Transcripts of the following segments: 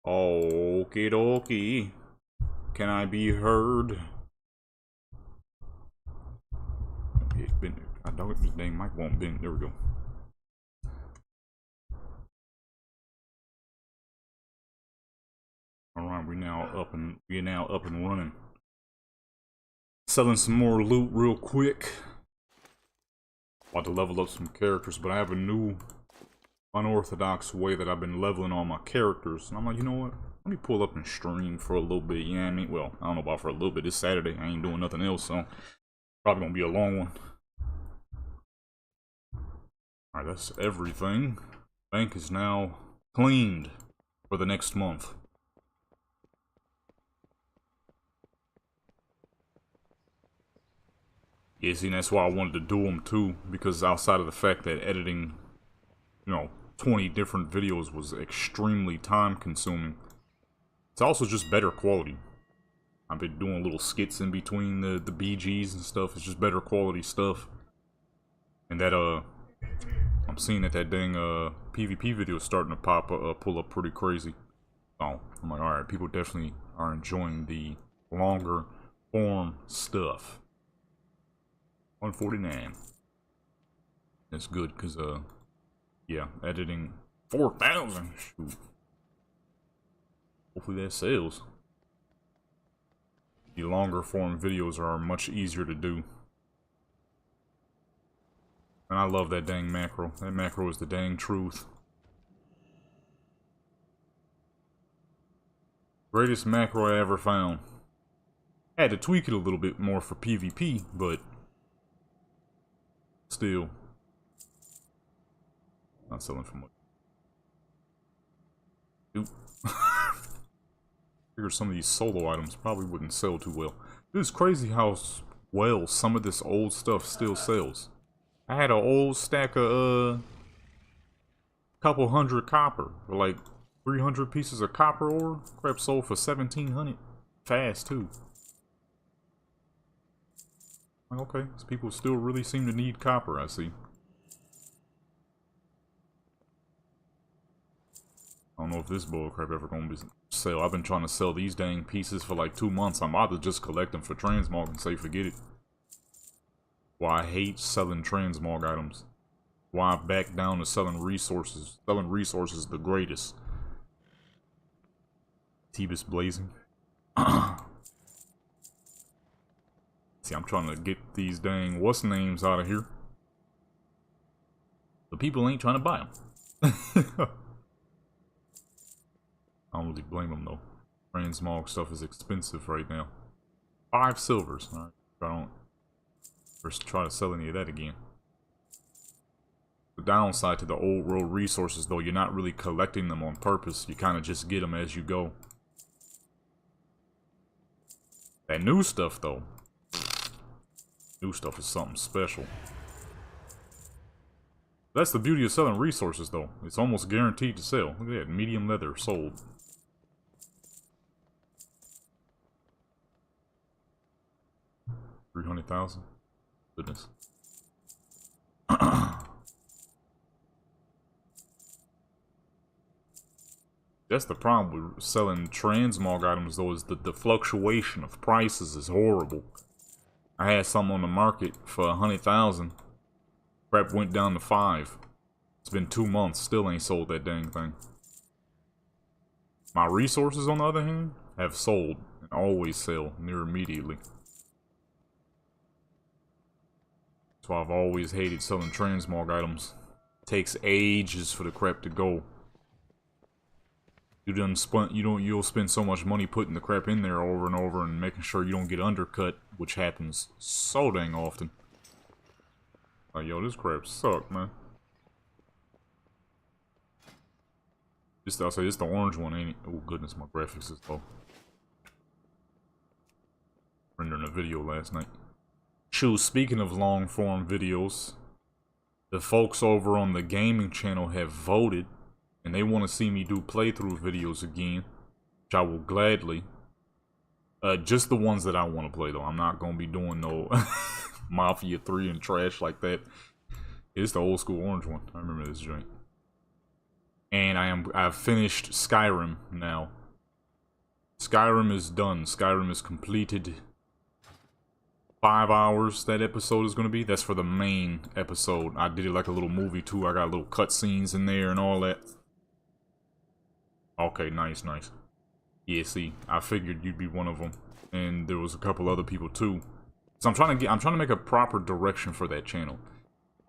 Okie dokie. Can I be heard? It's been. I don't. This dang mic won't bend. There we go. All right, we're now up and running. Selling some more loot real quick. About to level up some characters, but I have a new unorthodox way that I've been leveling all my characters, and I'm like, you know what? Let me pull up and stream for a little bit. You know what I mean? Well, I don't know about for a little bit. It's Saturday. I ain't doing nothing else, so probably gonna be a long one. Alright, that's everything. Bank is now cleaned for the next month. Yeah, see, that's why I wanted to do them too, because outside of the fact that editing, 20 different videos was extremely time consuming, it's also just better quality. I've been doing little skits in between the BGs and stuff. It's just better quality stuff. And that, I'm seeing that dang, PvP video is starting to pull up pretty crazy. So, I'm like, alright, people definitely are enjoying the longer form stuff. 149. That's good, because, yeah, editing 4,000. Shoot. Hopefully that sells. The longer form videos are much easier to do. And I love that dang macro. That macro is the dang truth. Greatest macro I ever found. Had to tweak it a little bit more for PvP, but still. Not selling for much. Dude. Figure some of these solo items probably wouldn't sell too well. It's crazy how well some of this old stuff still sells. I had an old stack of couple hundred copper, or like 300 pieces of copper ore. Crap sold for 1,700. Fast too. Like, okay, so people still really seem to need copper, I see. I don't know if this bullcrap ever gonna be sell. I've been trying to sell these dang pieces for like 2 months. I'm about to just collect them for transmog and say forget it. Why I hate selling transmog items. Why I back down to selling resources. Selling resources the greatest. T-Bus blazing. See, I'm trying to get these dang what's-names out of here. The people ain't trying to buy them. I don't really blame them though. Transmog stuff is expensive right now. 5 silvers. Alright, I don't first try to sell any of that again. The downside to the old world resources though, you're not really collecting them on purpose. You kind of just get them as you go. That new stuff though. New stuff is something special. That's the beauty of selling resources though. It's almost guaranteed to sell. Look at that, medium leather sold. 300,000. Goodness. That's the problem with selling transmog items though, is the fluctuation of prices is horrible. I had some on the market for 100,000. Crap went down to 5. It's been 2 months, still ain't sold that dang thing. My resources, on the other hand, have sold and always sell near immediately. That's why I've always hated selling transmog items. It takes ages for the crap to go. You'll spend so much money putting the crap in there over and over and making sure you don't get undercut, which happens so dang often. Like, yo, this crap suck, man. I'll say it's the orange one, ain't it? Oh goodness, my graphics is low. Rendering a video last night. Shoot, speaking of long form videos, the folks over on the gaming channel have voted, and they want to see me do playthrough videos again, which I will gladly. Just the ones that I want to play though. I'm not gonna be doing no Mafia 3 and trash like that. It's the old school orange one. I remember this joint. And I've finished Skyrim now. Skyrim is done. Skyrim is completed. 5 hours that episode is going to be. That's for the main episode. I did it like a little movie too. I got little cutscenes in there and all that. Okay, nice, nice. Yeah, see, I figured you'd be one of them, and there was a couple other people too. So I'm trying to make a proper direction for that channel.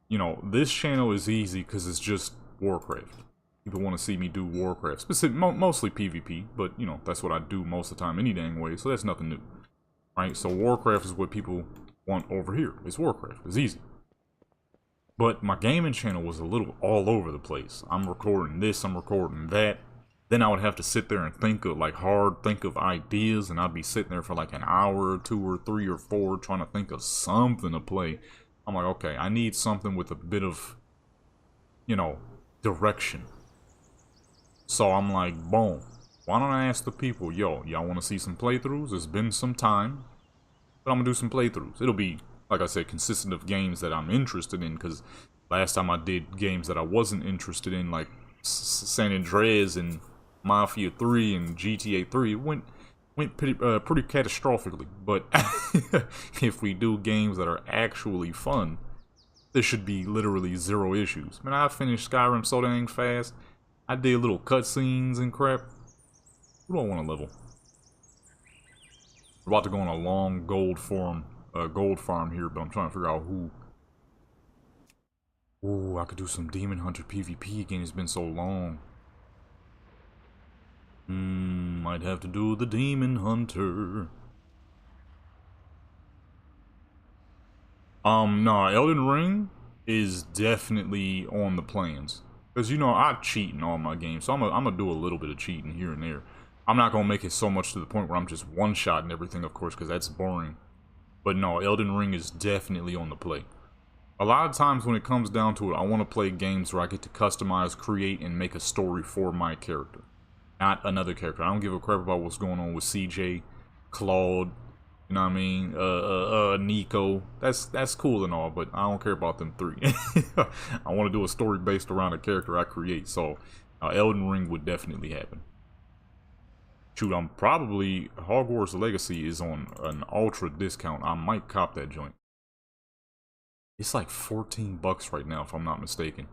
You know, this channel is easy because it's just Warcraft. People want to see me do Warcraft, mostly PvP, but you know that's what I do most of the time any dang way. So that's nothing new, right? So Warcraft is what people want over here. It's Warcraft. It's easy. But my gaming channel was a little all over the place. I'm recording this. I'm recording that. Then I would have to sit there and think of think of ideas, and I'd be sitting there for like an hour or 2 or 3 or 4 trying to think of something to play. I'm like, okay, I need something with a bit of, you know, direction. So I'm like, boom, why don't I ask the people, yo, y'all want to see some playthroughs? It's been some time, but I'm gonna do some playthroughs. It'll be, like I said, consistent of games that I'm interested in, because last time I did games that I wasn't interested in, like San Andreas and Mafia 3 and GTA 3, it went pretty catastrophically. But if we do games that are actually fun, there should be literally 0 issues. Man, I finished Skyrim so dang fast. I did little cutscenes and crap. Who do I want to level? We're about to go on a long gold farm here, but I'm trying to figure out who. Ooh, I could do some Demon Hunter PvP again. It's been so long. Might have to do the Demon Hunter. No, Elden Ring is definitely on the plans. Because, you know, I cheat in all my games, so I'm gonna do a little bit of cheating here and there. I'm not gonna make it so much to the point where I'm just one-shotting everything, of course, because that's boring. But no, Elden Ring is definitely on the play. A lot of times when it comes down to it, I want to play games where I get to customize, create, and make a story for my character. Not another character. I don't give a crap about what's going on with CJ, Claude, you know what I mean? Nico. That's cool and all, but I don't care about them 3. I want to do a story based around a character I create, so Elden Ring would definitely happen. Shoot, I'm probably... Hogwarts Legacy is on an ultra discount. I might cop that joint. It's like $14 right now, if I'm not mistaken.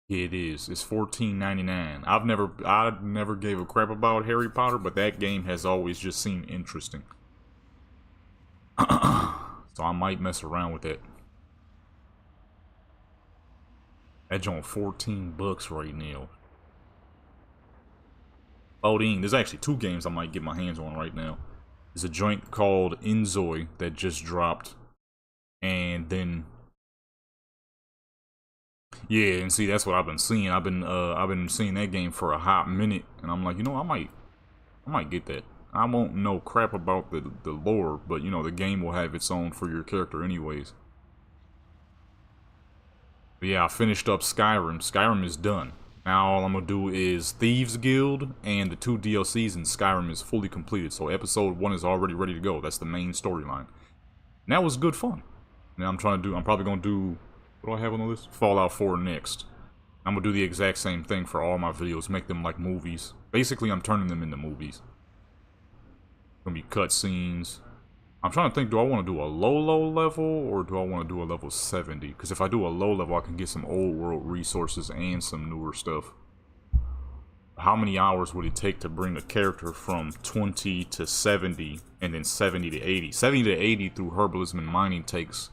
It is. It's $14.99. I never gave a crap about Harry Potter, but that game has always just seemed interesting. So I might mess around with that. That joint $14 right now. 14. There's actually 2 games I might get my hands on right now. There's a joint called Inzoi that just dropped, and then yeah, and see that's what I've been seeing. I've been seeing that game for a hot minute, and I'm like, you know, I might get that. I won't know crap about the lore, but you know, the game will have its own for your character anyways. But yeah, I finished up Skyrim. Skyrim is done. Now all I'm gonna do is Thieves Guild and the 2 DLCs, and Skyrim is fully completed. So episode 1 is already ready to go. That's the main storyline. And that was good fun. Now I'm probably gonna do, what do I have on the list? Fallout 4 next. I'm gonna do the exact same thing for all my videos, make them like movies. Basically, I'm turning them into movies. Gonna be cutscenes. I'm trying to think, do I want to do a low level, or do I want to do a level 70? Because if I do a low level, I can get some old world resources and some newer stuff. How many hours would it take to bring a character from 20 to 70, and then 70 to 80? 70 to 80 through herbalism and mining takes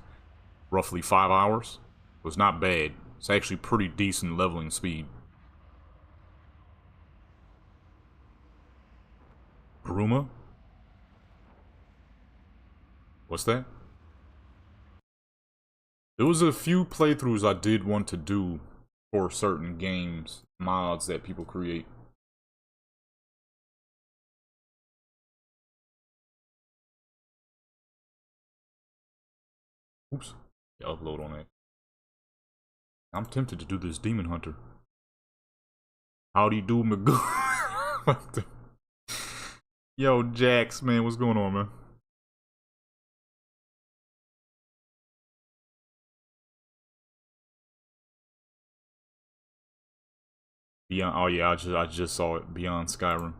roughly 5 hours. So it's not bad. It's actually pretty decent leveling speed. Bruma? What's that? There was a few playthroughs I did want to do for certain games, mods that people create. Oops. Yeah, upload on that. I'm tempted to do this Demon Hunter. Howdy do, Magoo. What the? Yo, Jax, man, what's going on, man? Beyond. Oh yeah, I just saw it. Beyond Skyrim.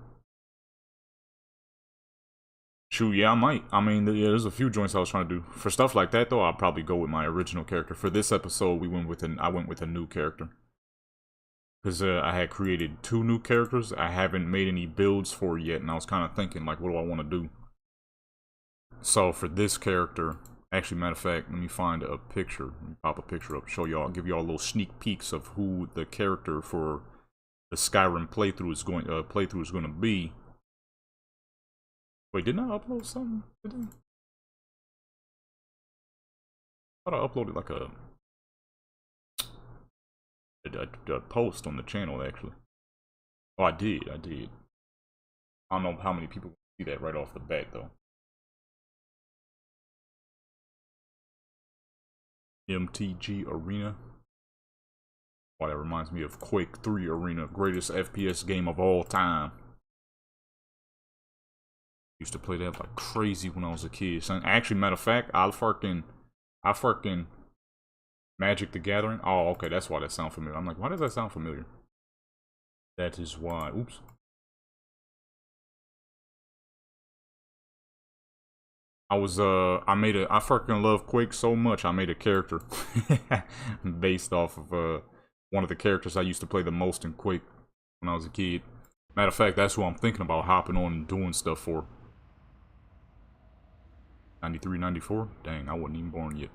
Shoot, yeah, I might. I mean, yeah, there's a few joints I was trying to do. For stuff like that, though, I'll probably go with my original character. For this episode, I went with a new character. Because I had created 2 new characters I haven't made any builds for yet, and I was kind of thinking, like, what do I want to do? So, for this character, actually, matter of fact, let me find a picture. Let me pop a picture up, show y'all, give y'all little sneak peeks of who the character for the Skyrim playthrough is going to be. Wait, didn't I upload something? I thought I uploaded like a post on the channel, actually. Oh, I did. I don't know how many people see that right off the bat, though. MTG Arena. Wow, that reminds me of Quake 3 Arena, greatest FPS game of all time. Used to play that like crazy when I was a kid. Son, actually, matter of fact, I fucking Magic the Gathering. Oh, okay, that's why that sounds familiar. I'm like, why does that sound familiar? That is why. Oops. I fucking love Quake so much, I made a character based off of one of the characters I used to play the most in Quake when I was a kid. Matter of fact, that's who I'm thinking about hopping on and doing stuff for. 93, 94? Dang, I wasn't even born yet.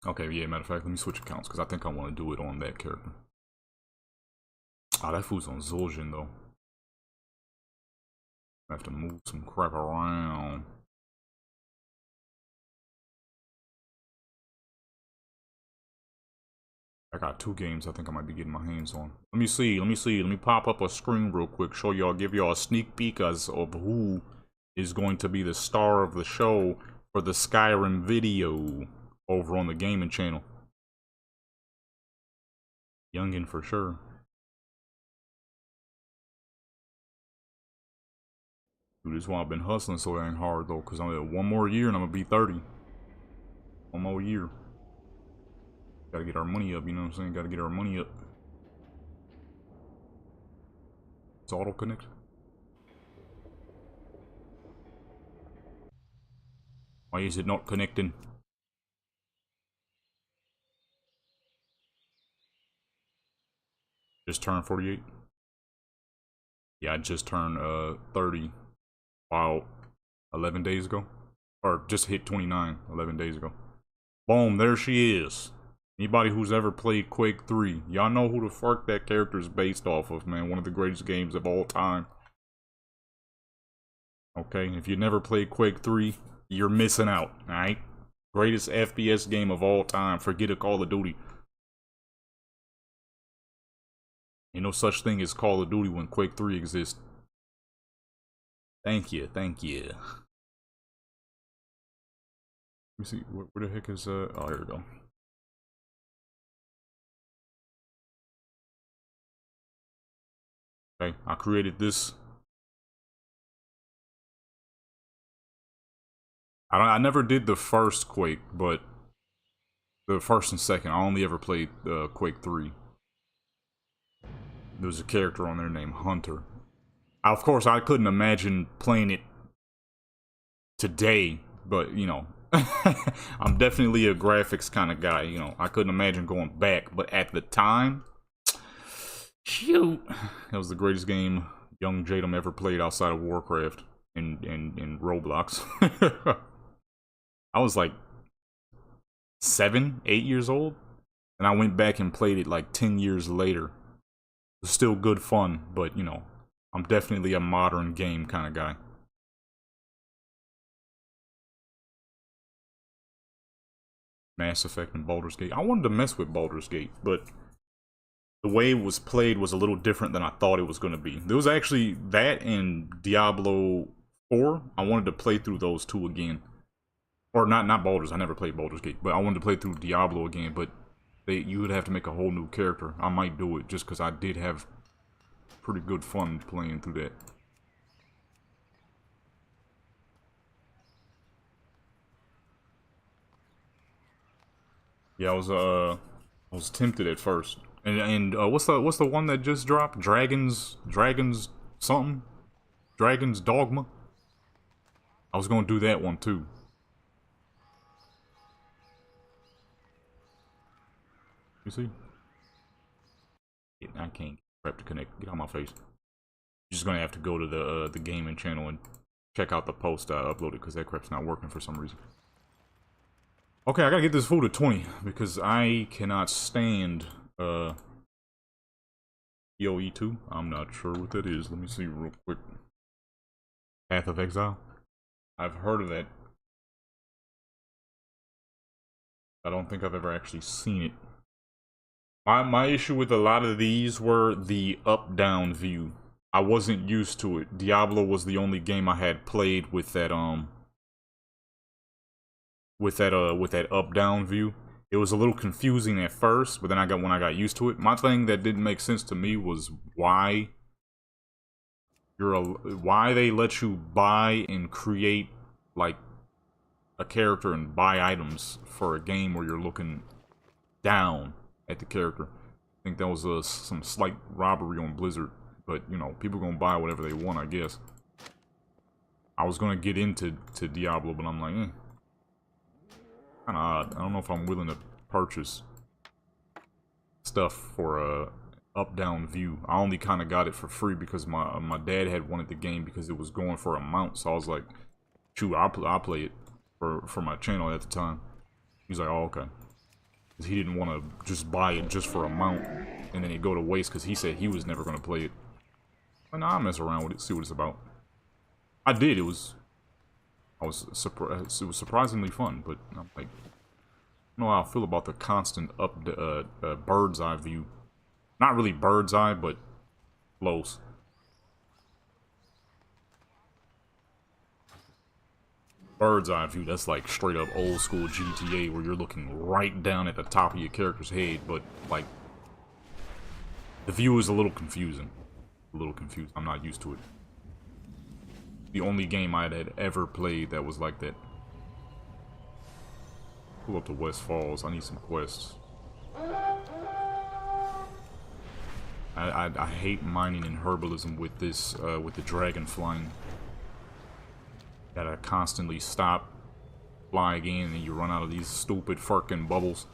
Okay, yeah, matter of fact, let me switch accounts, because I think I want to do it on that character. Ah, that food's on Zul'jin, though. I have to move some crap around. I got 2 games I think I might be getting my hands on. Let me see. Let me pop up a screen real quick, show y'all, give y'all a sneak peek as of who is going to be the star of the show for the Skyrim video over on the gaming channel. Youngin for sure. Dude, this is why I've been hustling so dang hard though, because I'm at 1 more year and I'm gonna be 30. 1 more year. Gotta get our money up, you know what I'm saying? Gotta get our money up. It's auto connect. Why is it not connecting? Just turned 48. Yeah, I just turned 30. Wow, 11 days ago. Or just hit 29 11 days ago. Boom, there she is. Anybody who's ever played Quake 3, y'all know who the fuck that character is based off of, man. One of the greatest games of all time. Okay, if you never played Quake 3, you're missing out, alright? Greatest FPS game of all time. Forget a Call of Duty. Ain't no such thing as Call of Duty when Quake 3 exists. Thank you, thank you. Let me see, where the heck is, oh, here we go. Okay, I created this. I never did the first Quake, but the first and second. I only ever played Quake 3. There was a character on there named Hunter. Of course, I couldn't imagine playing it today, but, you know, I'm definitely a graphics kind of guy, you know. I couldn't imagine going back, but at the time, shoot, that was the greatest game young Jadam ever played outside of Warcraft and Roblox. I was like 7, 8 years old, and I went back and played it like 10 years later. It was still good fun, but, you know, I'm definitely a modern game kind of guy. Mass Effect and Baldur's Gate. I wanted to mess with Baldur's Gate, but the way it was played was a little different than I thought it was going to be. There was actually that and Diablo 4. I wanted to play through those 2 again. Or not Baldur's. I never played Baldur's Gate, but I wanted to play through Diablo again, but you would have to make a whole new character. I might do it just because I did have pretty good fun playing through that. Yeah, I was tempted at first And what's the one that just dropped? Dragons something? Dragon's Dogma? I was gonna do that one too. You see? I can't prep to connect. Get out of my face. You're just gonna have to go to the gaming channel and check out the post I uploaded because that crap's not working for some reason. Okay, I gotta get this food to 20 because I cannot stand EOE2. I'm not sure what that is. Let me see real quick. Path of Exile. I've heard of that. I don't think I've ever actually seen it. My issue with a lot of these were the up-down view. I wasn't used to it. Diablo was the only game I had played with that up-down view. It was a little confusing at first, but then when I got used to it. My thing that didn't make sense to me was why they let you buy and create like a character and buy items for a game where you're looking down at the character. I think that was some slight robbery on Blizzard, but you know, people gonna buy whatever they want, I guess. I was gonna get into Diablo, but I'm like, kinda odd. I don't know if I'm willing to purchase stuff for a up-down view. I only kind of got it for free because my dad had wanted the game because it was going for a mount. So I was like, shoot, I'll play it for my channel at the time. He's like, oh, okay. Because he didn't want to just buy it just for a mount and then it go to waste because he said he was never going to play it. But nah, I'll mess around with it, see what it's about. I did. It was surprisingly fun, but I'm like, I don't know how I feel about the constant bird's eye view. Not really bird's eye, but close. Bird's eye view, that's like straight up old school GTA where you're looking right down at the top of your character's head, but like the view is a little confusing. A little confused. I'm not used to it. The only game I had ever played that was like that. Pull up to West Falls. I need some quests. I hate mining and herbalism with this, with the dragon flying. Gotta constantly stop, fly again, and you run out of these stupid fucking bubbles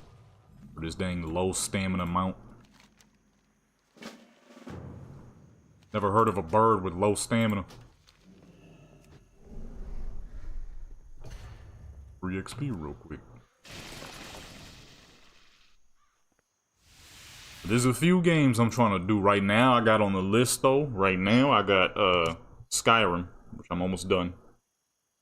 for this dang low stamina mount. Never heard of a bird with low stamina. Free XP real quick. There's a few games I'm trying to do right now. I got on the list though. Right now I got Skyrim, which I'm almost done.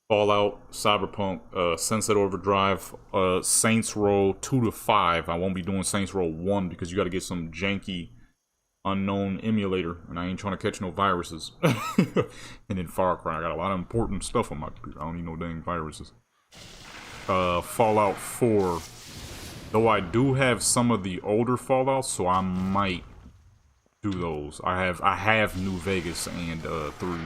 Fallout, Cyberpunk, Sunset Overdrive, Saints Row 2 to 5. I won't be doing Saints Row 1 because you got to get some janky unknown emulator, and I ain't trying to catch no viruses. And then Far Cry, I got a lot of important stuff on my computer. I don't need no dang viruses. Fallout 4. Though I do have some of the older Fallouts, so I might do those. I have New Vegas and 3.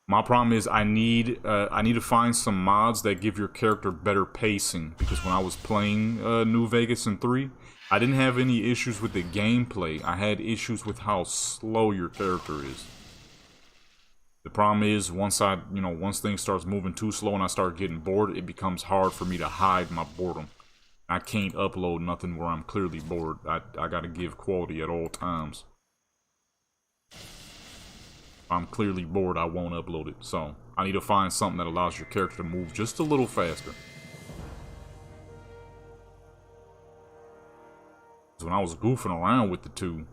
My problem is I need to find some mods that give your character better pacing, because when I was playing New Vegas and 3, I didn't have any issues with the gameplay. I had issues with how slow your character is. The problem is once things starts moving too slow and I start getting bored, it becomes hard for me to hide my boredom. I can't upload nothing where I'm clearly bored. I gotta give quality at all times. If I'm clearly bored, I won't upload it. So I need to find something that allows your character to move just a little faster. When I was goofing around with the 2,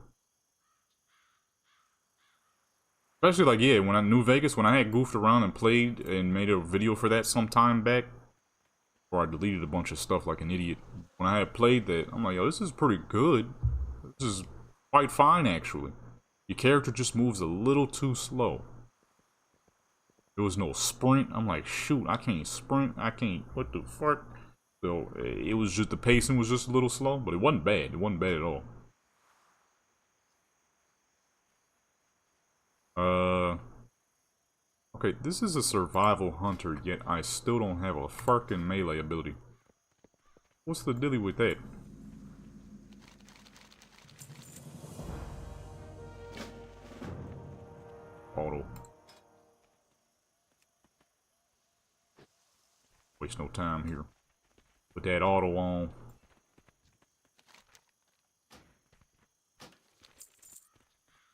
especially like, yeah, when New Vegas, when I had goofed around and played and made a video for that some time back, or I deleted a bunch of stuff like an idiot. When I had played that, I'm like, yo, this is pretty good. This is quite fine, actually. Your character just moves a little too slow. There was no sprint. I'm like, shoot, I can't sprint. I can't, what the fuck? So, it was just, the pacing was just a little slow, but it wasn't bad. It wasn't bad at all. Okay, this is a survival hunter, yet I still don't have a fucking melee ability. What's the dilly with that? Auto. Waste no time here. Put that auto on.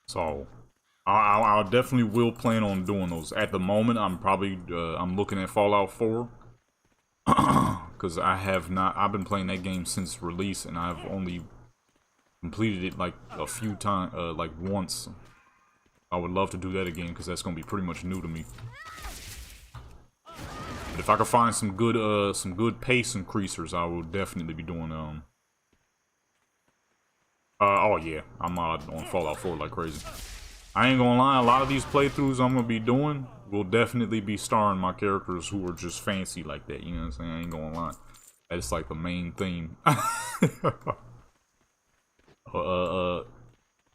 So, I definitely will plan on doing those. At the moment, I'm probably I'm looking at Fallout 4 because I've been playing that game since release, and I've only completed it like a few times, like once. I would love to do that again because that's gonna be pretty much new to me. But if I could find some good pace increasers, I will definitely be doing oh yeah, I'm on Fallout 4 like crazy. I ain't gonna lie, a lot of these playthroughs I'm gonna be doing will definitely be starring my characters who are just fancy like that, you know what I'm saying? I ain't gonna lie. That's like the main theme.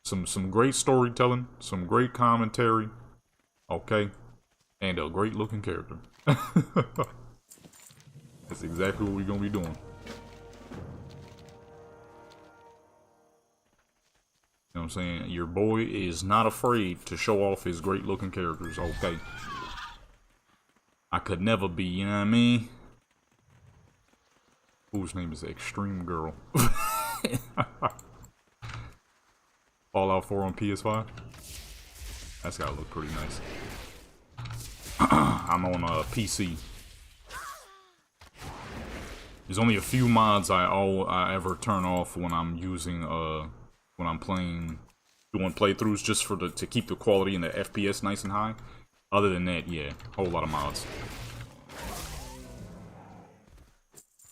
Some great storytelling, some great commentary, okay? And a great looking character. That's exactly what we're gonna be doing. You know what I'm saying? Your boy is not afraid to show off his great looking characters, okay? I could never be, you know what I mean? Whose name is Extreme Girl? Fallout 4 on PS5? That's gotta look pretty nice. I'm on PC. There's only a few mods I ever turn off when I'm using when I'm doing playthroughs just to keep the quality and the FPS nice and high. Other than that, yeah, whole lot of mods.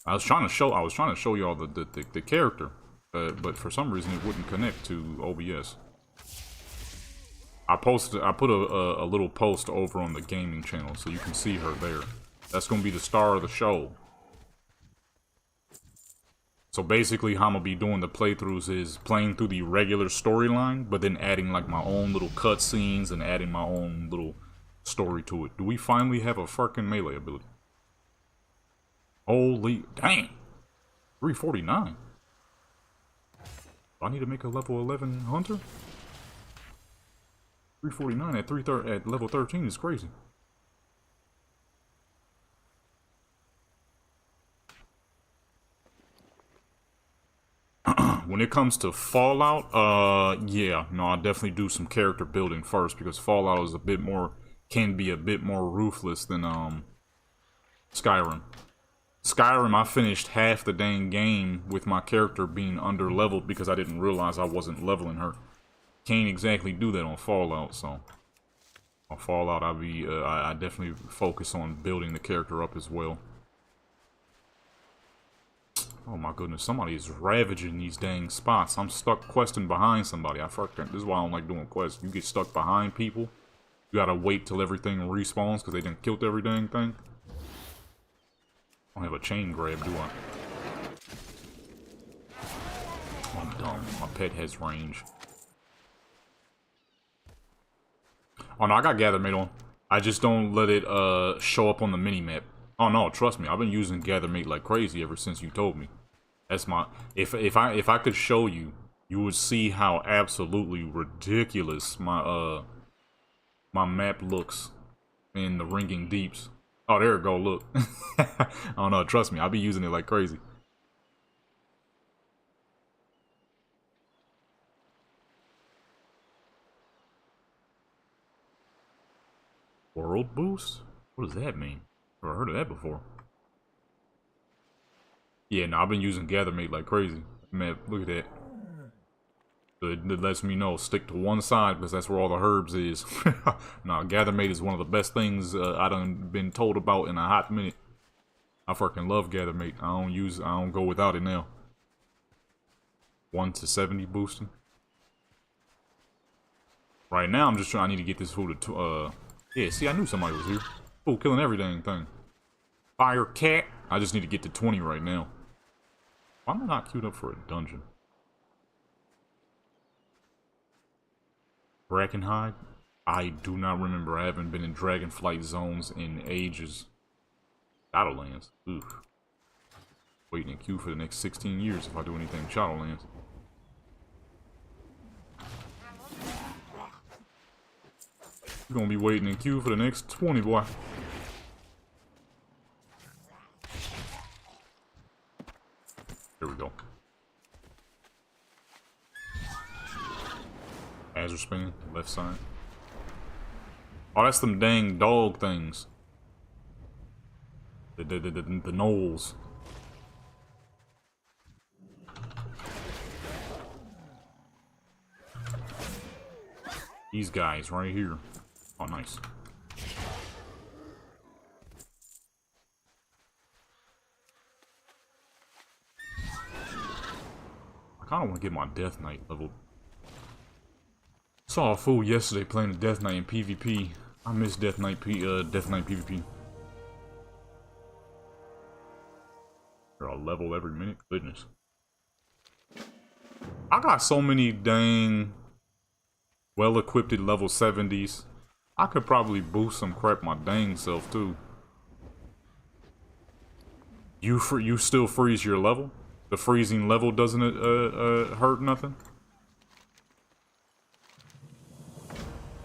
I was trying to show y'all the character, but for some reason it wouldn't connect to OBS. I put a little post over on the gaming channel so you can see her there. That's gonna be the star of the show. So basically how I'm gonna be doing the playthroughs is playing through the regular storyline, but then adding like my own little cutscenes and adding my own little story to it. Do we finally have a fucking melee ability? Holy dang! 349. Do I need to make a level 11 hunter? 349 at level 13 is crazy. When it comes to Fallout, yeah, no, I'll definitely do some character building first because Fallout is can be a bit more ruthless than Skyrim. Skyrim, I finished half the dang game with my character being under leveled because I didn't realize I wasn't leveling her. Can't exactly do that on Fallout, so on Fallout I definitely focus on building the character up as well. Oh my goodness, somebody is ravaging these dang spots. I'm stuck questing behind somebody. This is why I don't like doing quests. You get stuck behind people, you gotta wait till everything respawns because they done killed every dang thing. I don't have a chain grab, do I? Oh, I'm dumb. My pet has range. Oh no, I got Gathermate on. I just don't let it show up on the minimap. Oh no, trust me, I've been using Gathermate like crazy ever since you told me. That's my if I could show you, you would see how absolutely ridiculous my my map looks in the Ringing Deeps. Oh, there it go, look. Oh no, trust me, I'll be using it like crazy. World boost? What does that mean? Never heard of that before. Yeah, no, I've been using Gathermate like crazy. Man, look at that. It lets me know, stick to one side because that's where all the herbs is. Nah, Gathermate is one of the best things I done been told about in a hot minute. I fucking love Gathermate. I don't go without it now. 1 to 70 boosting. Right now, I'm just trying. I need to get this food to. Yeah, see, I knew somebody was here. Oh, killing every dang thing. Fire cat. I just need to get to 20 right now. Why am I not queued up for a dungeon? Brackenhide? I do not remember. I haven't been in Dragonflight zones in ages. Shadowlands? Oof. Waiting in queue for the next 16 years if I do anything Shadowlands. You're gonna be waiting in queue for the next 20, boy. There we go. Azure spin, left side. Oh, that's them dang dog things. The gnolls. These guys right here. Oh, nice. I kind of want to get my Death Knight leveled. Saw a fool yesterday playing the Death Knight in PvP. I miss Death Knight PvP. They're a level every minute. Goodness. I got so many dang well-equipped level 70s. I could probably boost some crap my dang self too. You still freeze your level? The freezing level doesn't hurt nothing?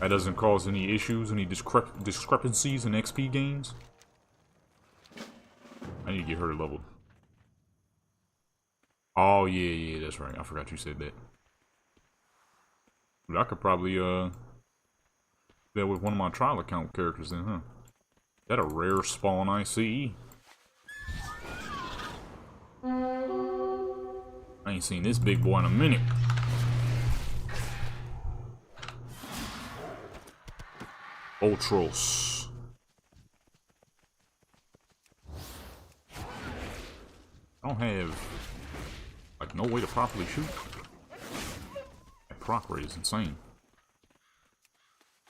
That doesn't cause any issues, any discrepancies in XP gains? I need to get her leveled. Oh, yeah, that's right. I forgot you said that. But I could probably, that with one of my trial account characters then, huh? That a rare spawn ICE? I ain't seen this big boy in a minute. Ultros. I don't have, like, no way to properly shoot. That proc rate is insane.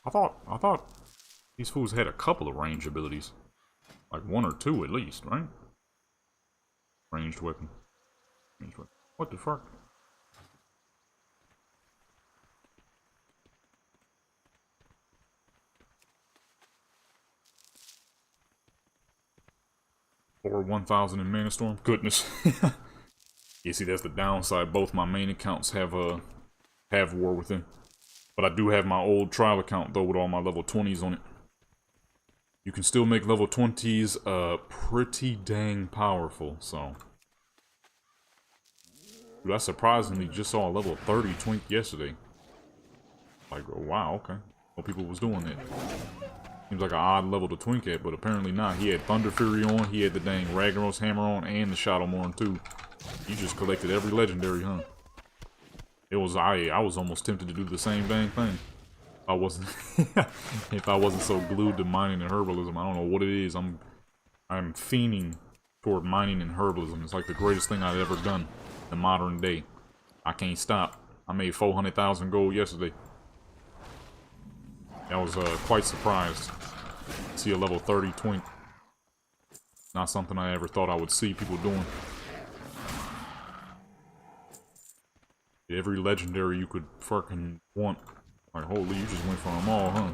I thought these fools had a couple of range abilities. Like one or two at least, right? Ranged weapon. Ranged weapon. What the fuck? Or 1,000 in Mana Storm. Goodness. You see, that's the downside. Both my main accounts have war within. But I do have my old trial account though with all my level 20s on it. You can still make level 20s pretty dang powerful, so. Dude, I surprisingly just saw a level 30 twink yesterday. Like, oh, wow, okay. No people was doing that. Seems like an odd level to twink at, but apparently not. He had Thunder Fury on, he had the dang Ragnaros hammer on, and the Shadowmourne too. You just collected every legendary, huh? It was I was almost tempted to do the same dang thing. I wasn't if I wasn't so glued to mining and herbalism. I don't know what it is. I'm fiending toward mining and herbalism. It's like the greatest thing I've ever done in modern day. I can't stop. I made 400,000 gold yesterday. I was quite surprised to see a level 30 twink. Not something I ever thought I would see people doing. Every legendary you could fucking want. Like, holy, you just went for them all, huh?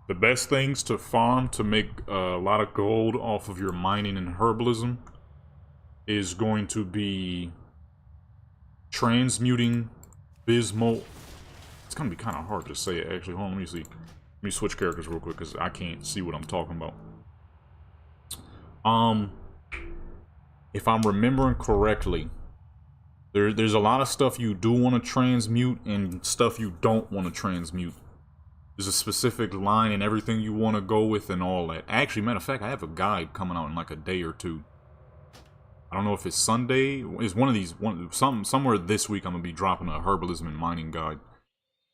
The best things to farm to make a lot of gold off of your mining and herbalism is going to be transmuting Bismuth. It's gonna be kind of hard to say it, actually. Hold on, let me see. Let me switch characters real quick because I can't see what I'm talking about. If I'm remembering correctly, there's a lot of stuff you do want to transmute and stuff you don't want to transmute. There's a specific line and everything you want to go with and all that. Actually, matter of fact, I have a guide coming out in like a day or two. I don't know if it's Sunday. It's one of these. Somewhere this week I'm gonna be dropping a herbalism and mining guide.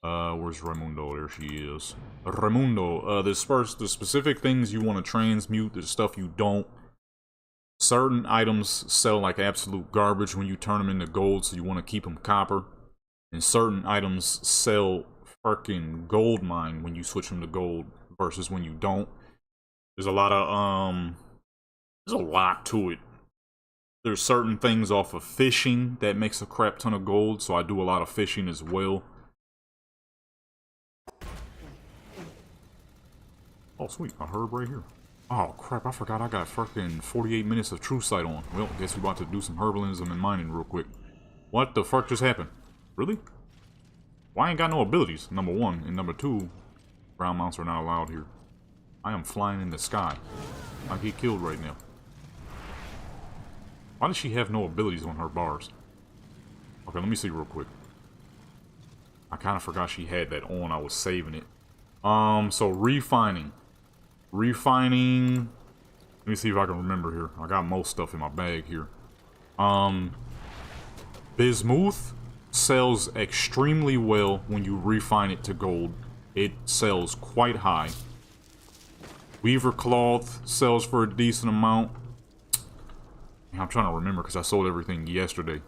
Where's Raimundo? There she is. Raimundo. The specific things you want to transmute. There's stuff you don't. Certain items sell like absolute garbage when you turn them into gold, so you want to keep them copper. And certain items sell fucking gold mine when you switch them to gold versus when you don't. There's a lot to it. There's certain things off of fishing that makes a crap ton of gold, so I do a lot of fishing as well. Oh sweet, a herb right here. Oh crap, I forgot I got fucking 48 minutes of True Sight on. Well, guess we're about to do some herbalism and mining real quick. What the fuck just happened? Really? Well, I ain't got no abilities, number one. And number two, ground mounts are not allowed here. I am flying in the sky. I get killed right now. Why does she have no abilities on her bars? Okay, let me see real quick. I kind of forgot she had that on. I was saving it. So refining. Refining. Let me see if I can remember here. I got most stuff in my bag here. Bismuth sells extremely well when you refine it to gold. It sells quite high. Weaver cloth sells for a decent amount. I'm trying to remember because I sold everything yesterday.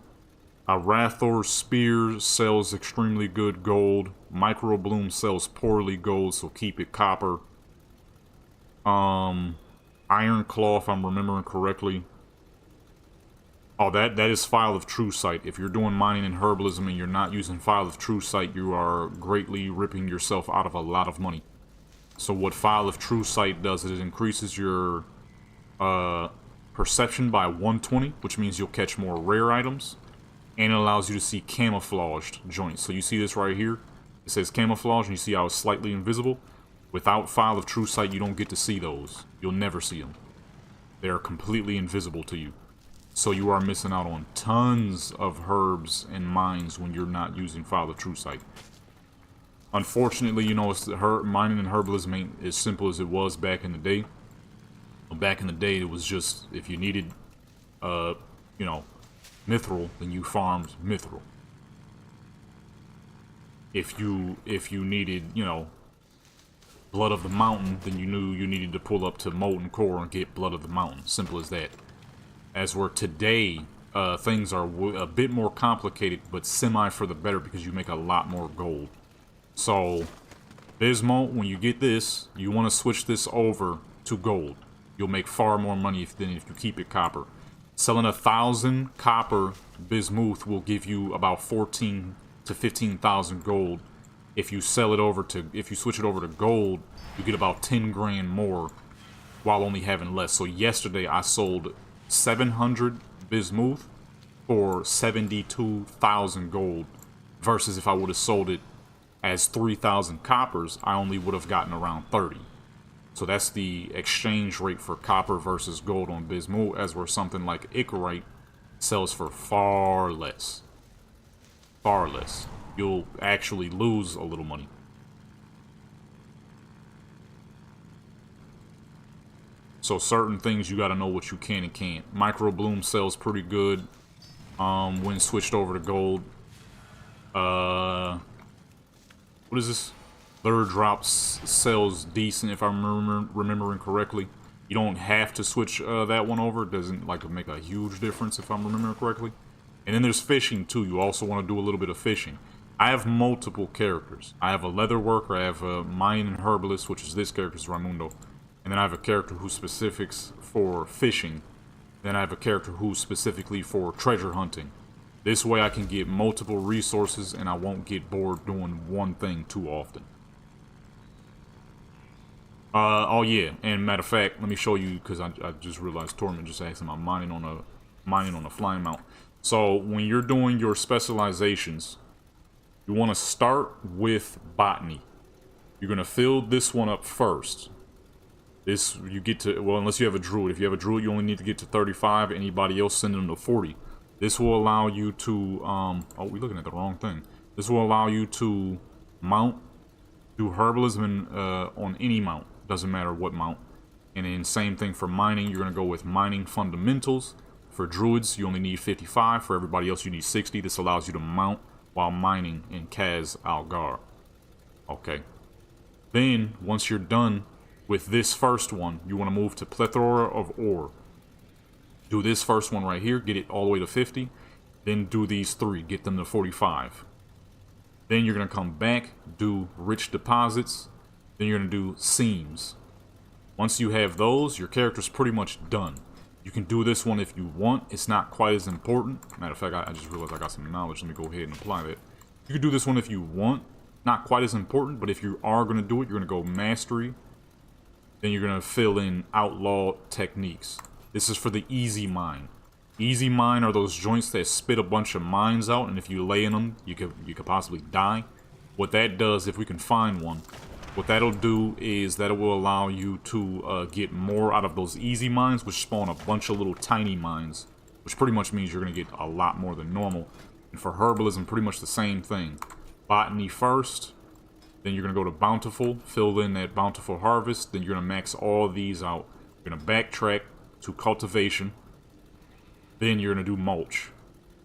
Rathor's spear sells extremely good gold. Microbloom sells poorly gold, so keep it copper. Iron cloth, if I'm remembering correctly. Oh, that is File of True Sight. If you're doing mining and herbalism and you're not using File of True Sight, you are greatly ripping yourself out of a lot of money. So what File of True Sight does is it increases your perception by 120, which means you'll catch more rare items. And it allows you to see camouflaged joints. So you see this right here. It says camouflage, and you see how it's slightly invisible. Without File of True Sight, you don't get to see those. You'll never see them. They're completely invisible to you. So you are missing out on tons of herbs and mines when you're not using File of True Sight. Unfortunately, you know, mining and herbalism ain't as simple as it was back in the day. Back in the day, it was just, if you needed, you know, mithril, then you farmed mithril. If you needed, you know, blood of the mountain, then you knew you needed to pull up to molten core and get blood of the mountain. Simple as that. As where today, things are a bit more complicated, but semi for the better because you make a lot more gold. So, Bismuth, when you get this, you want to switch this over to gold. You'll make far more money than if you keep it copper. Selling 1,000 copper bismuth will give you about 14 to 15,000 gold. If you switch it over to gold, you get about 10 grand more while only having less. So yesterday I sold 700 bismuth for 72,000 gold, versus if I would have sold it as 3,000 coppers, I only would have gotten around 30. So that's the exchange rate for copper versus gold on bismuth, as where something like Icarite sells for far less. Far less. You'll actually lose a little money. So certain things you gotta know what you can and can't. Microbloom sells pretty good when switched over to gold. What is this? Third drops sells decent if I'm remembering correctly. You don't have to switch that one over. It doesn't like make a huge difference if I'm remembering correctly. And then there's fishing too. You also want to do a little bit of fishing. I have multiple characters. I have a leather worker, I have a mine and herbalist, which is this character's Raimundo. And then I have a character who's specifics for fishing. Then I have a character who's specifically for treasure hunting. This way I can get multiple resources and I won't get bored doing one thing too often. Oh yeah, and matter of fact, let me show you, because I just realized Torment just asked him I'm mining on a flying mount. So when you're doing your specializations, you want to start with botany. You're going to fill this one up first. This, you get to, well, unless you have a druid. If you have a druid, you only need to get to 35. Anybody else, send them to 40. This will allow you to, oh, we're looking at the wrong thing. This will allow you to mount, do herbalism on any mount. Doesn't matter what mount. And then same thing for mining. You're going to go with mining fundamentals. For druids, you only need 55. For everybody else, you need 60. This allows you to mount while mining in Kaz Algar. Okay. Then, once you're done with this first one, you want to move to Plethora of Ore. Do this first one right here. Get it all the way to 50. Then do these three. Get them to 45. Then you're going to come back, do Rich Deposits. Then you're going to do Seams. Once you have those, your character's pretty much done. You can do this one if you want. It's not quite as important. Matter of fact, I just realized I got some knowledge. Let me go ahead and apply that. You can do this one if you want. Not quite as important, but if you are going to do it, you're going to go Mastery. Then you're going to fill in Outlaw Techniques. This is for the easy mine. Easy mine are those joints that spit a bunch of mines out, and if you lay in them, you could possibly die. what that does, if we can find one, what that'll do is that it will allow you to get more out of those easy mines, which spawn a bunch of little tiny mines, which pretty much means you're going to get a lot more than normal. And for herbalism, pretty much the same thing. Botany first, then you're going to go to bountiful, fill in that bountiful harvest, then you're going to max all these out. You're going to backtrack to cultivation, then you're going to do mulch.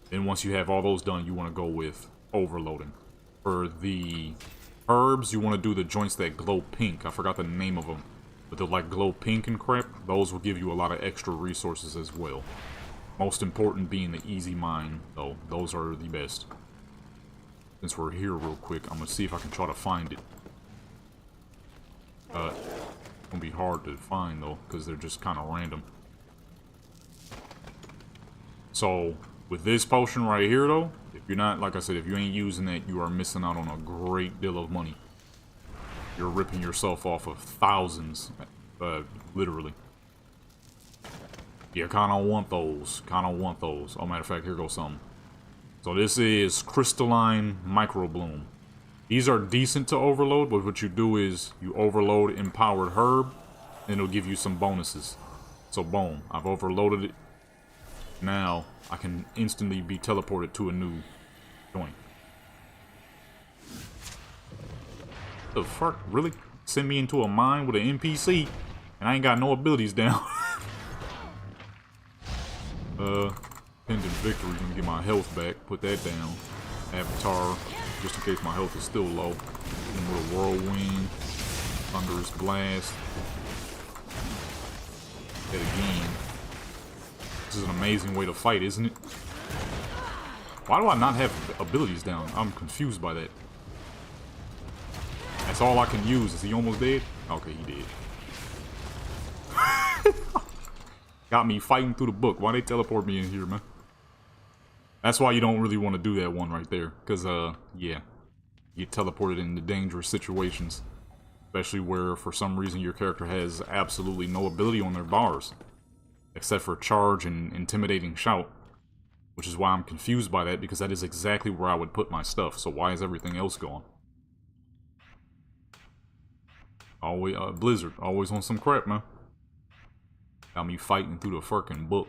Then once you have all those done, you want to go with overloading. For the herbs, you want to do the joints that glow pink. I forgot the name of them, but they're like glow pink and crap. Those will give you a lot of extra resources as well. Most important being the easy mine, though. Those are the best. Since we're here real quick, I'm going to see if I can try to find it. It's going to be hard to find, though, because they're just kind of random. So, with this potion right here, though, if you're not, like I said, if you ain't using that, you are missing out on a great deal of money. You're ripping yourself off of thousands, literally. Yeah, kinda want those. Kinda want those. Oh, matter of fact, here goes something. So this is Crystalline Micro Bloom. These are decent to overload, but what you do is you overload Empowered Herb, and it'll give you some bonuses. So boom, I've overloaded it. Now, I can instantly be teleported to a new joint. The fuck? Really? Send me into a mine with an NPC, and I ain't got no abilities down. Pendant Victory, gonna get my health back. Put that down. Avatar, just in case my health is still low. And with a Whirlwind, Thunderous Blast. Hit again. This is an amazing way to fight, isn't it? Why do I not have abilities down? I'm confused by that. That's all I can use. Is he almost dead? Okay, he did. Got me fighting through the book. Why they teleport me in here, man? That's why you don't really want to do that one right there. Because, yeah. You get teleported into dangerous situations. Especially where, for some reason, your character has absolutely no ability on their bars. Except for Charge and Intimidating Shout. Which is why I'm confused by that, because that is exactly where I would put my stuff. So why is everything else gone? Always, Blizzard. Always on some crap, man. Got me fighting through the fucking book.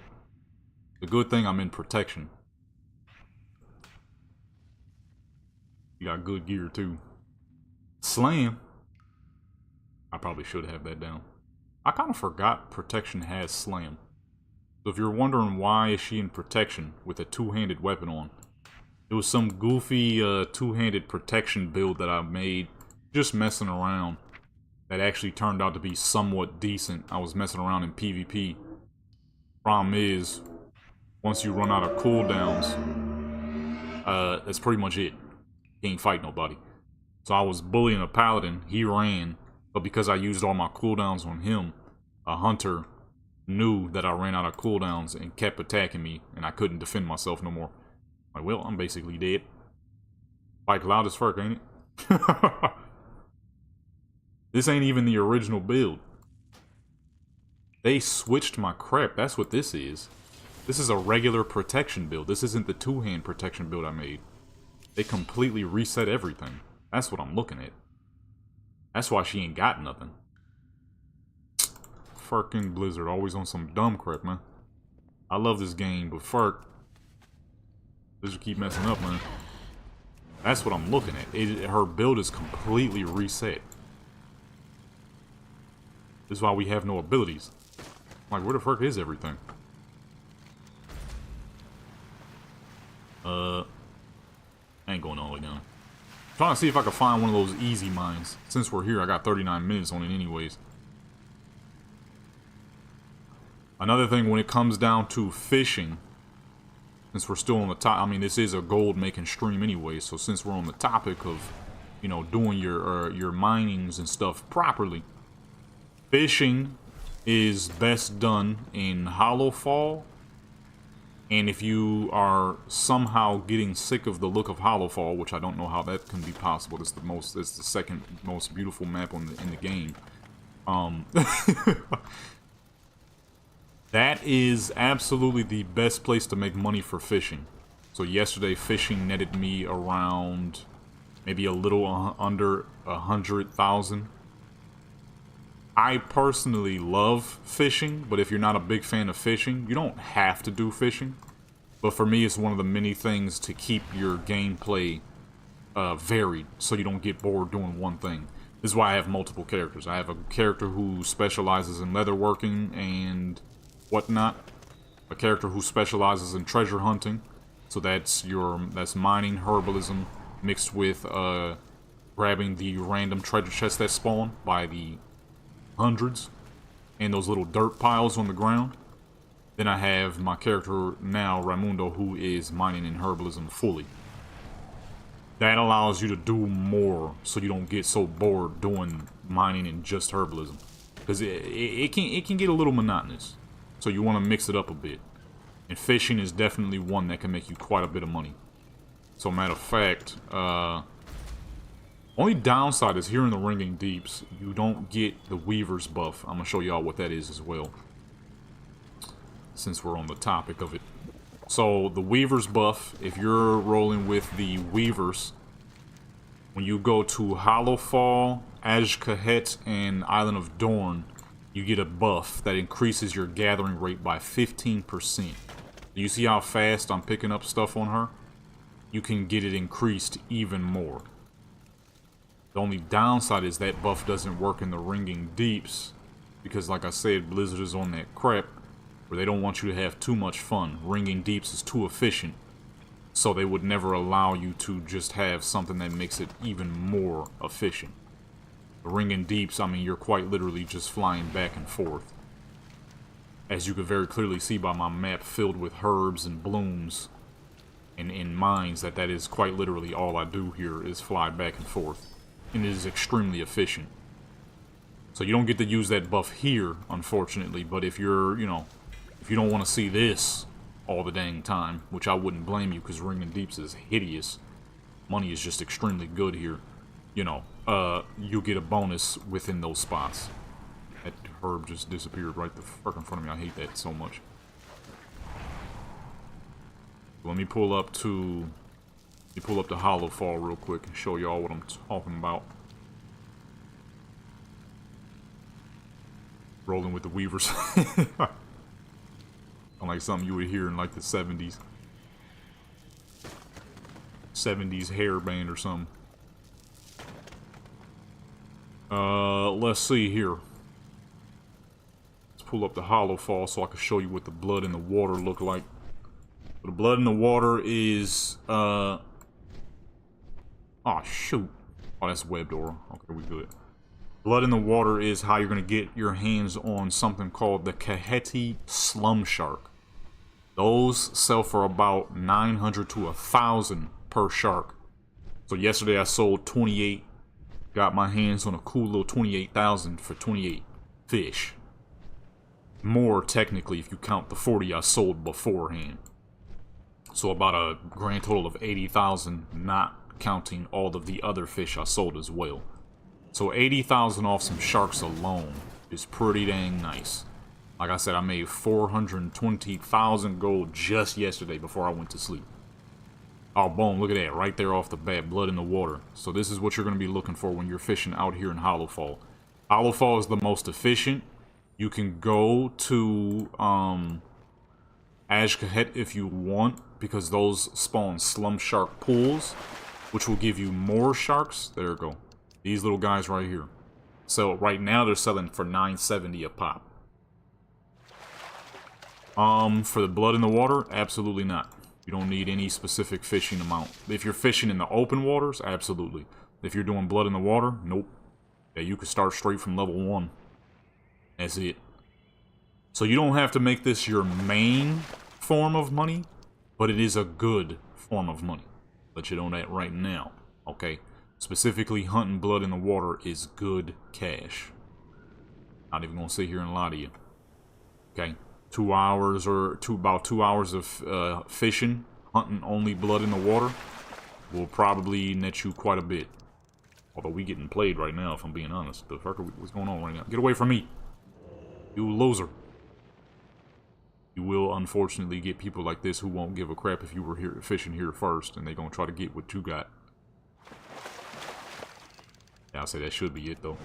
The good thing I'm in protection. You got good gear too. Slam. I probably should have that down. I kind of forgot protection has slam. So if you're wondering why is she in protection with a two-handed weapon on, it was some goofy two-handed protection build that I made just messing around. That actually turned out to be somewhat decent. I was messing around in PvP. Problem is, once you run out of cooldowns, that's pretty much it. Can't fight nobody. So I was bullying a paladin. He ran, but because I used all my cooldowns on him, a hunter knew that I ran out of cooldowns and kept attacking me, and I couldn't defend myself no more. Like, well, I'm basically dead. Like loud as fuck, ain't it? This ain't even the original build. They switched my crap. That's what this is. This is a regular protection build. This isn't the two-hand protection build I made. They completely reset everything. That's what I'm looking at. That's why she ain't got nothing. Fucking Blizzard. Always on some dumb crap, man. I love this game, but fuck. Blizzard keep messing up, man. That's what I'm looking at. Her build is completely reset. This is why we have no abilities. Like, where the fuck is everything? I ain't going all the way down. I'm trying to see if I can find one of those easy mines. Since we're here, I got 39 minutes on it anyways. Another thing, when it comes down to fishing, since we're still on the top, I mean, this is a gold-making stream anyway, so since we're on the topic of, you know, doing your minings and stuff properly, fishing is best done in Hollow Fall, and if you are somehow getting sick of the look of Hollow Fall, which I don't know how that can be possible, it's the second most beautiful map in the game. That is absolutely the best place to make money for fishing. So yesterday, fishing netted me around maybe a little under 100,000. I personally love fishing, but if you're not a big fan of fishing, you don't have to do fishing. But for me, it's one of the many things to keep your gameplay varied, so you don't get bored doing one thing. This is why I have multiple characters. I have a character who specializes in leatherworking and whatnot. A character who specializes in treasure hunting. So that's mining, herbalism, mixed with grabbing the random treasure chests that spawn by the hundreds, and those little dirt piles on the ground. Then I have my character now, Raimundo, who is mining and herbalism fully. That allows you to do more, so you don't get so bored doing mining and just herbalism, because it can get a little monotonous. So you want to mix it up a bit, and fishing is definitely one that can make you quite a bit of money. So matter of fact, only downside is here in the Ringing Deeps, you don't get the Weaver's buff. I'm going to show y'all what that is as well, since we're on the topic of it. So, the Weaver's buff, if you're rolling with the Weavers, when you go to Hollowfall, Azkahet, and Island of Dorn, you get a buff that increases your gathering rate by 15%. Do you see how fast I'm picking up stuff on her? You can get it increased even more. The only downside is that buff doesn't work in the Ringing Deeps, because like I said, Blizzard is on that crap where they don't want you to have too much fun. Ringing Deeps is too efficient, so they would never allow you to just have something that makes it even more efficient. The Ringing Deeps, I mean, you're quite literally just flying back and forth. As you could very clearly see by my map filled with herbs and blooms and in mines, that is quite literally all I do here is fly back and forth. And it is extremely efficient. So you don't get to use that buff here, unfortunately, but if you're, you know, if you don't want to see this all the dang time, which I wouldn't blame you, because Ringing Deeps is hideous, money is just extremely good here, you know, you'll get a bonus within those spots. That herb just disappeared right the fuck in front of me. I hate that so much. Let me pull up to Hollowfall real quick and show y'all what I'm talking about. Rolling with the Weavers. Like something you would hear in like the 70s. 70s hair band or something. Let's see here. Let's pull up the Hollowfall so I can show you what the blood in the water look like. The blood in the water is, oh, shoot. Oh, that's webbed ore. Okay, we good. Blood in the water is how you're going to get your hands on something called the Kaheti Slum Shark. Those sell for about 900 to 1,000 per shark. So yesterday I sold 28. Got my hands on a cool little 28,000 for 28 fish. More technically if you count the 40 I sold beforehand. So about a grand total of 80,000, not counting all of the other fish I sold as well. So 80,000 off some sharks alone is pretty dang nice. Like I said, I made 420,000 gold just yesterday before I went to sleep. Oh, boom, look at that, right there off the bat, blood in the water. So this is what you're going to be looking for when you're fishing out here in Hollowfall. Hollowfall is the most efficient. You can go to Azkahet if you want, because those spawn slum shark pools, which will give you more sharks. There we go. These little guys right here. So right now they're selling for $9.70 a pop. For the blood in the water, absolutely not. You don't need any specific fishing amount. If you're fishing in the open waters, absolutely. If you're doing blood in the water, nope. Yeah, you can start straight from level 1. That's it. So you don't have to make this your main form of money, but it is a good form of money. Let you know that right now, okay? Specifically, hunting blood in the water is good cash. Not even gonna sit here and lie to you. Okay? 2 hours or about 2 hours of fishing, hunting only blood in the water, will probably net you quite a bit. Although we getting played right now, if I'm being honest. The fuck what's going on right now? Get away from me, you loser. You will unfortunately get people like this who won't give a crap if you were here fishing here first, and they gonna try to get what you got. Yeah, I'll say that should be it, though.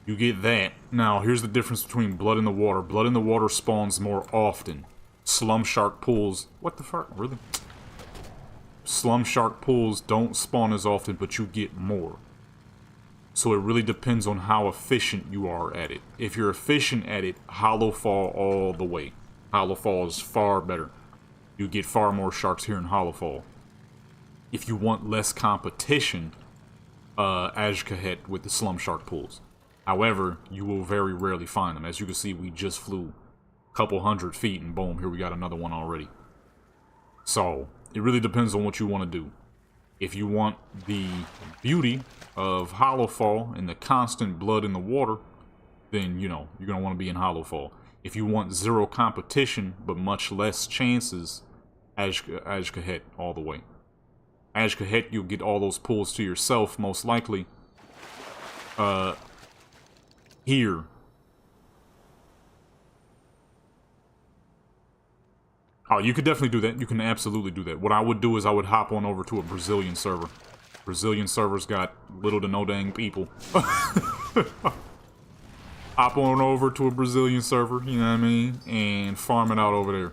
You get that. Now, here's the difference between Blood in the Water. Blood in the Water spawns more often. Slum Shark pools... What the fuck? Really? Slum Shark pools don't spawn as often, but you get more. So it really depends on how efficient you are at it. If you're efficient at it, Hollow Fall all the way. Hollow Fall is far better. You get far more sharks here in Hollow Fall. If you want less competition, Azkahet with the Slum Shark pools. However, you will very rarely find them. As you can see, we just flew a couple 100 feet and boom, here we got another one already. So, it really depends on what you want to do. If you want the beauty of Hollow Fall and the constant blood in the water, then, you know, you're going to want to be in Hollow Fall. If you want zero competition, but much less chances, Azkahet all the way. Azkahet, you'll get all those pulls to yourself, most likely. Here. Oh, you could definitely do that. You can absolutely do that. What I would do is I would hop on over to a Brazilian server. Brazilian servers got little to no dang people. Hop on over to a Brazilian server, you know what I mean? And farm it out over there.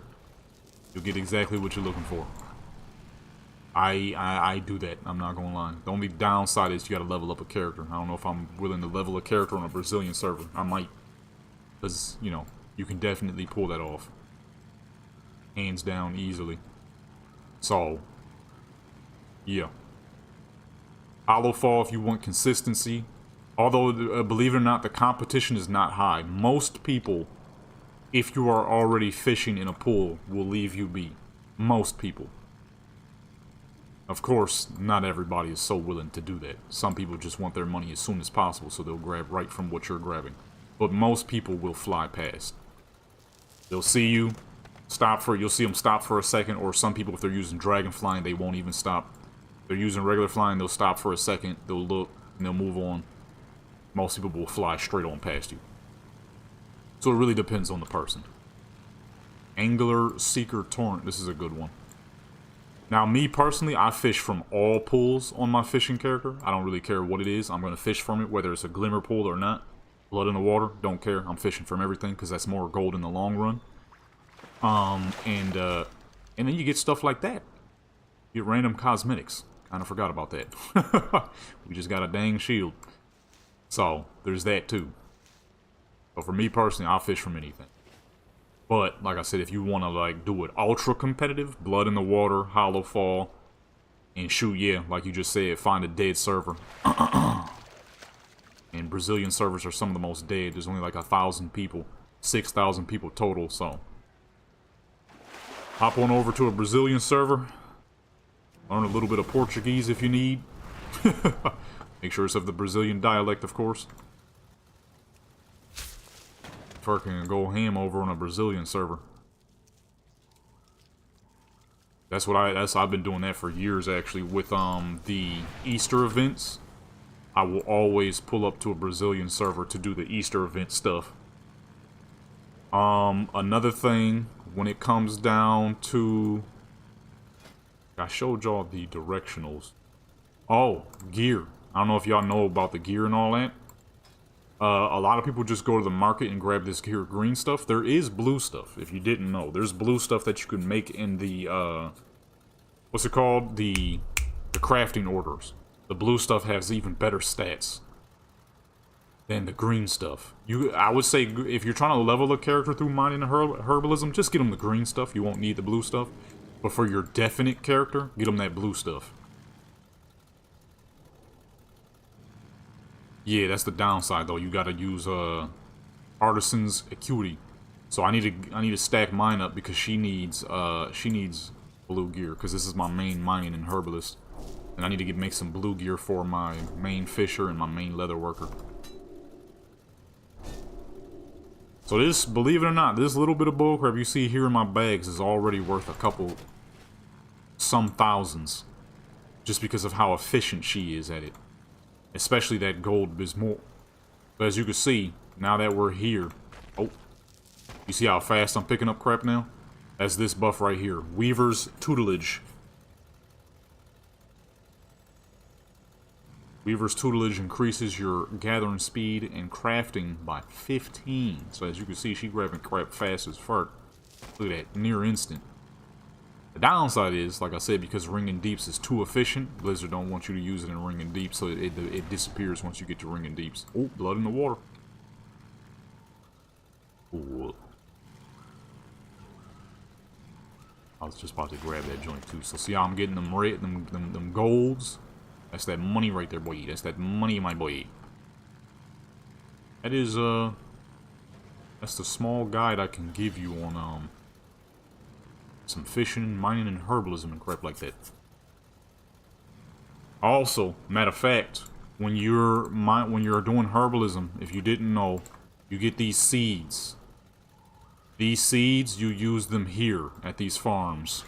You'll get exactly what you're looking for. I do that. I'm not gonna lie. The only downside is you gotta level up a character. I don't know if I'm willing to level a character on a Brazilian server. I might. Because, you know, you can definitely pull that off. Hands down, easily. So, yeah. Hollow Fall if you want consistency. Although, believe it or not, the competition is not high. Most people, if you are already fishing in a pool, will leave you be. Most people. Of course, not everybody is so willing to do that. Some people just want their money as soon as possible, so they'll grab right from what you're grabbing. But most people will fly past. They'll see you, stop for, you'll see them stop for a second, or some people, if they're using dragon flying, they won't even stop. If they're using regular flying, they'll stop for a second, they'll look, and they'll move on. Most people will fly straight on past you. So it really depends on the person. Angler Seeker Torrent, this is a good one. Now, me personally, I fish from all pools on my fishing character. I don't really care what it is. I'm going to fish from it, whether it's a glimmer pool or not. Blood in the water, don't care. I'm fishing from everything because that's more gold in the long run. And then you get stuff like that. You get random cosmetics. Kind of forgot about that. We just got a dang shield. So, there's that too. But for me personally, I'll fish from anything. But, like I said, if you want to, like, do it ultra competitive, Blood in the Water, Hollow Fall, and shoot, yeah, like you just said, find a dead server. And Brazilian servers are some of the most dead. There's only like 1,000 people, 6,000 people total, so. Hop on over to a Brazilian server. Learn a little bit of Portuguese if you need. Make sure it's of the Brazilian dialect, of course. Fucking go ham over on a Brazilian server. I've been doing that for years actually with the Easter events. I will always pull up to a Brazilian server to do the Easter event stuff. Another thing when it comes down to, I showed y'all the directionals. Oh, gear. I don't know if y'all know about the gear and all that. A lot of people just go to the market and grab this here green stuff. There is blue stuff, if you didn't know. There's blue stuff that you can make in the, what's it called? The crafting orders. The blue stuff has even better stats than the green stuff. I would say, if you're trying to level a character through mining and herbalism, just get them the green stuff. You won't need the blue stuff. But for your definite character, get them that blue stuff. Yeah, that's the downside though. You gotta use Artisan's Acuity. So I need to stack mine up because she needs blue gear because this is my main mining and herbalist, and I need to make some blue gear for my main fisher and my main leather worker. So this, believe it or not, this little bit of bullcrap you see here in my bags is already worth a couple, some thousands, just because of how efficient she is at it. Especially that gold bismuth. But as you can see, now that we're here... Oh. You see how fast I'm picking up crap now? That's this buff right here. Weaver's Tutelage. Weaver's tutelage increases your gathering speed and crafting by 15. So as you can see, she grabbing crap fast as fuck. Look at that, near instant. The downside is, like I said, because Ringing Deeps is too efficient, Blizzard don't want you to use it in Ringing Deeps, so it disappears once you get to Ringing Deeps. Oh, blood in the water. Ooh. I was just about to grab that joint too. So see how I'm getting them red, them golds? That's that money right there, boy. That's that money, my boy. That is, that's the small guide I can give you on, some fishing, mining, and herbalism and crap like that. Also, matter of fact, when you're doing herbalism, if you didn't know, you get these seeds. These seeds, you use them here at these farms.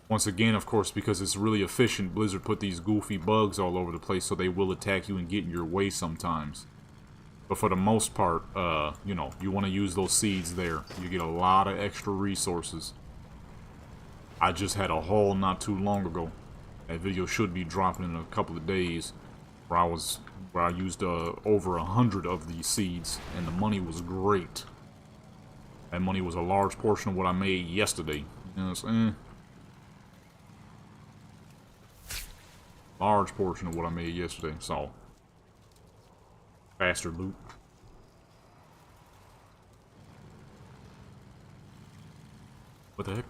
Once again, of course, because it's really efficient, Blizzard put these goofy bugs all over the place, so they will attack you and get in your way sometimes. But for the most part, you know, you want to use those seeds there. You get a lot of extra resources. I just had a haul not too long ago. That video should be dropping in a couple of days, where I used over 100 of these seeds, and the money was great. That money was a large portion of what I made yesterday. You know what I'm saying? Large portion of what I made yesterday, so faster loot. What the heck?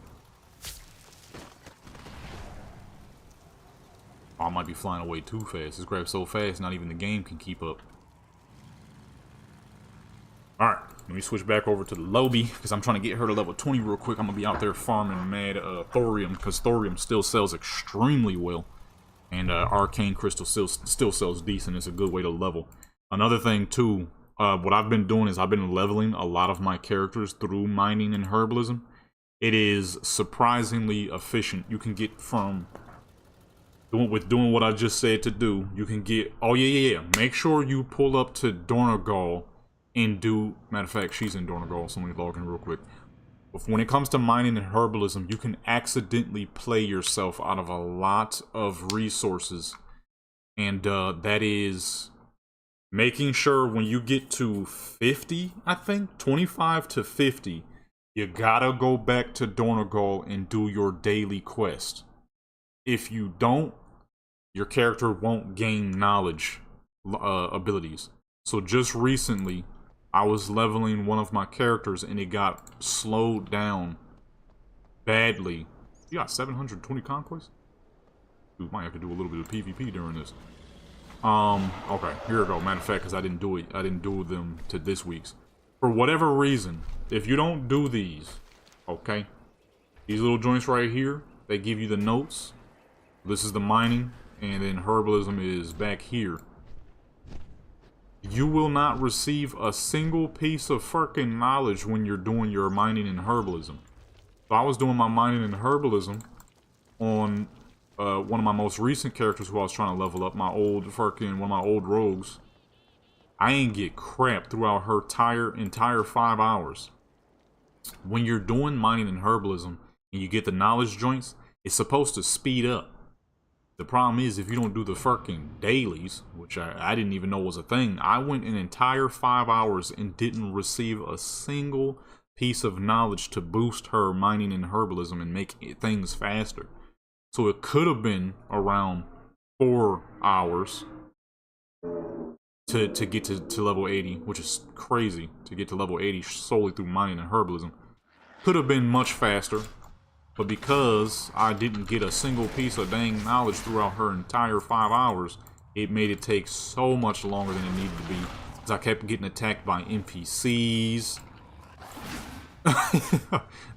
Oh, I might be flying away too fast. This grabs so fast, not even the game can keep up. Alright, let me switch back over to the lobby, because I'm trying to get her to level 20 real quick. I'm going to be out there farming mad thorium, because thorium still sells extremely well. And arcane crystal still sells decent. It's a good way to level. Another thing too, what I've been doing is I've been leveling a lot of my characters through mining and herbalism. It is surprisingly efficient. You can get from doing what I just said to do. You can get, oh yeah. Make sure you pull up to Dornagal and do. Matter of fact, she's in Dornagal, so let me log in real quick. When it comes to mining and herbalism, you can accidentally play yourself out of a lot of resources. And that is making sure when you get to 50, I think, 25 to 50, you gotta go back to Dornagal and do your daily quest. If you don't, your character won't gain knowledge abilities. So just recently, I was leveling one of my characters and it got slowed down badly. You got 720 conquests? We might have to do a little bit of PvP during this. Okay, here we go. Matter of fact, because I didn't do them to this week's. For whatever reason, if you don't do these, okay, these little joints right here, they give you the notes. This is the mining, and then herbalism is back here. You will not receive a single piece of fucking knowledge when you're doing your mining and herbalism. So I was doing my mining and herbalism on one of my most recent characters who I was trying to level up, one of my old rogues. I ain't get crap throughout her entire 5 hours. When you're doing mining and herbalism and you get the knowledge joints, it's supposed to speed up. The problem is, if you don't do the fucking dailies, which I didn't even know was a thing, I went an entire 5 hours and didn't receive a single piece of knowledge to boost her mining and herbalism and make things faster. So it could have been around 4 hours to get to level 80, which is crazy, to get to level 80 solely through mining and herbalism. Could have been much faster. But because I didn't get a single piece of dang knowledge throughout her entire 5 hours, it made it take so much longer than it needed to be. Because I kept getting attacked by NPCs.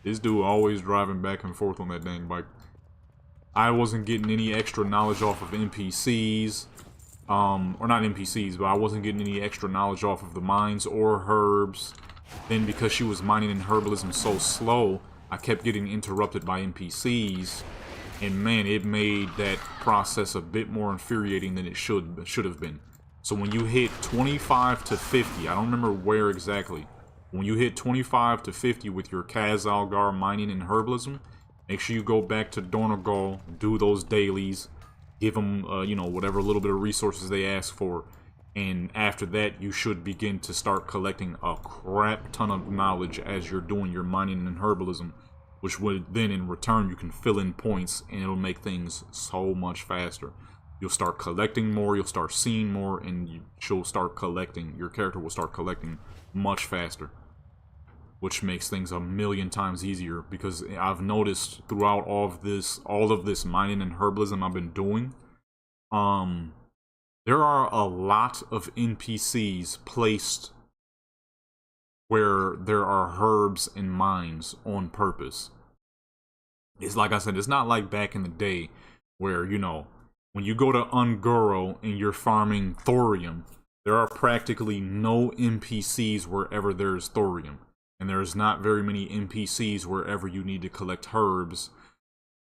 This dude always driving back and forth on that dang bike. I wasn't getting any extra knowledge off of NPCs. Or not NPCs, but I wasn't getting any extra knowledge off of the mines or herbs. Then because she was mining and herbalism so slow, I kept getting interrupted by NPCs, and man, it made that process a bit more infuriating than it should have been. So when you hit 25 to 50, I don't remember where exactly, when you hit 25 to 50 with your Kaz-Algar mining and herbalism, make sure you go back to Dornagal, do those dailies, give them, you know, whatever little bit of resources they ask for. And after that, you should begin to start collecting a crap ton of knowledge as you're doing your mining and herbalism, which would then in return you can fill in points, and it'll make things so much faster. You'll start collecting more, you'll start seeing more, and she'll start collecting. Your character will start collecting much faster, which makes things a million times easier. Because I've noticed throughout all of this mining and herbalism I've been doing, there are a lot of NPCs placed where there are herbs and mines on purpose. It's like I said, it's not like back in the day where, you know, when you go to Ungoro and you're farming thorium, there are practically no NPCs wherever there's thorium. And there's not very many NPCs wherever you need to collect herbs.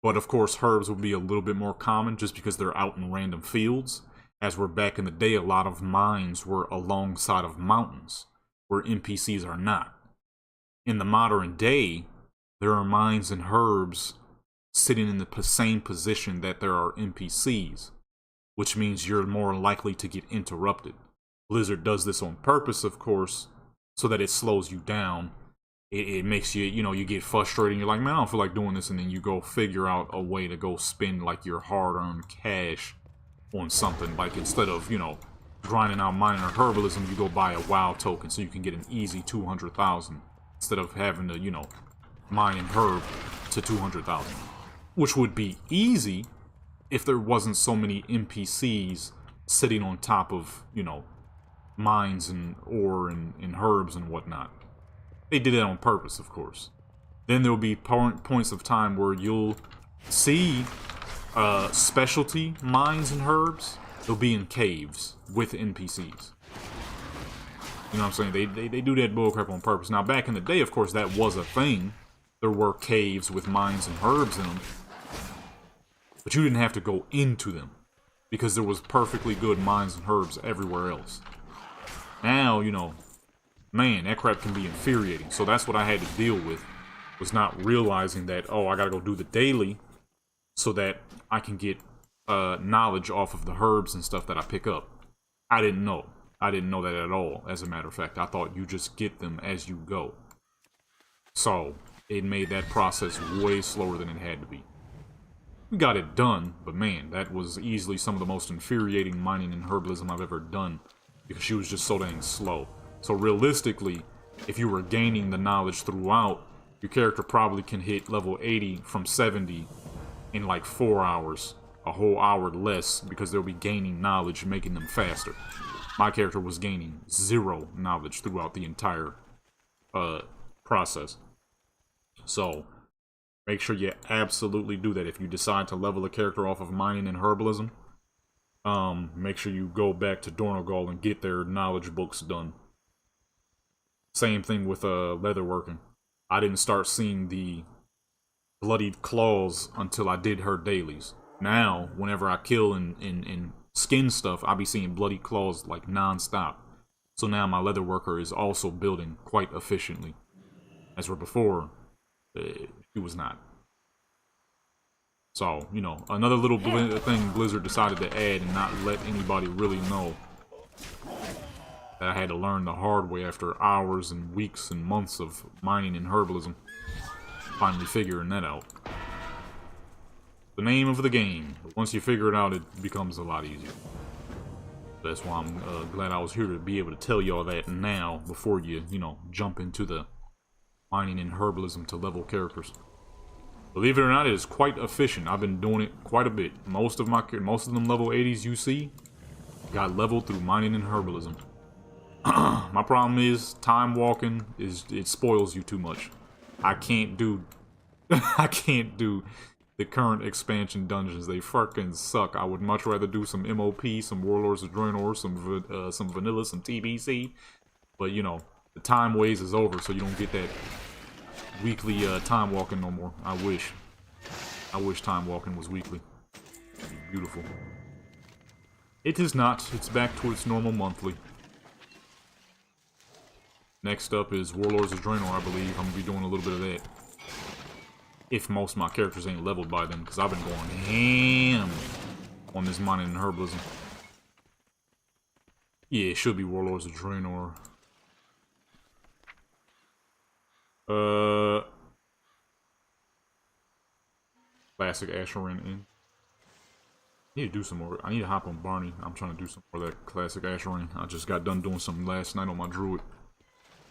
But of course, herbs will be a little bit more common just because they're out in random fields. As we're back in the day, a lot of mines were alongside of mountains where NPCs are not. In the modern day, there are mines and herbs sitting in the same position that there are NPCs, which means you're more likely to get interrupted. Blizzard does this on purpose, of course, so that it slows you down. It makes you, you know, you get frustrated and you're like, man, I don't feel like doing this, and then you go figure out a way to go spend like your hard-earned cash on something. Like instead of, you know, grinding out mining or herbalism, you go buy a WoW token so you can get an easy 200,000 instead of having to, you know, mine and herb to 200,000, which would be easy if there wasn't so many NPCs sitting on top of, you know, mines and ore and herbs and whatnot. They did it on purpose, of course. Then there'll be points of time where you'll see specialty mines and herbs. They'll be in caves with NPCs. You know what I'm saying? They do that bullcrap on purpose. Now, back in the day, of course, that was a thing. There were caves with mines and herbs in them. But you didn't have to go into them, because there was perfectly good mines and herbs everywhere else. Now, you know, man, that crap can be infuriating. So that's what I had to deal with, was not realizing that, oh, I gotta go do the daily so that I can get knowledge off of the herbs and stuff that I pick up. I didn't know. I didn't know that at all, as a matter of fact. I thought you just get them as you go. So, it made that process way slower than it had to be. We got it done, but man, that was easily some of the most infuriating mining and herbalism I've ever done, because she was just so dang slow. So realistically, if you were gaining the knowledge throughout, your character probably can hit level 80 from 70 in like 4 hours, a whole hour less, because they'll be gaining knowledge, making them faster. My character was gaining 0 knowledge throughout the entire process. So, make sure you absolutely do that. If you decide to level a character off of mining and herbalism, make sure you go back to Dornogal and get their knowledge books done. Same thing with leatherworking. I didn't start seeing the bloodied claws until I did her dailies. Now, whenever I kill and skin stuff, I'll be seeing bloody claws like non-stop. So now my leatherworker is also building quite efficiently. As where before, he was not. So, you know, another little thing Blizzard decided to add and not let anybody really know, that I had to learn the hard way after hours and weeks and months of mining and herbalism. Finally figuring that out. The name of the game. But once you figure it out, it becomes a lot easier. That's why I'm glad I was here to be able to tell y'all that now, before you, you know, jump into the mining and herbalism to level characters. Believe it or not, it is quite efficient. I've been doing it quite a bit. Most of them level 80s you see got leveled through mining and herbalism. My problem is time walking it spoils you too much. I can't do the current expansion dungeons. They fucking suck. I would much rather do some MOP, some Warlords of Draenor, some vanilla, some TBC. But you know, the time ways is over, so you don't get that weekly time walking no more. I wish time walking was weekly. It'd be beautiful. It is not. It's back to its normal monthly. Next up is Warlords of Draenor, I believe. I'm gonna be doing a little bit of that. If most of my characters ain't leveled by then, because I've been going ham on this mining and herbalism. Yeah, it should be Warlords of Draenor. Classic Asherin Inn. I need to do some more. I need to hop on Barney. I'm trying to do some more of that classic Asherin. I just got done doing something last night on my druid.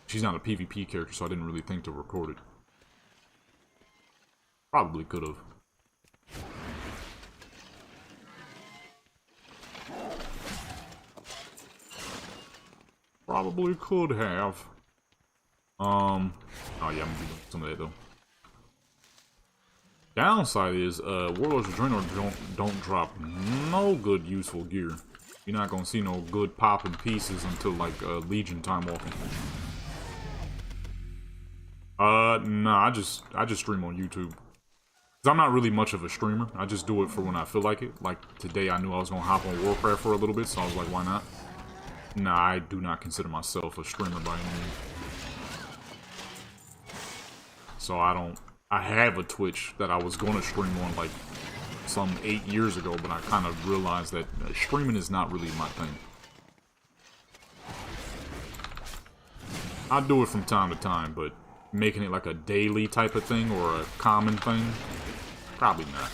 She's not a PvP character, so I didn't really think to record it. Probably could have. Probably could have. Oh yeah, I'm gonna do some of that though. Downside is, Warlords of Draenor don't drop no good useful gear. You're not gonna see no good popping pieces until like Legion time walking. Nah, I just stream on YouTube. Cause I'm not really much of a streamer. I just do it for when I feel like it. Like today, I knew I was gonna hop on Warcraft for a little bit, so I was like, why not? Nah, I do not consider myself a streamer by any means. So I have a Twitch that I was going to stream on like some 8 years ago, but I kind of realized that streaming is not really my thing. I do it from time to time, but making it like a daily type of thing or a common thing, probably not.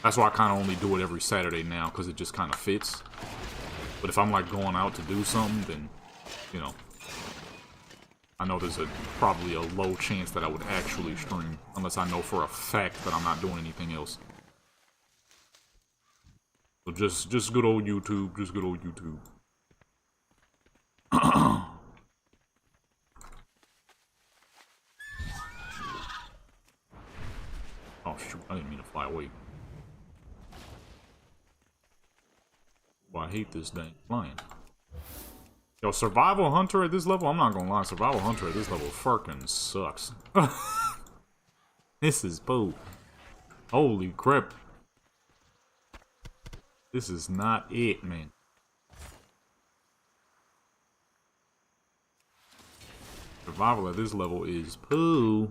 That's why I kind of only do it every Saturday now, because it just kind of fits. But if I'm like going out to do something, then, you know, I know there's probably a low chance that I would actually stream, unless I know for a fact that I'm not doing anything else. So just good old YouTube, just good old YouTube. Oh shoot, I didn't mean to fly away. Well, I hate this dang flying. Yo, Survival Hunter at this level, I'm not gonna lie, Survival Hunter at this level fucking sucks. This is poo. Holy crap. This is not it, man. Survival at this level is poo.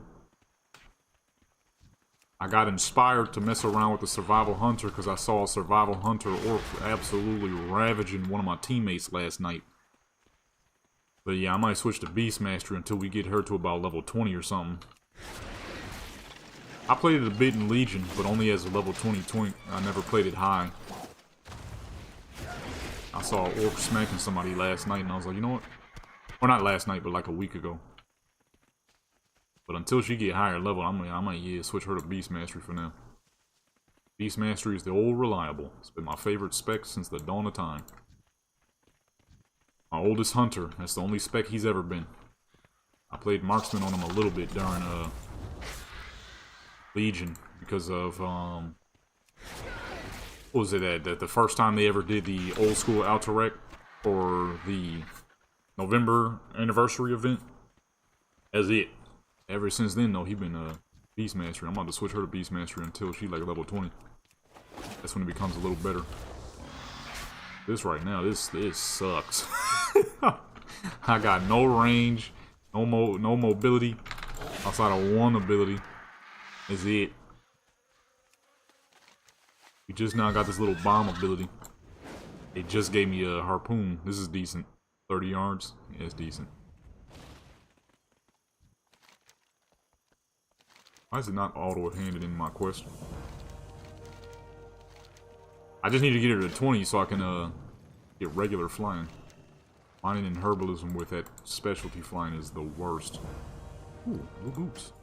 I got inspired to mess around with the Survival Hunter because I saw a Survival Hunter orc absolutely ravaging one of my teammates last night. But yeah, I might switch to Beast Mastery until we get her to about level 20 or something. I played it a bit in Legion, but only as a level 20. I never played it high. I saw an orc smacking somebody last night, and I was like, you know what? Or not last night, but like a week ago. But until she get higher level, I might switch her to Beast Mastery for now. Beast Mastery is the old reliable. It's been my favorite spec since the dawn of time. My oldest hunter. That's the only spec he's ever been. I played marksman on him a little bit during Legion because of what was it at the first time they ever did the old school Alterac for the November anniversary event. That's it. Ever since then though, he been Beast Mastery. I'm about to switch her to Beast Mastery until she like level 20. That's when it becomes a little better. This right now, this sucks. I got no range, no mobility outside of one ability. Is it? We just now got this little bomb ability. It just gave me a harpoon. This is decent. 30 yards. Yeah, it's decent. Why is it not auto-handed in my quest? I just need to get her to 20 so I can get regular flying. Mining and herbalism with that specialty flying is the worst. Ooh, blue boots.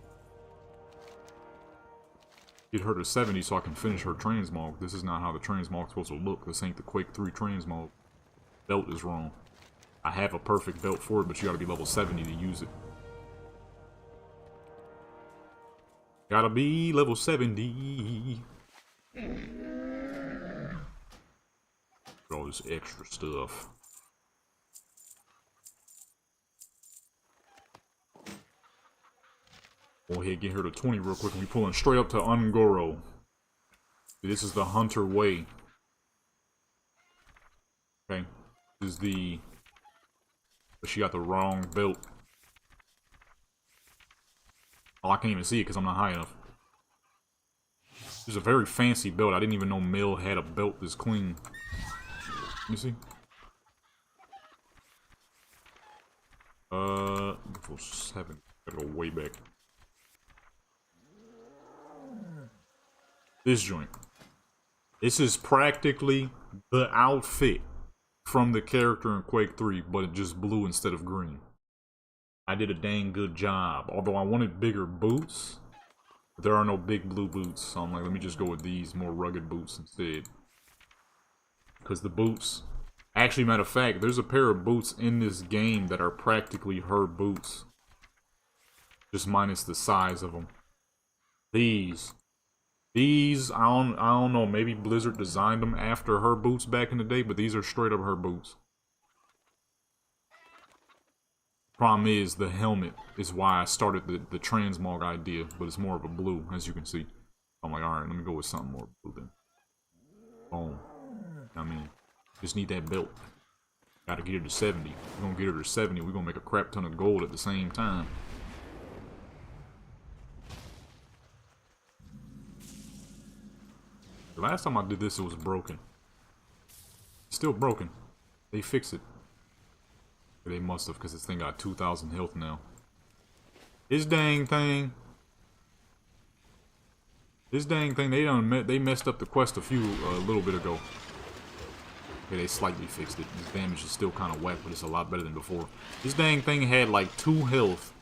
Get her to 70 so I can finish her transmog. This is not how the transmog's supposed to look. This ain't the Quake 3 transmog. Belt is wrong. I have a perfect belt for it, but you gotta be level 70 to use it. Gotta be level 70. All this extra stuff. Go ahead, get her to 20 real quick. We pulling straight up to Ungoro. This is the Hunter way. Okay. This is the... But she got the wrong belt. Oh, I can't even see it because I'm not high enough. It's a very fancy belt. I didn't even know Mill had a belt this clean. You see? Level 7. Gotta go way back. This joint. This is practically the outfit from the character in Quake 3, but it just blue instead of green. I did a dang good job. Although I wanted bigger boots, there are no big blue boots. So I'm like, let me just go with these more rugged boots instead. Because the boots... Actually, matter of fact, there's a pair of boots in this game that are practically her boots. Just minus the size of them. These, I don't know, maybe Blizzard designed them after her boots back in the day, but these are straight up her boots. Problem is, the helmet is why I started the transmog idea, but it's more of a blue, as you can see. I'm like, alright, let me go with something more blue then. Boom. I mean, just need that belt. Gotta get her to 70. We're gonna get her to 70, we're gonna make a crap ton of gold at the same time. The last time I did this, it was broken. Still broken. They fixed it. They must have, because this thing got 2,000 health now. This dang thing, they messed up the quest a little bit ago. Okay, they slightly fixed it. This damage is still kind of whack, but it's a lot better than before. This dang thing had like 2 health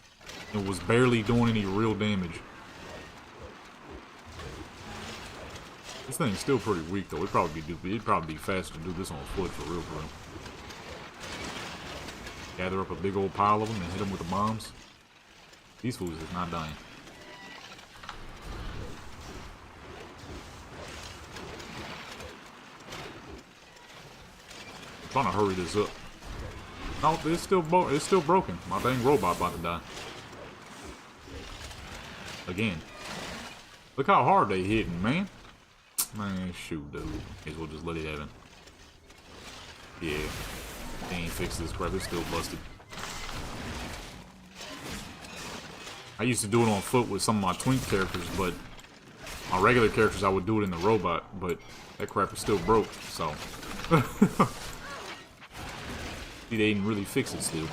and was barely doing any real damage. This thing's still pretty weak though. It'd probably be faster to do this on foot for real, for real. Gather up a big old pile of them and hit them with the bombs. These fools is not dying. I'm trying to hurry this up. No, it's still broken. My dang robot about to die. Again. Look how hard they hitting, man. Man, shoot, dude. May as well just let it happen. Yeah. They ain't fixed this crap. It's still busted. I used to do it on foot with some of my twink characters, but my regular characters I would do it in the robot, but that crap is still broke, so. See, they didn't really fix it still.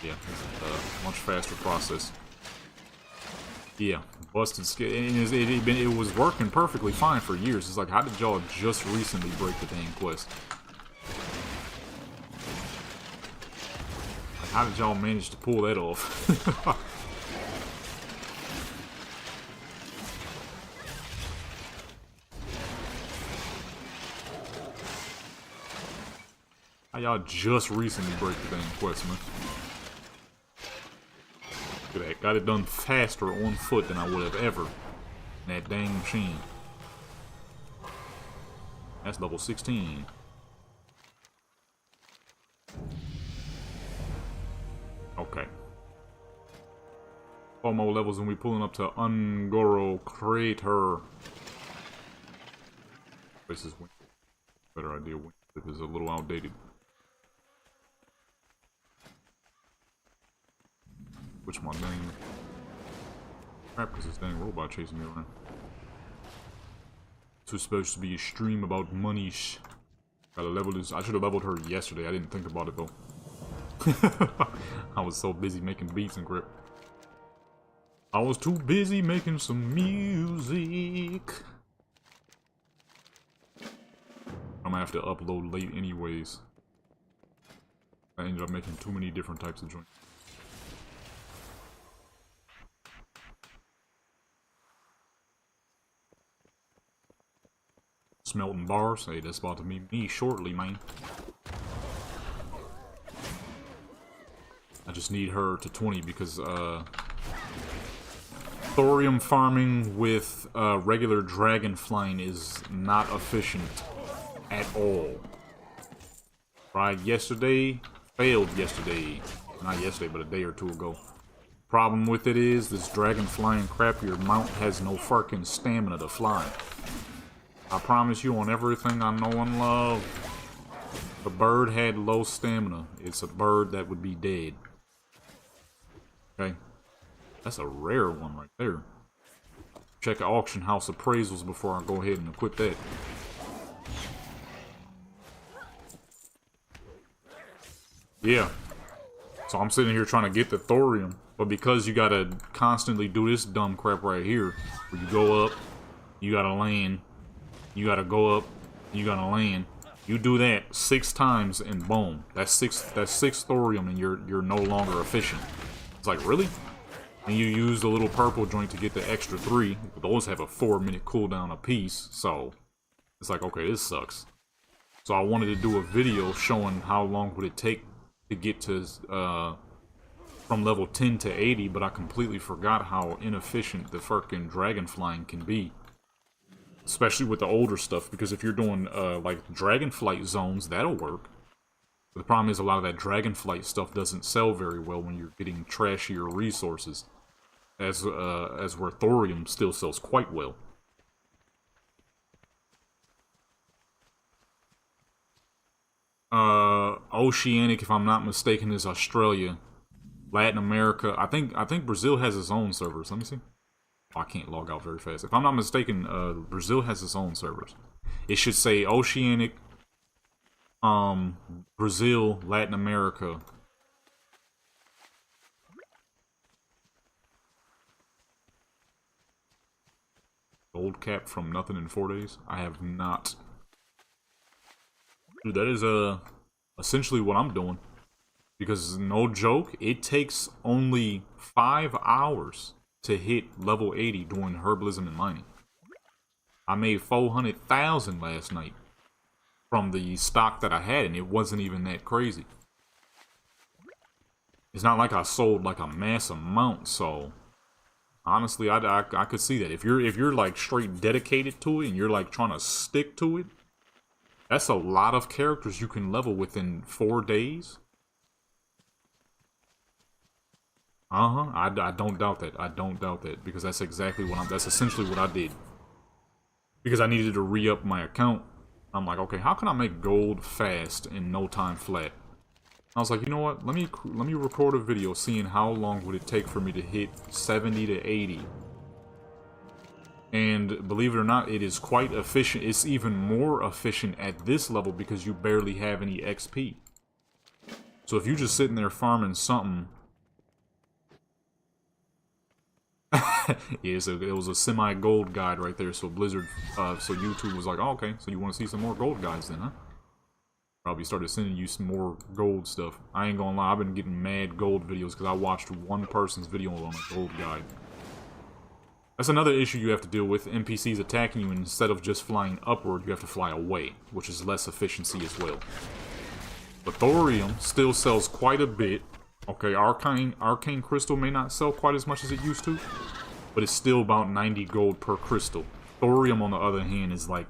Yeah, it's a much faster process. Yeah, busted skill, and it was working perfectly fine for years. It's like, how did y'all just recently break the dang quest? Like, how did y'all manage to pull that off? How y'all just recently break the dang quest, man? Look at that. Got it done faster on foot than I would have ever in that dang machine. That's level 16. Okay. 4 more levels and we pulling up to Ungoro Crater. This is better idea. This is a little outdated. Which my dang crap, because this dang robot chasing me around. This was supposed to be a stream about money. Gotta level this. I should have leveled her yesterday. I didn't think about it though. I was so busy making beats and crap. I was too busy making some music. I'm gonna have to upload late anyways. I ended up making too many different types of joints. Smelting bars. Hey, that's about to be me shortly, man. I just need her to 20 because, thorium farming with, regular dragon flying is not efficient at all. Tried yesterday, failed yesterday. Not yesterday, but a day or two ago. Problem with it is, this dragon flying crap, your mount has no fucking stamina to fly. I promise you on everything I know and love, the bird had low stamina. It's a bird that would be dead. Okay. That's a rare one right there. Check auction house appraisals before I go ahead and equip that. Yeah. So I'm sitting here trying to get the thorium, but because you gotta constantly do this dumb crap right here, where you go up, you gotta land, you gotta go up, you gotta land. You do that 6 times and boom, that's six thorium and you're no longer efficient. It's like, really? And you use the little purple joint to get the extra 3. Those have a 4-minute cooldown apiece, so it's like, okay, this sucks. So I wanted to do a video showing how long would it take to get to from level 10 to 80, but I completely forgot how inefficient the fucking dragon flying can be. Especially with the older stuff, because if you're doing like dragonflight zones, that'll work. But the problem is a lot of that dragonflight stuff doesn't sell very well when you're getting trashier resources. As where thorium still sells quite well. Oceanic, if I'm not mistaken, is Australia. Latin America, I think Brazil has its own servers. Let me see. Oh, I can't log out very fast. If I'm not mistaken, Brazil has its own servers. It should say Oceanic, Brazil, Latin America. Gold cap from nothing in 4 days? I have not. Dude, that is essentially what I'm doing. Because, no joke, it takes only 5 hours to hit level 80 doing herbalism and mining. I made 400,000 last night from the stock that I had, and it wasn't even that crazy. It's not like I sold like a mass amount, so honestly, I could see that. If you're like straight dedicated to it and you're like trying to stick to it, that's a lot of characters you can level within 4 days. I don't doubt that. I don't doubt that, because that's exactly what that's essentially what I did. Because I needed to re-up my account. I'm like, okay, how can I make gold fast and no time flat? I was like, you know what? Let me record a video seeing how long would it take for me to hit 70 to 80. And believe it or not, it is quite efficient. It's even more efficient at this level because you barely have any XP. So if you're just sitting there farming something... Yeah, so it was a semi-gold guide right there, so Blizzard, so YouTube was like, oh, okay, so you want to see some more gold guides then, huh? Probably started sending you some more gold stuff. I ain't gonna lie, I've been getting mad gold videos because I watched one person's video on a gold guide. That's another issue you have to deal with. NPCs attacking you, and instead of just flying upward, you have to fly away, which is less efficiency as well. But thorium still sells quite a bit. Okay, arcane crystal may not sell quite as much as it used to, but it's still about 90 gold per crystal. Thorium, on the other hand, is like,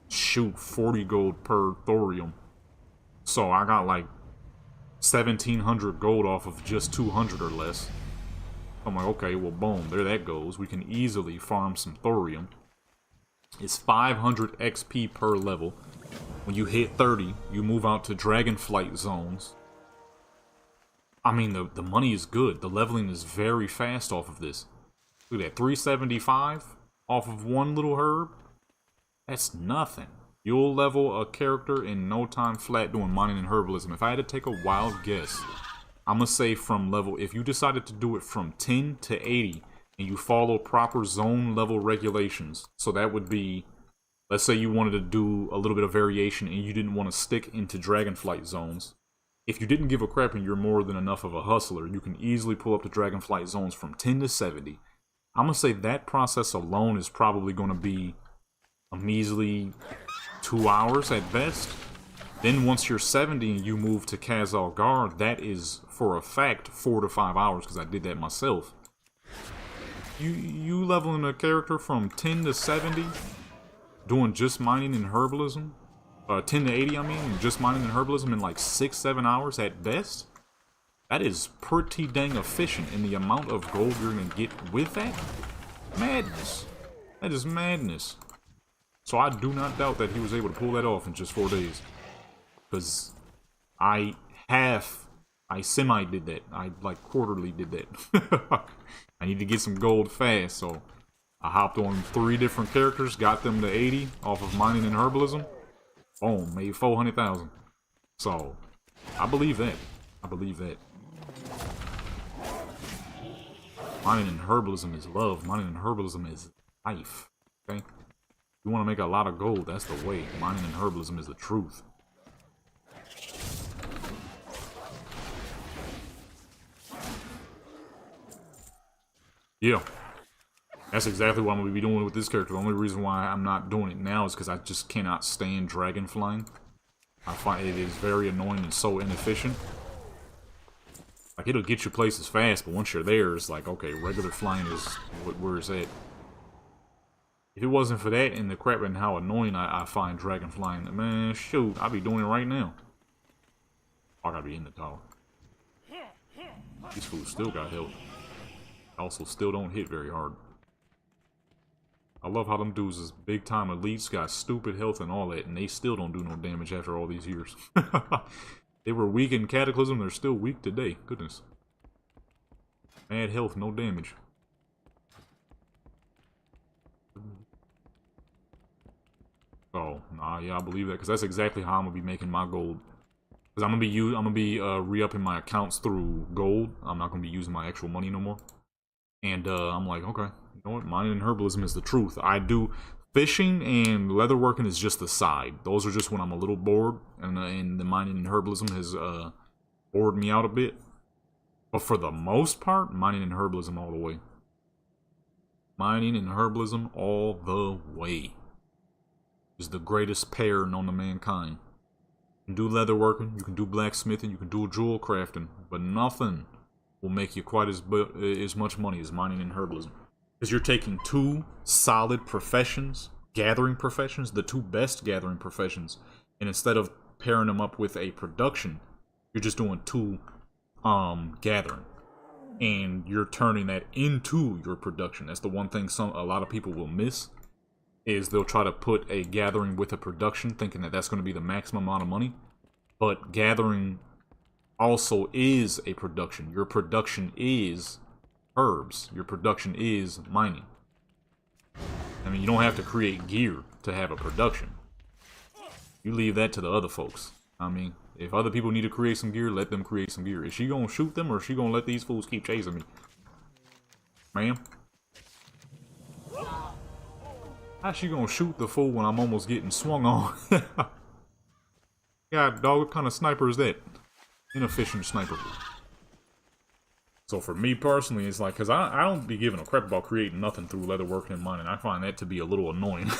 shoot, 40 gold per thorium. So I got like 1,700 gold off of just 200 or less. I'm like, okay, well, boom, there that goes. We can easily farm some thorium. It's 500 XP per level. When you hit 30, you move out to dragonflight zones. I mean, the money is good. The leveling is very fast off of this. Look at that, 375 off of one little herb. That's nothing. You'll level a character in no time flat doing mining and herbalism. If I had to take a wild guess, I'm gonna say from level, if you decided to do it from 10 to 80 and you follow proper zone level regulations, so that would be, let's say you wanted to do a little bit of variation and you didn't want to stick into dragonflight zones. If you didn't give a crap and you're more than enough of a hustler, you can easily pull up the dragonflight zones from 10 to 70. I'm gonna say that process alone is probably gonna be a measly 2 hours at best. Then once you're 70 and you move to Khazal Gar, that is for a fact 4 to 5 hours, because I did that myself. You leveling a character from 10 to 70, doing just mining and herbalism, 10 to 80 I mean, just mining and herbalism in like 6-7 hours at best. That is pretty dang efficient, and the amount of gold you're gonna get with that, madness. That is madness. So I do not doubt that he was able to pull that off in just 4 days. Because I half I semi did that. I like quarterly did that. I need to get some gold fast, so I hopped on 3 different characters, got them to 80 off of mining and herbalism. Boom, made 400,000. So I believe that. I believe that. Mining and herbalism is love. Mining and herbalism is life. Okay? You want to make a lot of gold, that's the way. Mining and herbalism is the truth. Yeah. That's exactly what I'm going to be doing with this character. The only reason why I'm not doing it now is because I just cannot stand dragon flying. I find it is very annoying and so inefficient. Like, it'll get you places fast, but once you're there, it's like, okay, regular flying is where it's at. If it wasn't for that and the crap and how annoying I find dragon flying, man, shoot, I'd be doing it right now. I gotta be in the tower. These fools still got health. Also, still don't hit very hard. I love how them dudes is big time elites, got stupid health and all that, and they still don't do no damage after all these years. They were weak in Cataclysm, they're still weak today. Goodness. Mad health, no damage. Oh, nah, yeah, I believe that, because that's exactly how I'm gonna be making my gold. Because I'm gonna be re-upping my accounts through gold. I'm not gonna be using my actual money no more. And I'm like, okay, you know what? Mining and herbalism is the truth. I do fishing and leatherworking is just the side. Those are just when I'm a little bored, and the mining and herbalism has bored me out a bit. But for the most part, mining and herbalism all the way. Mining and herbalism all the way is the greatest pair known to mankind. You can do leatherworking, you can do blacksmithing, you can do jewel crafting, but nothing will make you quite as much money as mining and herbalism. Because you're taking 2 solid professions, gathering professions, the 2 best gathering professions, and instead of pairing them up with a production, you're just doing 2 gathering. And you're turning that into your production. That's the one thing a lot of people will miss, is they'll try to put a gathering with a production, thinking that that's going to be the maximum amount of money. But gathering also is a production. Your production is herbs. Your production is mining. I mean, you don't have to create gear to have a production. You leave that to the other folks. I mean, if other people need to create some gear, let them create some gear. Is she gonna shoot them, or is she gonna let these fools keep chasing me? Ma'am? How's she gonna shoot the fool when I'm almost getting swung on? God, dog, what kind of sniper is that? Inefficient sniper. So for me personally, it's like, because I don't be giving a crap about creating nothing through leatherworking and mining. I find that to be a little annoying.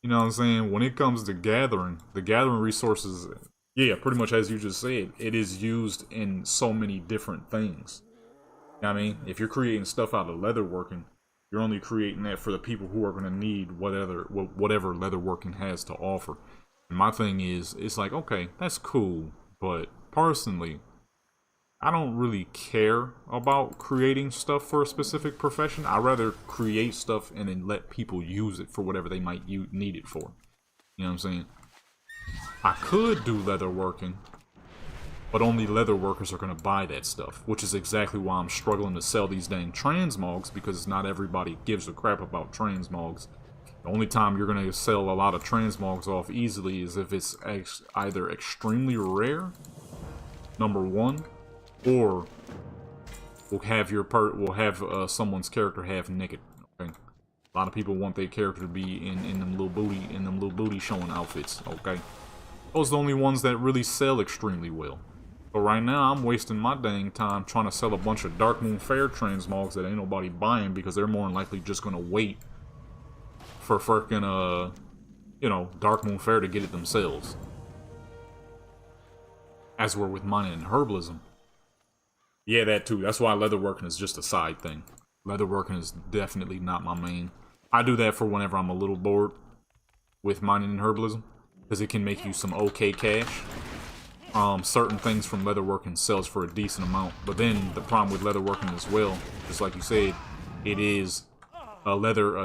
You know what I'm saying? When it comes to gathering, the gathering resources, yeah, pretty much as you just said, it is used in so many different things. You know what I mean? If you're creating stuff out of leatherworking, you're only creating that for the people who are going to need whatever leatherworking has to offer. And my thing is, it's like, okay, that's cool, but personally, I don't really care about creating stuff for a specific profession. I'd rather create stuff and then let people use it for whatever they might need it for. You know what I'm saying? I could do leatherworking, but only leather workers are going to buy that stuff, which is exactly why I'm struggling to sell these dang transmogs, because not everybody gives a crap about transmogs. The only time you're going to sell a lot of transmogs off easily is if it's either extremely rare, number 1, or we'll have someone's character half naked. Okay, a lot of people want their character to be in them little booty showing outfits. Okay, those are the only ones that really sell extremely well. But right now, I'm wasting my dang time trying to sell a bunch of Darkmoon Faire transmogs that ain't nobody buying, because they're more than likely just gonna wait for frickin' you know, Darkmoon Faire to get it themselves. As we're with mining and herbalism. Yeah, that too. That's why leatherworking is just a side thing. Leatherworking is definitely not my main. I do that for whenever I'm a little bored with mining and herbalism, because it can make you some okay cash. Certain things from leatherworking sells for a decent amount, but then the problem with leatherworking as well, just like you said, it is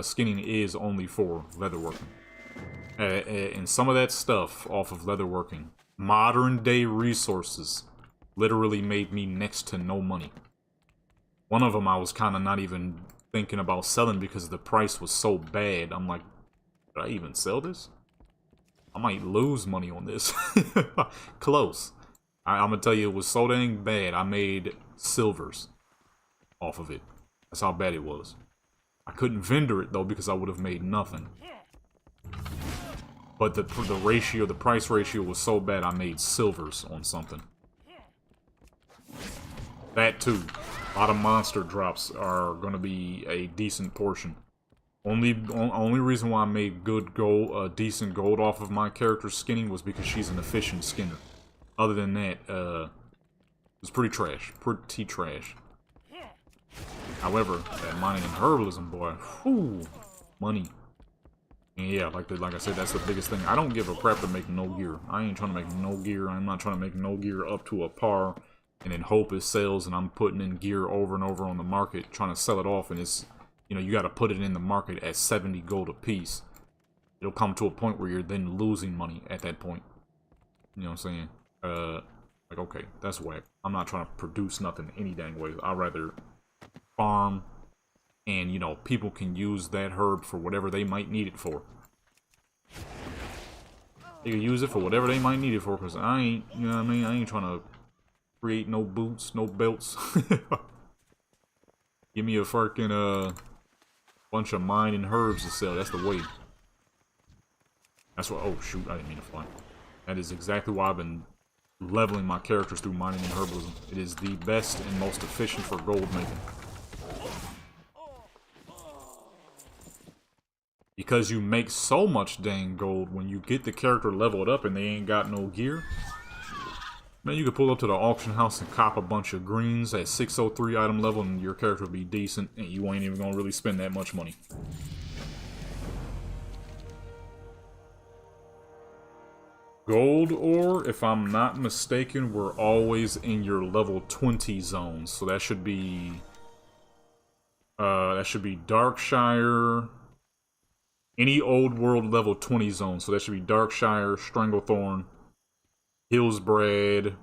skinning is only for leatherworking. And some of that stuff off of leatherworking Modern day resources literally made me next to no money. One of them I was kind of not even thinking about selling because the price was so bad. I'm like, did I even sell this? I might lose money on this. Close. I'm gonna tell you, it was so dang bad, I made silvers off of it. That's how bad it was. I couldn't vendor it though because I would have made nothing. But the price ratio was so bad I made silvers on something. That too. A lot of monster drops are gonna be a decent portion. Only reason why I made good gold, decent gold off of my character's skinning was because she's an efficient skinner. Other than that, it was pretty trash. Pretty trash. However, that mining and herbalism, boy, whew, money. And yeah, like I said, that's the biggest thing. I don't give a crap to make no gear. I ain't trying to make no gear. I'm not trying to make no gear up to a par and then hope it sells and I'm putting in gear over and over on the market, trying to sell it off, and it's, you know, you got to put it in the market at 70 gold a piece. It'll come to a point where you're then losing money at that point. You know what I'm saying? Like, okay, that's whack. I'm not trying to produce nothing any dang way. I'd rather farm, and, you know, people can use that herb for whatever they might need it for. They can use it for whatever they might need it for, because I ain't, you know what I mean? I ain't trying to create no boots, no belts. Give me a fucking, bunch of mining herbs to sell. That's the way. That's what, oh shoot, I didn't mean to fly. That is exactly why I've been leveling my characters through mining and herbalism. It is the best and most efficient for gold making. Because you make so much dang gold when you get the character leveled up and they ain't got no gear. Man, you could pull up to the auction house and cop a bunch of greens at 603 item level and your character will be decent and you ain't even gonna really spend that much money. Gold ore, if I'm not mistaken, we're always in your level 20 zones. So that should be Darkshire. Any old world level 20 zone. So that should be Darkshire, Stranglethorn, Hillsbred,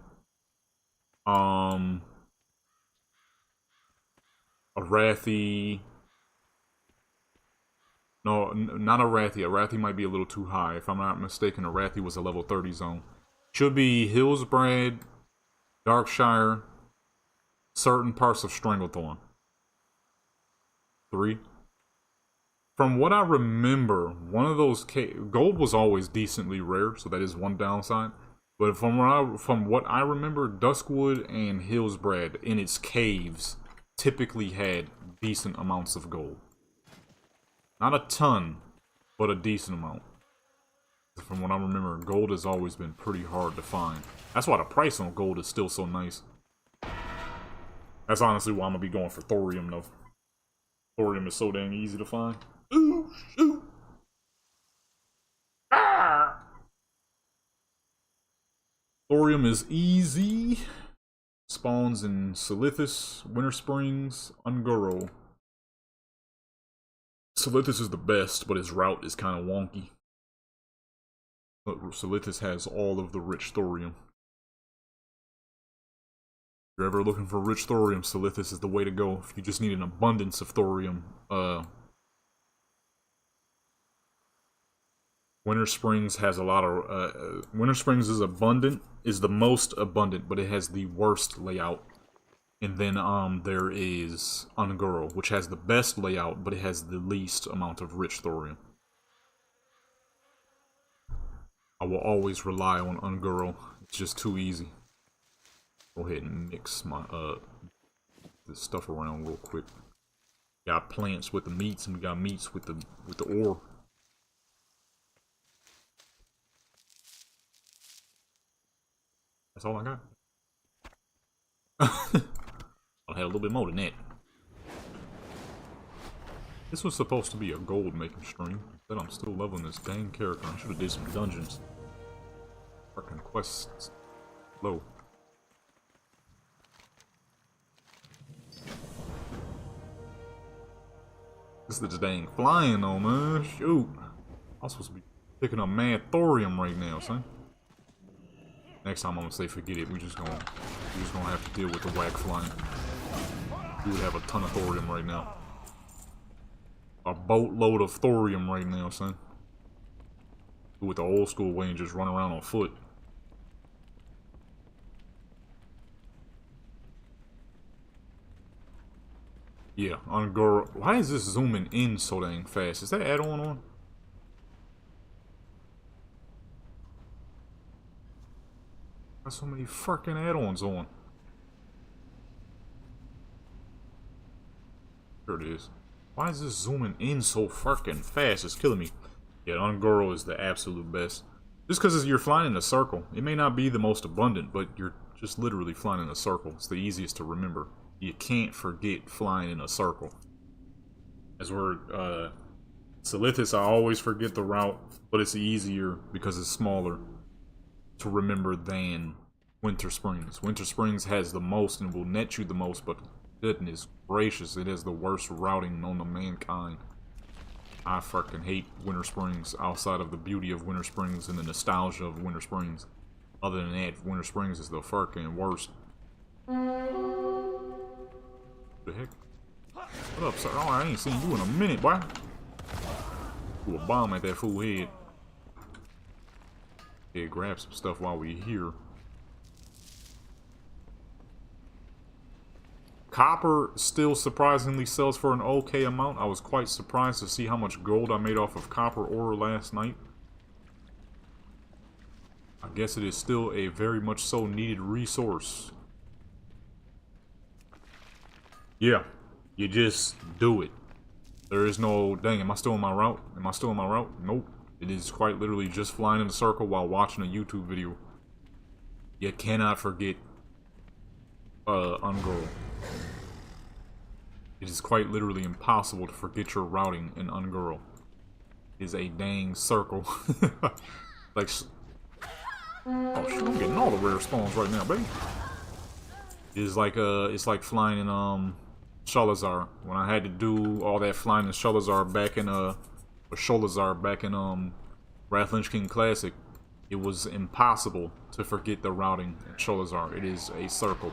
Arathi. No, not Arathi. Arathi might be a little too high. If I'm not mistaken, Arathi was a level 30 zone. Should be Hillsbred, Darkshire, certain parts of Stranglethorn. 3. From what I remember, one of those gold was always decently rare, so that is one downside. But from what I remember, Duskwood and Hillsbred in its caves typically had decent amounts of gold. Not a ton, but a decent amount. From what I remember, gold has always been pretty hard to find. That's why the price on gold is still so nice. That's honestly why I'm gonna be going for thorium though. Thorium is so dang easy to find. Ooh, shoot! Ah! Thorium is easy. Spawns in Silithus, Winter Springs, Ungoro. Silithus is the best, but his route is kind of wonky. But Silithus has all of the rich thorium. If you're ever looking for rich thorium, Silithus is the way to go. If you just need an abundance of thorium, Winter Springs has a lot of, Winter Springs is abundant, is the most abundant, but it has the worst layout. And then, there is Ungoro, which has the best layout, but it has the least amount of rich thorium. I will always rely on Ungoro. It's just too easy. Go ahead and mix my, this stuff around real quick. Got plants with the meats, and we got meats with the ore. That's all I got. I had a little bit more than that. This was supposed to be a gold making stream, but I'm still leveling this dang character. I should have did some dungeons. Fucking quests. Low. This is the dang flying though, man. Shoot. I'm supposed to be picking up mad thorium right now, son. Next time I'm gonna say forget it. We're just gonna have to deal with the whack flying. We would have a ton of thorium right now. A boatload of thorium right now, son. Do it the old school way and just run around on foot. Yeah, Ungoro. Why is this zooming in so dang fast? Is that add-on on? Got so many fucking add-ons on. There it is. Why is this zooming in so fucking fast? It's killing me. Yeah, Ungoro is the absolute best. Just because you're flying in a circle. It may not be the most abundant, but you're just literally flying in a circle. It's the easiest to remember. You can't forget flying in a circle. As we're, Silithus, I always forget the route, but it's easier because it's smaller to remember than Winter Springs. Winter Springs has the most and will net you the most, but goodness gracious, it has the worst routing known to mankind. I fucking hate Winter Springs outside of the beauty of Winter Springs and the nostalgia of Winter Springs. Other than that, Winter Springs is the fucking worst. What the heck? What up, sir? Oh, I ain't seen you in a minute, boy. Threw a bomb at that fool head. Yeah, grab some stuff while we're here. Copper still surprisingly sells for an okay amount. I was quite surprised to see how much gold I made off of copper ore last night. I guess it is still a very much so needed resource. Yeah, you just do it. There is no, dang, am I still on my route? Am I still on my route? Nope. It is quite literally just flying in a circle while watching a YouTube video. You cannot forget Ungoro. It is quite literally impossible to forget your routing in Ungoro. It is a dang circle. Like, oh shit, I'm getting all the rare spawns right now, baby. It's like flying in Sholazar. When I had to do all that flying in Sholazar back in Wrath Lynch King Classic, it was impossible to forget the routing in Sholazar. It is a circle.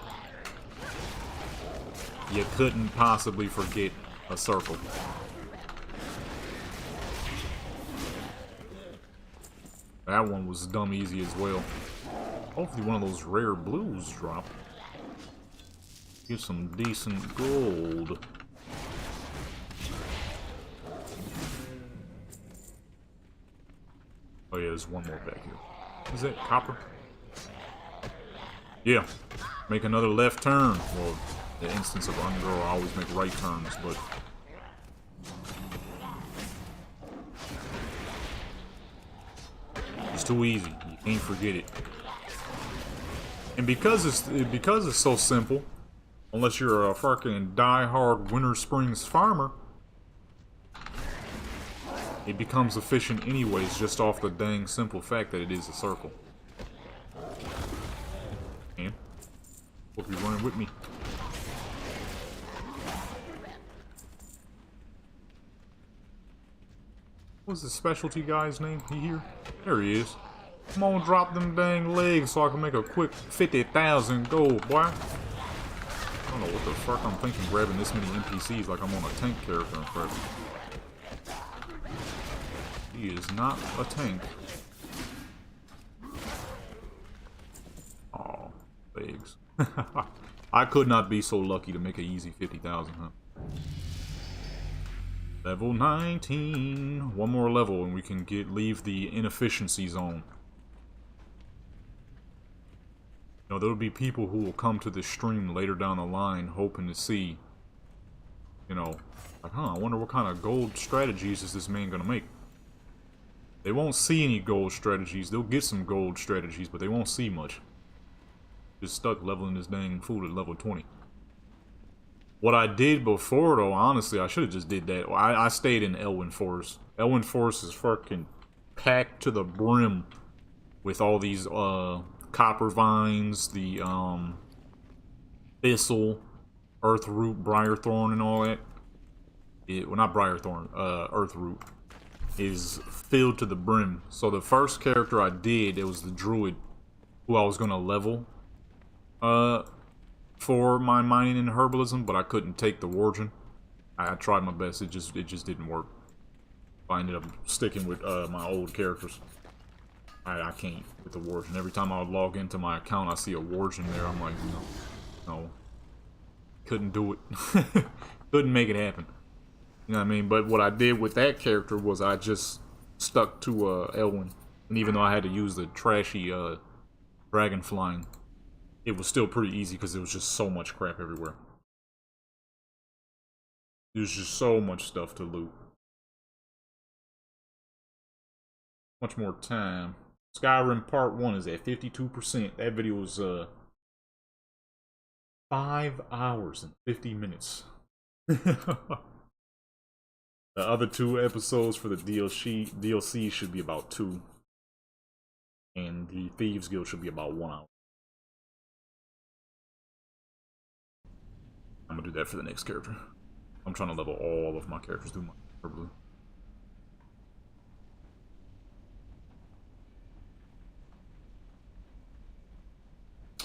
You couldn't possibly forget a circle. That one was dumb easy as well. Hopefully one of those rare blues drop. Get some decent gold. Oh yeah, there's one more back here. Is that copper? Yeah. Make another left turn. Well, the instance of Ungoro, I always make right turns, but it's too easy. You can't forget it. And because it's so simple, unless you're a fucking die-hard Winter Springs farmer, it becomes efficient anyways, just off the dang simple fact that it is a circle. And hope you're running with me. What's the specialty guy's name? He here? There he is. Come on, drop them dang legs so I can make a quick 50,000 gold, boy. I don't know what the fuck I'm thinking grabbing this many NPCs like I'm on a tank character in forever. He is not a tank. Aw, legs. I could not be so lucky to make an easy 50,000, huh? Level 19. One more level and we can leave the inefficiency zone. You know, there'll be people who will come to this stream later down the line hoping to see, you know, like, huh, I wonder what kind of gold strategies is this man gonna make. They won't see any gold strategies. They'll get some gold strategies, but they won't see much. Just stuck leveling this dang fool at level 20. What I did before, though, honestly, I should have just did that. I stayed in Elwyn Forest. Elwyn Forest is fucking packed to the brim with all these copper vines, the thistle, earthroot, briarthorn, and all that. Well, not briarthorn, earthroot is filled to the brim. So the first character I did, it was the druid, who I was gonna level for my mining and herbalism, but I couldn't take the Wargen. I tried my best, it just didn't work. I ended up sticking with my old characters. I can't with the Wargen. Every time I would log into my account, I see a Wargen there. I'm like, no. Couldn't do it. Couldn't make it happen. You know what I mean? But what I did with that character was I just stuck to Elwyn. And even though I had to use the trashy dragon flying, it was still pretty easy because there was just so much crap everywhere. There's just so much stuff to loot. Much more time. Skyrim Part 1 is at 52%. That video was 5 hours and 50 minutes. The other 2 episodes for the DLC should be about 2. And the Thieves Guild should be about 1 hour. I'm gonna do that for the next character. I'm trying to level all of my characters through my herbalism.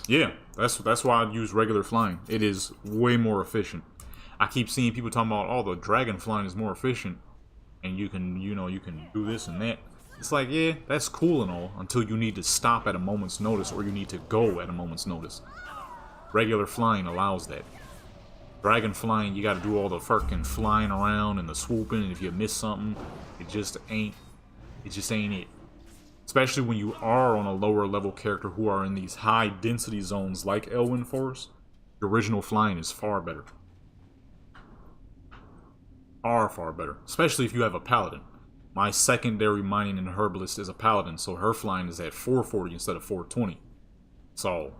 Yeah, that's why I use regular flying. It is way more efficient. I keep seeing people talking about, oh, the dragon flying is more efficient, and you can, you can do this and that. It's like, yeah, that's cool and all, until you need to stop at a moment's notice, or you need to go at a moment's notice. Regular flying allows that. Dragon flying, you gotta do all the fucking flying around and the swooping, and if you miss something, it just ain't it. Especially when you are on a lower level character who are in these high density zones like Elwyn Forest, the original flying is far better. Far better. Especially if you have a paladin. My secondary mining and herbalist is a paladin, so her flying is at 440 instead of 420. So,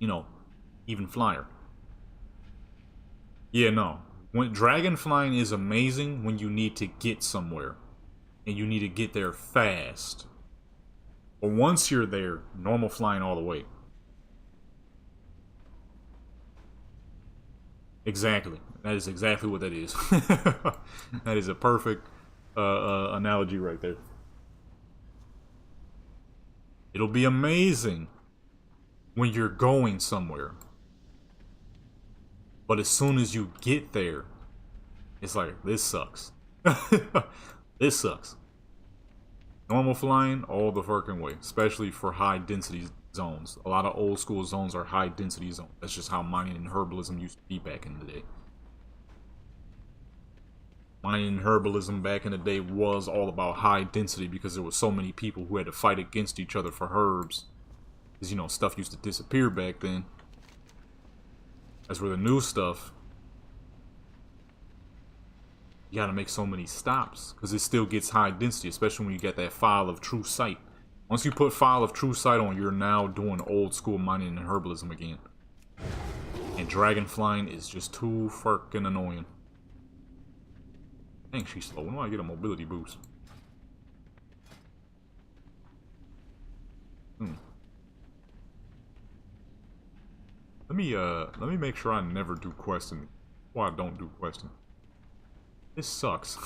even flyer. Yeah, no. When dragon flying is amazing when you need to get somewhere. And you need to get there fast. But once you're there, normal flying all the way. Exactly. That is exactly what that is. That is a perfect analogy right there. It'll be amazing when you're going somewhere. But as soon as you get there, it's like, this sucks. This sucks. Normal flying all the fucking way, especially for high density zones. A lot of old school zones are high density zones. That's just how mining and herbalism used to be back in the day. Mining and herbalism back in the day was all about high density because there were so many people who had to fight against each other for herbs. Because, stuff used to disappear back then. That's where the new stuff, you gotta make so many stops because it still gets high density, especially when you get that file of true sight. Once you put file of true sight on, you're now doing old school mining and herbalism again. And dragon flying is just too fucking annoying. Dang, she's slow. When do I get a mobility boost? Let me make sure I never do questing. Why I don't do questing. This sucks.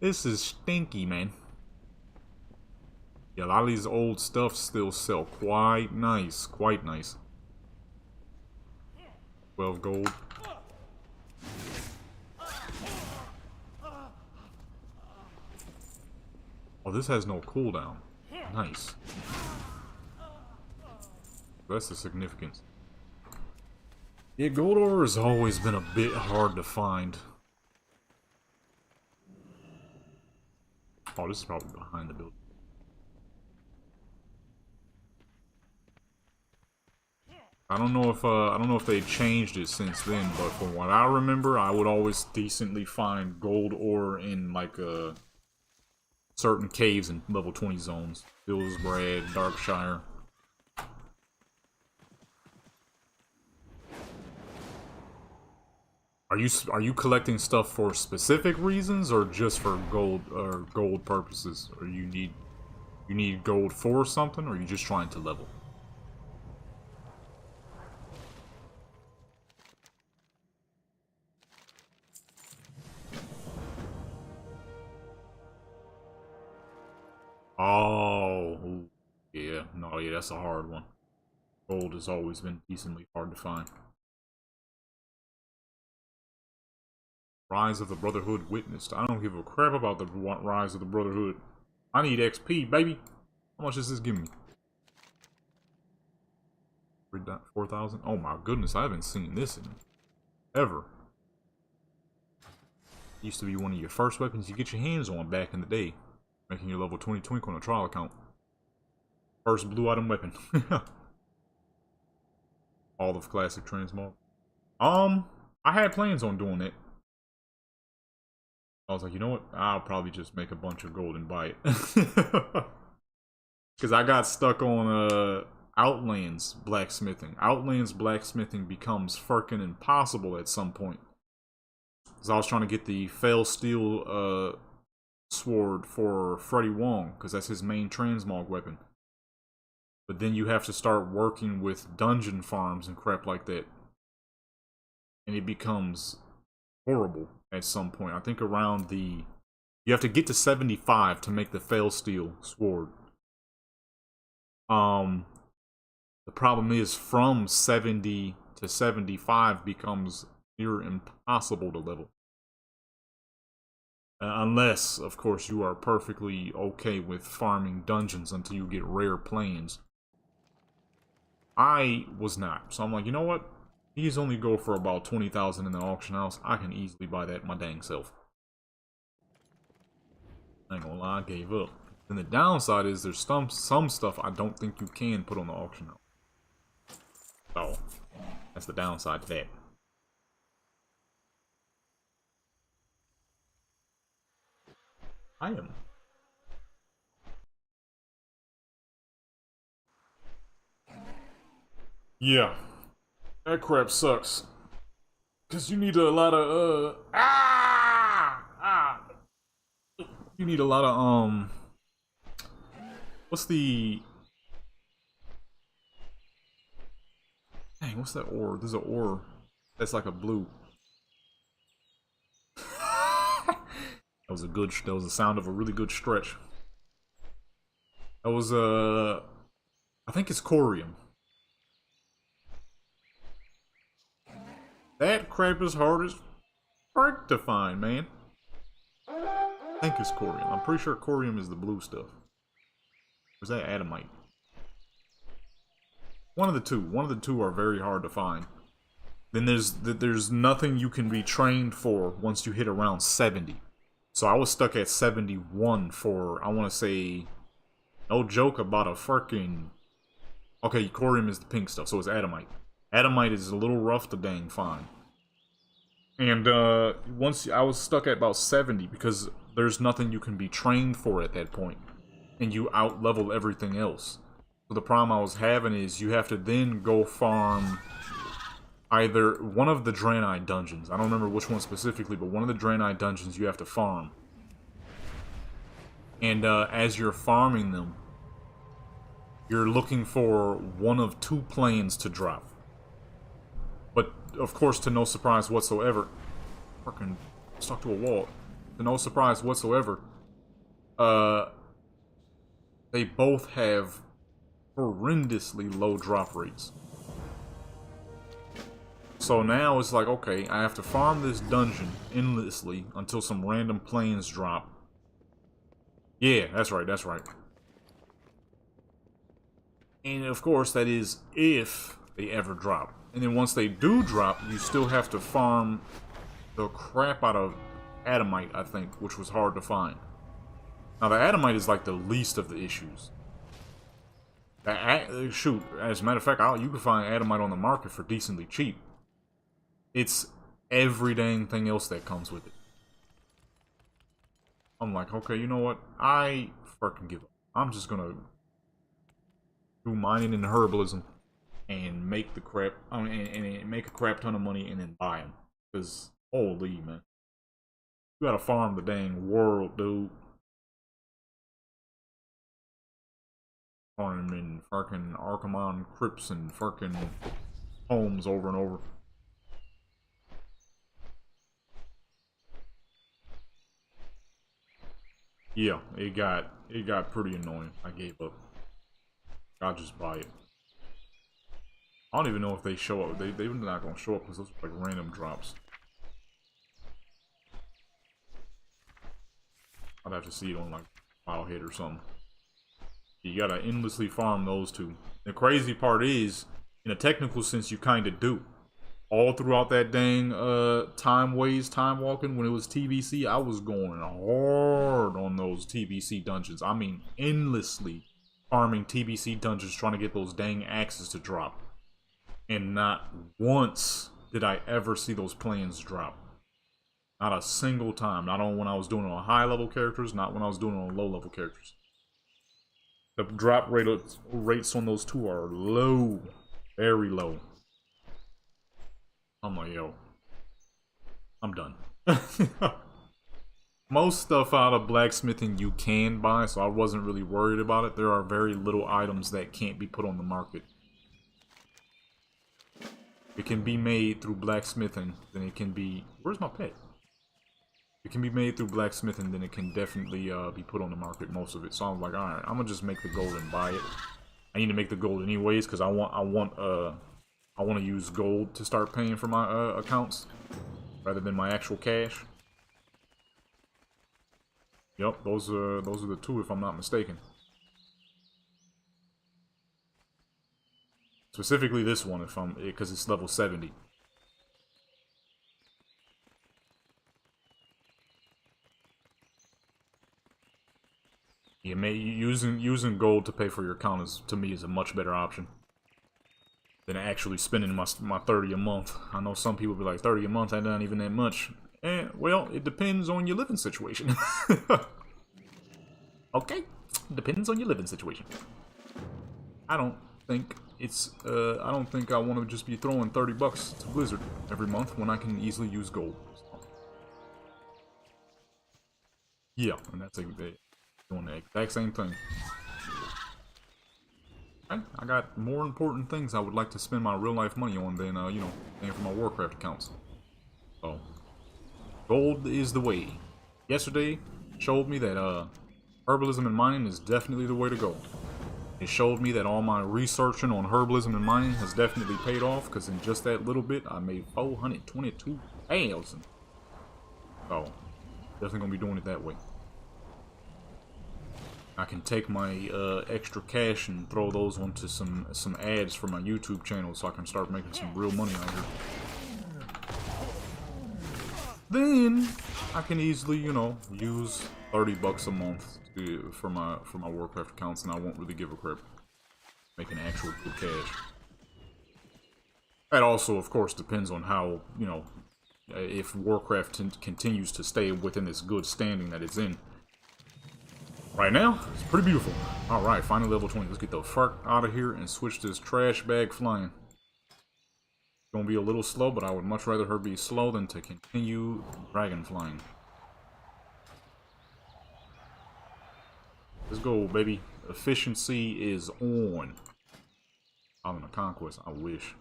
This is stinky, man. Yeah, a lot of these old stuff still sell quite nice. Quite nice. 12 gold. Oh, this has no cooldown. Nice. That's the significance. Yeah, gold ore has always been a bit hard to find. Oh, this is probably behind the building. I don't know if they changed it since then, but from what I remember, I would always decently find gold ore in like certain caves in level 20 zones. Billsbrad, Darkshire. Are you collecting stuff for specific reasons or just for gold purposes? Or you need gold for something, or are you just trying to level? Oh, Oh yeah, that's a hard one. Gold has always been decently hard to find. Rise of the Brotherhood witnessed. I don't give a crap about the Rise of the Brotherhood. I need XP, baby. How much is this giving me? 4,000? Oh my goodness, I haven't seen this in ever. Used to be one of your first weapons you get your hands on back in the day. Making your level 20 twinkle on a trial account. First blue item weapon. All of classic transmog. I had plans on doing it. I was like, you know what? I'll probably just make a bunch of gold and buy it. Because I got stuck on Outlands blacksmithing. Outlands blacksmithing becomes freaking impossible at some point. Because I was trying to get the Fail Steel sword for Freddy Wong, because that's his main transmog weapon. But then you have to start working with dungeon farms and crap like that. And it becomes horrible at some point. I think around the... You have to get to 75 to make the Fail Steel sword. The problem is from 70 to 75 becomes near impossible to level. Unless, of course, you are perfectly okay with farming dungeons until you get rare planes. I was not. So I'm like, you know what? These only go for about 20,000 in the auction house. I can easily buy that my dang self. I ain't gonna lie, I gave up. And the downside is there's some stuff I don't think you can put on the auction house. So, that's the downside to that. I am. Yeah. That crap sucks. Because you need a lot of, you need a lot of, what's the... Dang, what's that ore? There's an ore that's like a blue. That was a good, that was the sound of a really good stretch. That was, I think it's corium. That crap is hard as frick to find, man. I think it's corium. I'm pretty sure corium is the blue stuff. Or is that adamite? One of the two. One of the two are very hard to find. Then there's nothing you can be trained for once you hit around 70. So I was stuck at 71 for, I want to say, no joke, about a freaking... Okay, corium is the pink stuff, so it's adamite. Adamite is a little rough to dang find. And once I was stuck at about 70 because there's nothing you can be trained for at that point. And you out-level everything else. So the problem I was having is you have to then go farm either one of the Draenei dungeons. I don't remember which one specifically, but one of the Draenei dungeons you have to farm. And as you're farming them, you're looking for one of two planes to drop. But, of course, to no surprise whatsoever... Fucking stuck to a wall. To no surprise whatsoever, they both have horrendously low drop rates. So now it's like, okay, I have to farm this dungeon endlessly until some random planes drop. Yeah, that's right, that's right. And of course, that is if they ever drop. And then once they do drop, you still have to farm the crap out of adamite, I think, which was hard to find. Now, the adamite is like the least of the issues. Shoot, as a matter of fact, you can find adamite on the market for decently cheap. It's every dang thing else that comes with it. I'm like, okay, you know what? I freaking give up. I'm just gonna do mining and herbalism and make the crap, and make a crap ton of money and then buy them. Because, holy man, you gotta farm the dang world, dude. Farming fucking Archimon crypts and fucking homes over and over. Yeah, it got pretty annoying. I gave up. I'll just buy it. I don't even know if they show up. They're not gonna show up because those are like random drops. I'd have to see it on like Wildhead or something. You gotta endlessly farm those two. The crazy part is, in a technical sense, you kinda do. All throughout that dang time walking when it was TBC, I was going hard on those TBC dungeons. I mean, endlessly farming TBC dungeons trying to get those dang axes to drop. And not once did I ever see those plans drop. Not a single time. Not on when I was doing it on high level characters, not when I was doing it on low level characters. The drop rates on those two are low. Very low. I'm like, yo, I'm done. Most stuff out of blacksmithing you can buy, so I wasn't really worried about it. There are very little items that can't be put on the market. It can be made through blacksmithing, then it can be... Where's my pet? It can be made through blacksmithing, then it can definitely be put on the market, most of it. So I'm like, alright, I'm gonna just make the gold and buy it. I need to make the gold anyways, because I want to use gold to start paying for my accounts, rather than my actual cash. Yep, those are the two, if I'm not mistaken. Specifically this one, because it's level 70. Yeah, using gold to pay for your account is, to me, is a much better option than actually spending my 30 a month. I know some people be like, 30 a month, that's not even that much. And, well, it depends on your living situation. Okay? Depends on your living situation. I don't think it's, I don't think I want to just be throwing 30 bucks to Blizzard every month when I can easily use gold. So. Yeah, and that's doing the exact same thing. Okay, I got more important things I would like to spend my real life money on than, you know, paying for my Warcraft accounts. So, gold is the way. Yesterday showed me that, herbalism and mining is definitely the way to go. It showed me that all my researching on herbalism and mining has definitely paid off, because in just that little bit, I made 422,000. So, definitely gonna be doing it that way. I can take my extra cash and throw those onto some ads for my YouTube channel, so I can start making some real money out here. Then I can easily, you know, use 30 bucks a month for my Warcraft accounts, and I won't really give a crap. Making actual good cash. That also, of course, depends on how, you know, if Warcraft continues to stay within this good standing that it's in. Right now, it's pretty beautiful. Alright, finally level 20. Let's get the fuck out of here and switch this trash bag flying. It's gonna be a little slow, but I would much rather her be slow than to continue dragon flying. Let's go, baby. Efficiency is on. Island of Conquest, I wish.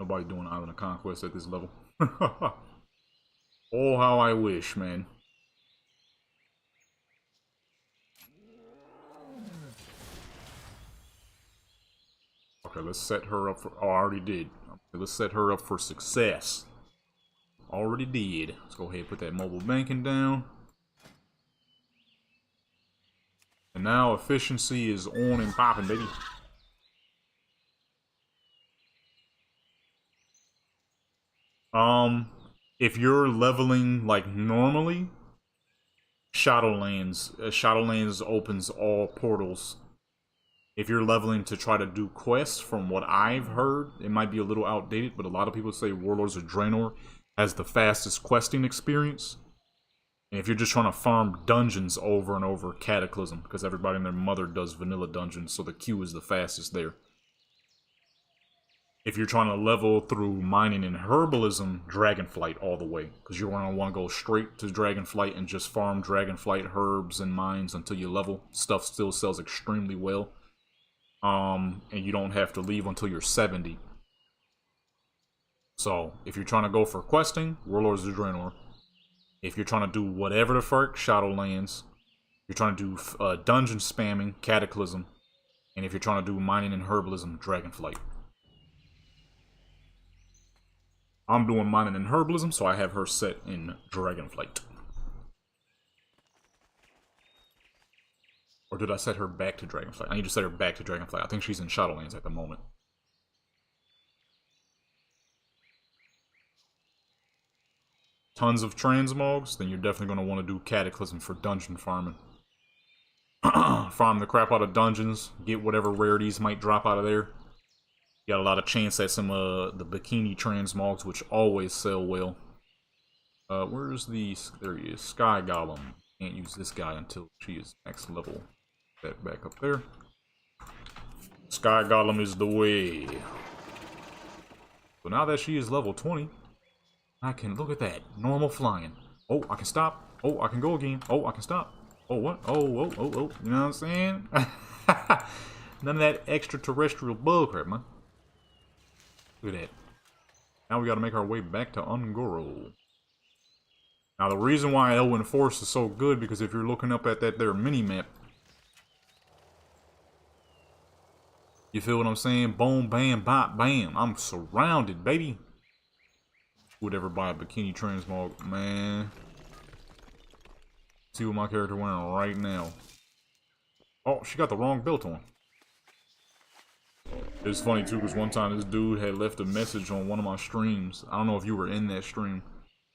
Nobody doing Island of Conquest at this level. Oh, how I wish, man. Okay, let's set her up for... Oh, I already did. Okay, let's set her up for success. Already did. Let's go ahead and put that mobile banking down. And now efficiency is on and popping, baby. If you're leveling like normally, Shadowlands opens all portals. If you're leveling to try to do quests, from what I've heard, it might be a little outdated, but a lot of people say Warlords of Draenor has the fastest questing experience. And if you're just trying to farm dungeons over and over, Cataclysm, because everybody and their mother does vanilla dungeons, so the queue is the fastest there. If you're trying to level through mining and herbalism, Dragonflight all the way, because you're going to want to go straight to Dragonflight and just farm Dragonflight herbs and mines until you level. Stuff still sells extremely well. And you don't have to leave until you're 70. So, if you're trying to go for questing, Warlords of Draenor. If you're trying to do whatever the fuck, Shadowlands. You're trying to do dungeon spamming, Cataclysm. And if you're trying to do mining and herbalism, Dragonflight. I'm doing mining and herbalism, so I have her set in Dragonflight. Or did I set her back to Dragonflight? I need to set her back to Dragonflight. I think she's in Shadowlands at the moment. Tons of transmogs, then you're definitely going to want to do Cataclysm for dungeon farming. Farm the crap out of dungeons, get whatever rarities might drop out of there. You got a lot of chance at some the bikini transmogs, which always sell well. Where's the... There he is. Sky Golem. Can't use this guy until she is next level. That back up there. Sky Golem is the way. So now that she is level 20, I can, look at that, normal flying. Oh, I can stop. Oh, I can go again. Oh, I can stop. Oh, what? Oh, oh, oh, oh. You know what I'm saying? None of that extraterrestrial bullcrap, man. Look at that. Now we gotta make our way back to Ungoro. Now, the reason why Elwyn Forest is so good, because if you're looking up at that there mini-map, you feel what I'm saying? Boom, bam, bop, bam. I'm surrounded, baby. Would ever buy a bikini transmog, man? See what my character wearing right now. Oh, she got the wrong belt on. It's funny too, because one time this dude had left a message on one of my streams. I don't know if you were in that stream.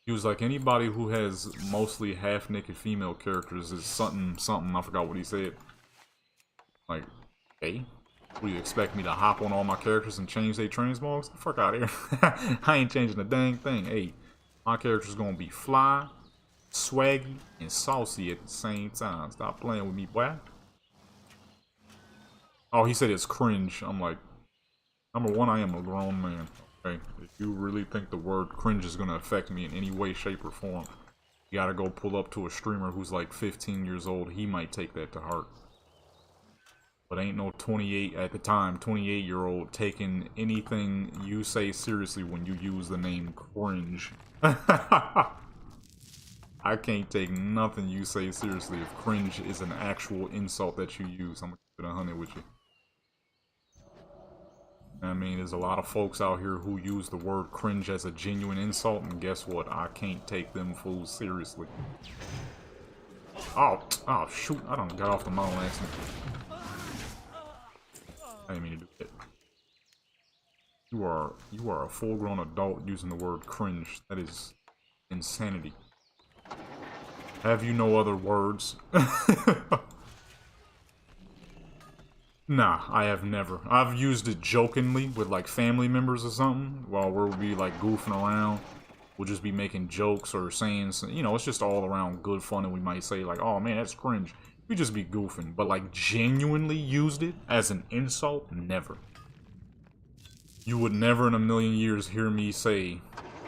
He was like, anybody who has mostly half-naked female characters is something, I forgot what he said. Like, hey? What do you expect me to hop on all my characters and change their transmogs? The fuck out of here. I ain't changing a dang thing. Hey, my character's gonna be fly, swaggy, and saucy at the same time. Stop playing with me, boy. Oh, he said it's cringe. I'm like, number one, I am a grown man. Okay, if you really think the word cringe is gonna affect me in any way, shape, or form, you gotta go pull up to a streamer who's like 15 years old. He might take that to heart. But ain't no 28 at the time, 28-year-old taking anything you say seriously when you use the name cringe. I can't take nothing you say seriously if cringe is an actual insult that you use. I'm gonna keep it 100 with you. I mean, there's a lot of folks out here who use the word cringe as a genuine insult, and guess what? I can't take them fools seriously. Oh shoot! I done got off the mountain accident. I didn't mean to do that. You are a full-grown adult using the word cringe. That is insanity. Have you no other words? Nah, I have never. I've used it jokingly with like family members or something while we'll be like goofing around. We'll just be making jokes or saying, you know, it's just all around good fun, and we might say like, oh man, that's cringe. We just be goofing, but like genuinely used it as an insult? Never. You would never in a million years hear me say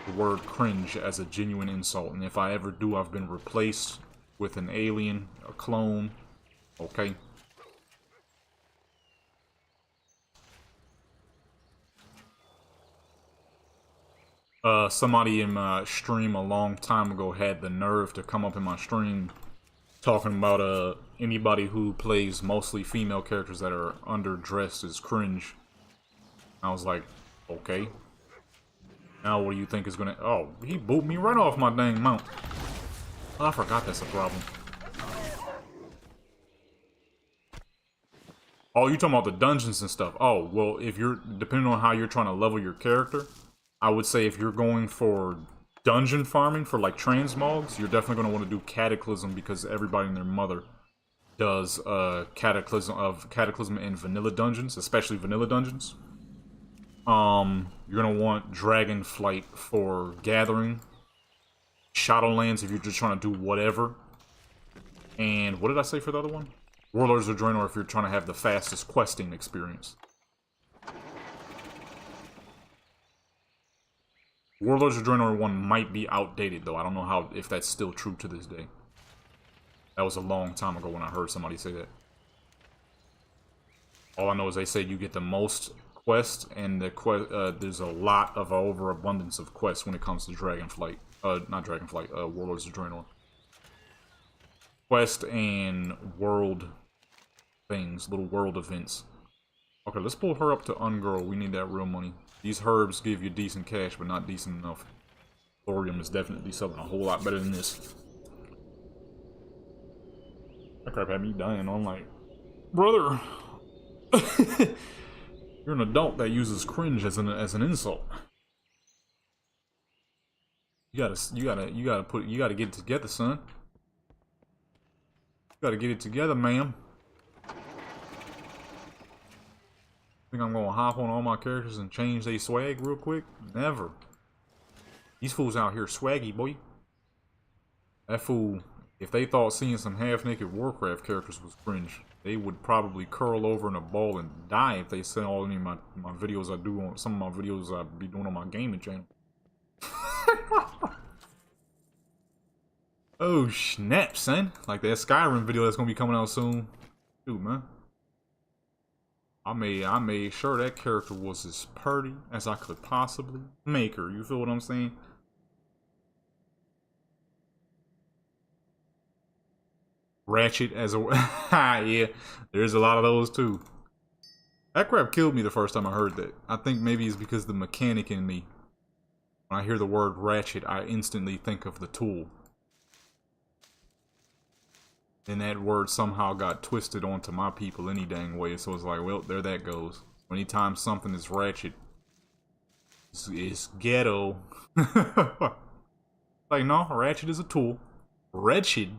the word cringe as a genuine insult, and if I ever do, I've been replaced with an alien, a clone, okay? Somebody in my stream a long time ago had the nerve to come up in my stream talking about anybody who plays mostly female characters that are underdressed is cringe. I was like, okay. Now what do you think is gonna... Oh, he booted me right off my dang mount. Oh, I forgot that's a problem. Oh, you talking about the dungeons and stuff. Oh, well, if you're... Depending on how you're trying to level your character, I would say if you're going for dungeon farming for like transmogs, you're definitely going to want to do Cataclysm, because everybody and their mother does Cataclysm in vanilla dungeons, especially vanilla dungeons. You're going to want Dragonflight for gathering, Shadowlands if you're just trying to do whatever, and what did I say for the other one? Warlords of Draenor if you're trying to have the fastest questing experience. Warlords of Draenor 1 might be outdated, though. I don't know if that's still true to this day. That was a long time ago when I heard somebody say that. All I know is they say you get the most quests, and there's a lot of overabundance of quests when it comes to Dragonflight. Not Dragonflight, Warlords of Draenor. Quest and world things, little world events. Okay, let's pull her up to Ungirl. We need that real money. These herbs give you decent cash, but not decent enough. Thorium is definitely something a whole lot better than this. That crap had me dying. I'm like, brother, you're an adult that uses cringe as an insult. You gotta get it together, son. You gotta get it together, ma'am. Think I'm gonna hop on all my characters and change their swag real quick? Never. These fools out here swaggy, boy. That fool, if they thought seeing some half-naked Warcraft characters was cringe, they would probably curl over in a ball and die if they saw any of my videos I do on some of my videos I be doing on my gaming channel. Oh snap, son! Like that Skyrim video that's gonna be coming out soon. Dude, man. I made sure that character was as pretty as I could possibly make her. You feel what I'm saying? Ratchet as a yeah, there's a lot of those too. That crap killed me the first time I heard that. I think maybe it's because the mechanic in me. When I hear the word ratchet, I instantly think of the tool. And that word somehow got twisted onto my people any dang way, so it's like, well, there that goes. Anytime something is ratchet, it's ghetto. Like, no, ratchet is a tool. Wretched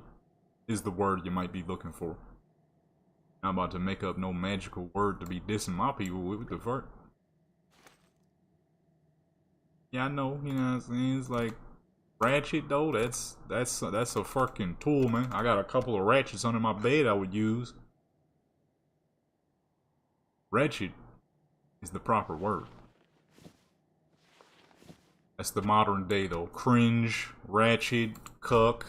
is the word you might be looking for. I'm about to make up no magical word to be dissing my people with. What the fuck? Yeah, I know, you know what I'm saying? It's like, ratchet though, that's a fucking tool, man. I got a couple of ratchets under my bed I would use. Ratchet is the proper word. That's the modern day though. Cringe, ratchet, cuck,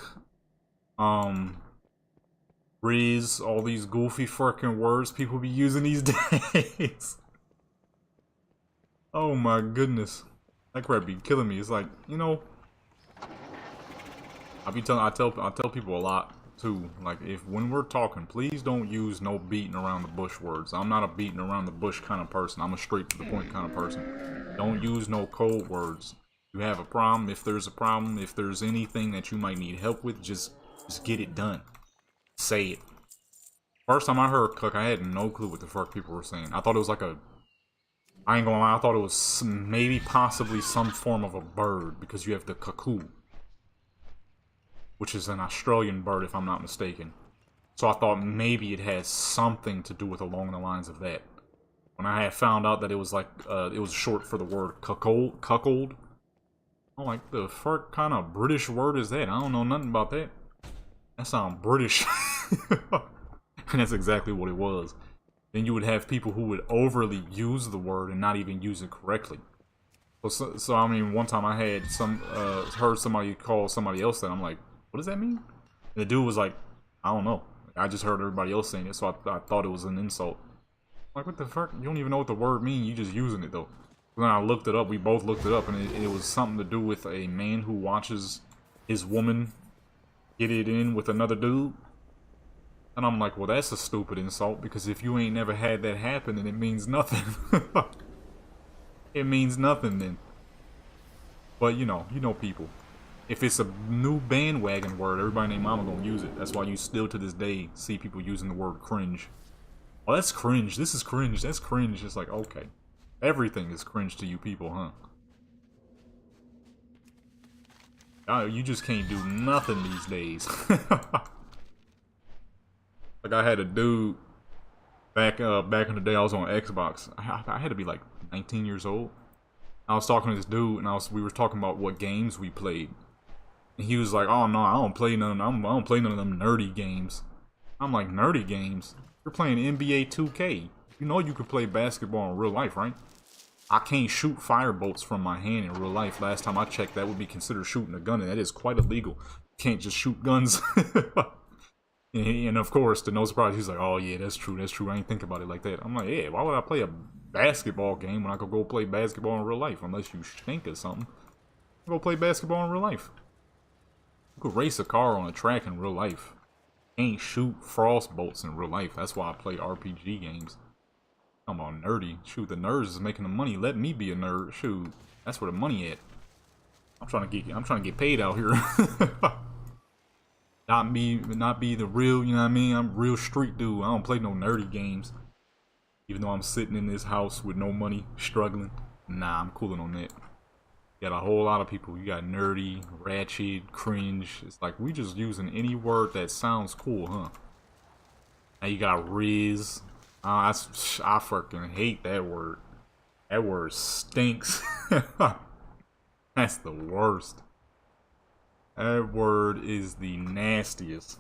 Riz, all these goofy fucking words people be using these days. Oh my goodness. That crap be killing me. It's like, you know, I tell people a lot too. Like, if when we're talking, please don't use no beating around the bush words. I'm not a beating around the bush kind of person. I'm a straight to the point kind of person. Don't use no cold words. You have a problem, if there's a problem, if there's anything that you might need help with, just get it done. Say it. First time I heard cuck, I had no clue what the fuck people were saying. I thought it was like a, I ain't gonna lie, I thought it was maybe possibly some form of a bird, because you have the cuckoo, which is an Australian bird if I'm not mistaken. So I thought maybe it has something to do with along the lines of that. When I had found out that it was like, it was short for the word cuckold, I'm like, the fuck kind of British word is that? I don't know nothing about that. That sounds British. And that's exactly what it was. Then you would have people who would overly use the word and not even use it correctly. So I mean, one time I had heard somebody call somebody else that. I'm like, what does that mean? And the dude was like, I don't know. I just heard everybody else saying it, so I thought it was an insult. I'm like, what the fuck? You don't even know what the word means. You just using it though. Then I looked it up. We both looked it up, and it was something to do with a man who watches his woman get it in with another dude. And I'm like, well, that's a stupid insult, because if you ain't never had that happen, then it means nothing. It means nothing then. But you know people. If it's a new bandwagon word, everybody named mama gonna use it. That's why you still to this day see people using the word cringe. Oh, that's cringe. This is cringe. That's cringe. It's like, okay. Everything is cringe to you people, huh? Oh, you just can't do nothing these days. Like, I had a dude back in the day. I was on Xbox. I had to be like 19 years old. I was talking to this dude, and we were talking about what games we played. And he was like, "Oh no, I don't play none of them. I don't play none of them nerdy games." I'm like, "Nerdy games? You're playing NBA 2K. You know you could play basketball in real life, right?" I can't shoot firebolts from my hand in real life. Last time I checked, that would be considered shooting a gun, and that is quite illegal. You can't just shoot guns. And of course, to no surprise, he's like, "Oh yeah, that's true. I ain't think about it like that." I'm like, "Yeah, why would I play a basketball game when I could go play basketball in real life? Unless you stink or something. Go play basketball in real life. You could race a car on a track in real life. Can't shoot frost bolts in real life. That's why I play RPG games." Come on, nerdy. Shoot, the nerds is making the money. Let me be a nerd. Shoot, that's where the money at. I'm trying to get paid out here. not be the real, you know what I mean? I'm a real street dude. I don't play no nerdy games. Even though I'm sitting in this house with no money, struggling. Nah, I'm cooling on that. You got a whole lot of people. You got nerdy, ratchet, cringe. It's like we just using any word that sounds cool, huh? Now you got Riz. I fucking hate that word. That word stinks. That's the worst. That word is the nastiest.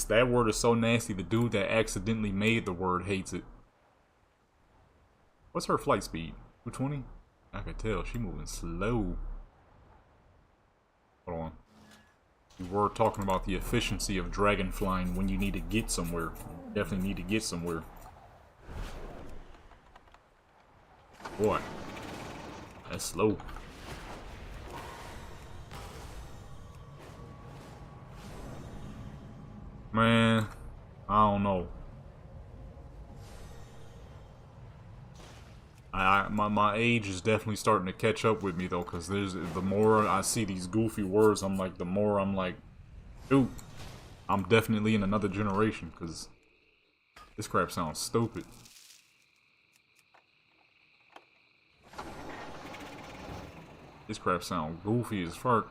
That word is so nasty, the dude that accidentally made the word hates it. What's her flight speed? 220? I can tell, she moving slow. Hold on. We were talking about the efficiency of dragon flying when you need to get somewhere. You definitely need to get somewhere. Boy. That's slow. Man, I don't know. My age is definitely starting to catch up with me though, because the more I see these goofy words, I'm like, the more I'm like, dude, I'm definitely in another generation, because this crap sounds stupid. This crap sounds goofy as fuck.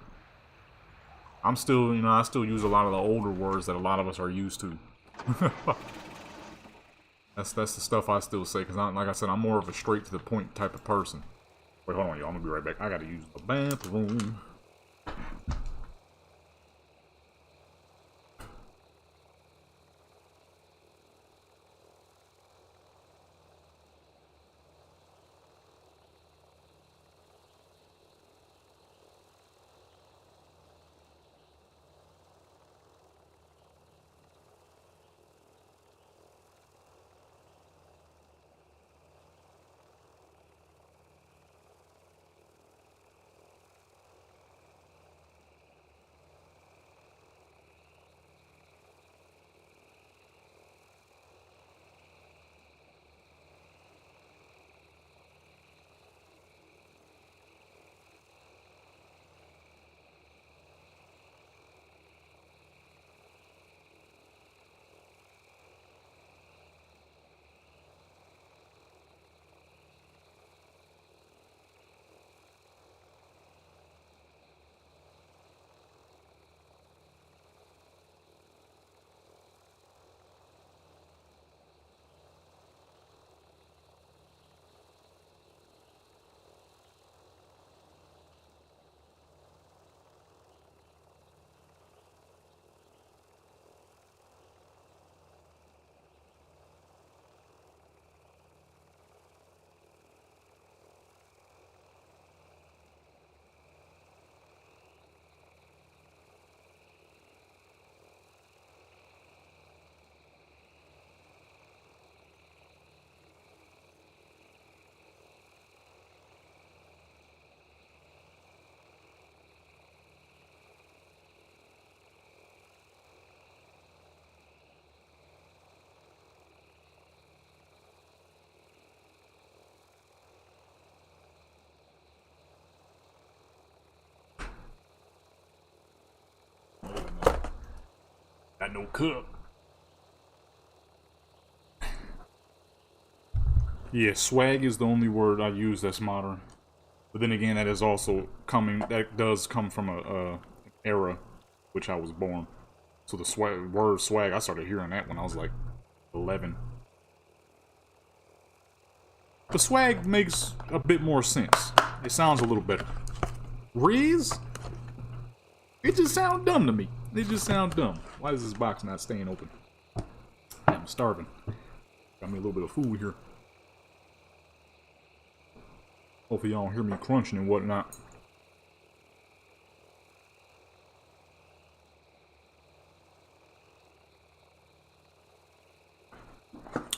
I'm still, you know, I still use a lot of the older words that a lot of us are used to. That's the stuff I still say, because like I said, I'm more of a straight to the point type of person. Wait, hold on, y'all. I'm gonna be right back. I gotta use the bathroom. Got no cook. Yeah, swag is the only word I use that's modern. But then again, that is also that does come from a era which I was born. So the word swag, I started hearing that when I was like 11. The swag makes a bit more sense. It sounds a little better. Riz? It just sounds dumb to me. It just sounds dumb. Why is this box not staying open? I'm starving. Got me a little bit of food here. Hopefully y'all don't hear me crunching and whatnot.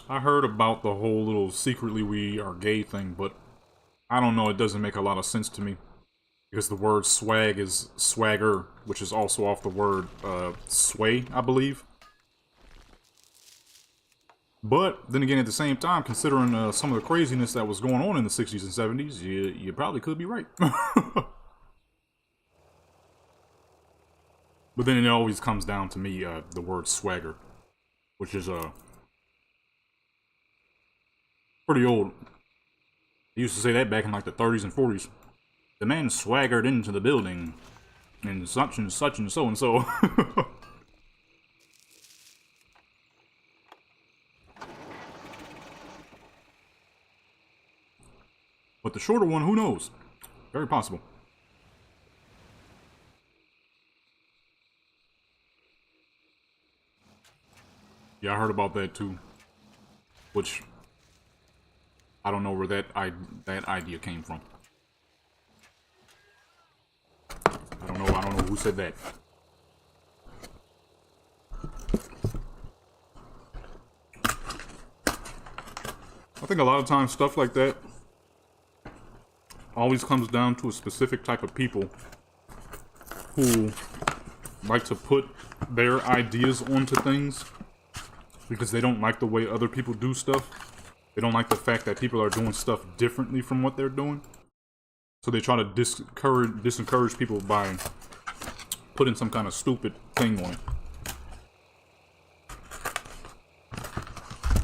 I heard about the whole little secretly we are gay thing, but I don't know, it doesn't make a lot of sense to me. Because the word swag is swagger, which is also off the word sway, I believe. But then again, at the same time, considering some of the craziness that was going on in the 60s and 70s, you probably could be right. But then it always comes down to me, the word swagger, which is pretty old. They used to say that back in like the 30s and 40s. The man swaggered into the building, and such and such and so and so. But the shorter one, who knows? Very possible. Yeah, I heard about that too. Which I don't know where that idea came from. I don't know who said that. I think a lot of times stuff like that always comes down to a specific type of people who like to put their ideas onto things because they don't like the way other people do stuff. They don't like the fact that people are doing stuff differently from what they're doing. So they try to disencourage people by putting some kind of stupid thing on it.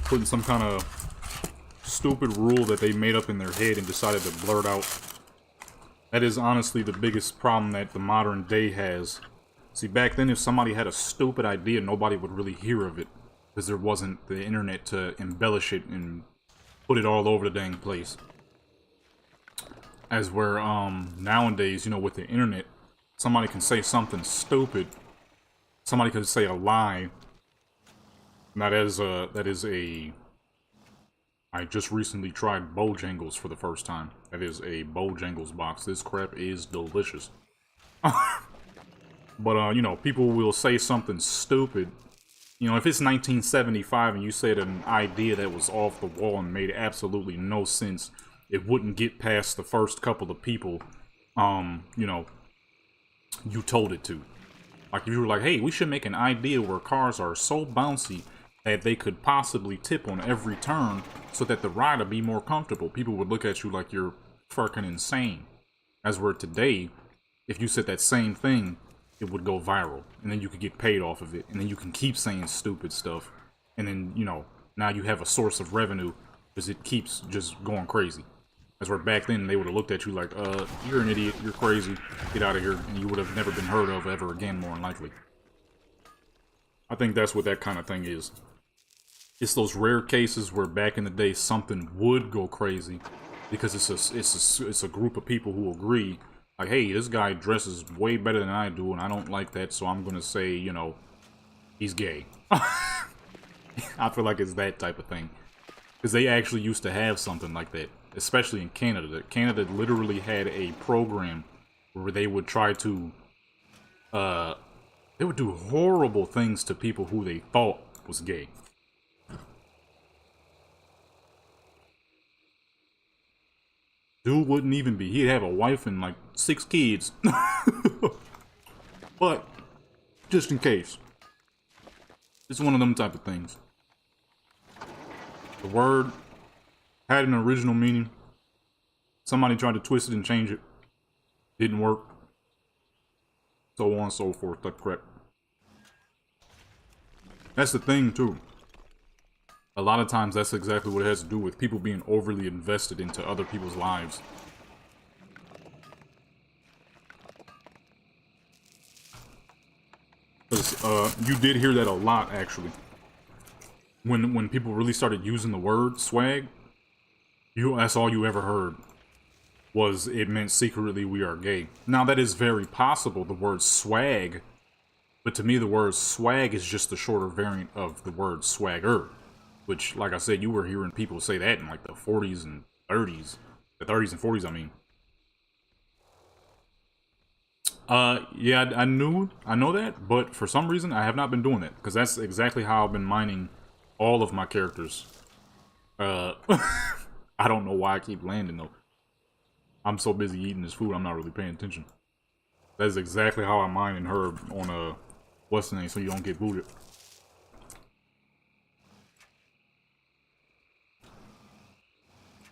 Putting some kind of stupid rule that they made up in their head and decided to blurt out. That is honestly the biggest problem that the modern day has. See, back then if somebody had a stupid idea, nobody would really hear of it. Because there wasn't the internet to embellish it and put it all over the dang place. As where, nowadays, you know, with the internet, somebody can say something stupid. Somebody could say a lie. And that is a... I just recently tried Bojangles for the first time. That is a Bojangles box. This crap is delicious. But, you know, people will say something stupid. You know, if it's 1975 and you said an idea that was off the wall and made absolutely no sense, it wouldn't get past the first couple of people, you know, you told it to. Like, if you were like, hey, we should make an idea where cars are so bouncy that they could possibly tip on every turn so that the ride would be more comfortable. People would look at you like you're fucking insane. As where today, if you said that same thing, it would go viral, and then you could get paid off of it, and then you can keep saying stupid stuff, and then, you know, now you have a source of revenue, because it keeps just going crazy. As where back then, they would have looked at you like, you're an idiot, you're crazy, get out of here, and you would have never been heard of ever again, more than likely. I think that's what that kind of thing is. It's those rare cases where back in the day, something would go crazy, because it's a group of people who agree, like, hey, this guy dresses way better than I do, and I don't like that, so I'm gonna say, you know, he's gay. I feel like it's that type of thing. Because they actually used to have something like that, especially in Canada. Canada literally had a program where they would try to, they would do horrible things to people who they thought was gay. Dude wouldn't even be. He'd have a wife and like 6 kids. But, just in case. It's one of them type of things. The word had an original meaning. Somebody tried to twist it and change it. Didn't work. So on and so forth. That crap. That's the thing too. A lot of times that's exactly what it has to do with people being overly invested into other people's lives. Because you did hear that a lot, actually. When people really started using the word swag, that's all you ever heard. Was it meant secretly we are gay. Now that is very possible, the word swag. But to me the word swag is just the shorter variant of the word swagger. Which, like I said, you were hearing people say that in like the 40s and 30s. The 30s and 40s, I mean. Yeah, I know that, but for some reason I have not been doing that. Because that's exactly how I've been mining all of my characters. I don't know why I keep landing though. I'm so busy eating this food, I'm not really paying attention. That is exactly how I mine and herb on, what's the name, so you don't get booted.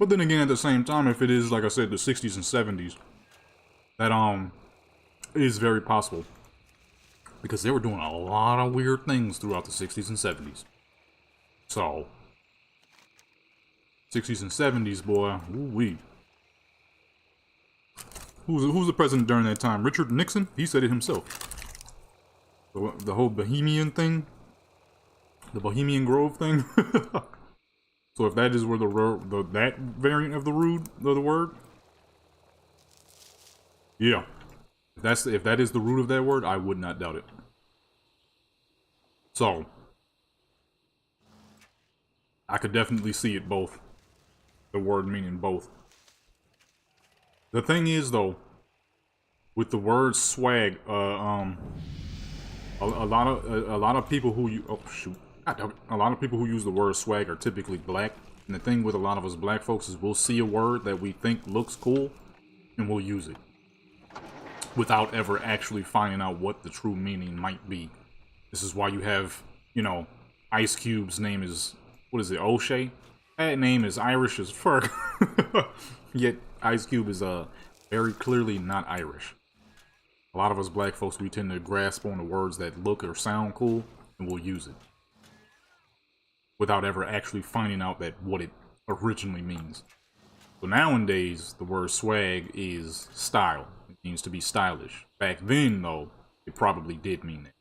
But then again, at the same time, if it is, like I said, the 60s and 70s, that is very possible. Because they were doing a lot of weird things throughout the 60s and 70s. So, 60s and 70s, boy, ooh-wee. Who's the president during that time? Richard Nixon? He said it himself. The whole Bohemian thing? The Bohemian Grove thing? So if that is where that variant of the word, yeah. If that is the root of that word, I would not doubt it. So I could definitely see it both. The word meaning both. The thing is though, with the word swag, a lot of people who a lot of people who use the word swag are typically black. And the thing with a lot of us black folks is we'll see a word that we think looks cool and we'll use it without ever actually finding out what the true meaning might be. This is why you have, you know, Ice Cube's name is, what is it, O'Shea? That name is Irish as fuck. Yet Ice Cube is very clearly not Irish. A lot of us black folks, we tend to grasp on the words that look or sound cool and we'll use it without ever actually finding out that what it originally means. So nowadays, the word swag is style. It means to be stylish. Back then, though, it probably did mean that.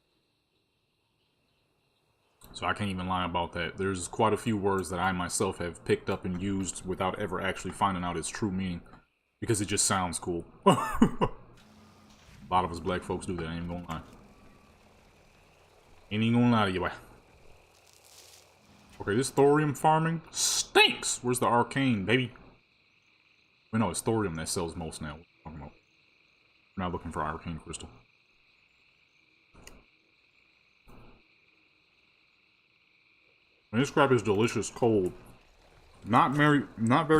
So I can't even lie about that. There's quite a few words that I myself have picked up and used without ever actually finding out its true meaning because it just sounds cool. A lot of us black folks do that, I ain't gonna lie. Ain't even gonna lie to you, boy. Okay, this thorium farming stinks! Where's the arcane, baby? We know it's thorium that sells most now. What are you talking about? We're not looking for arcane crystal. And this crap is delicious cold. Not very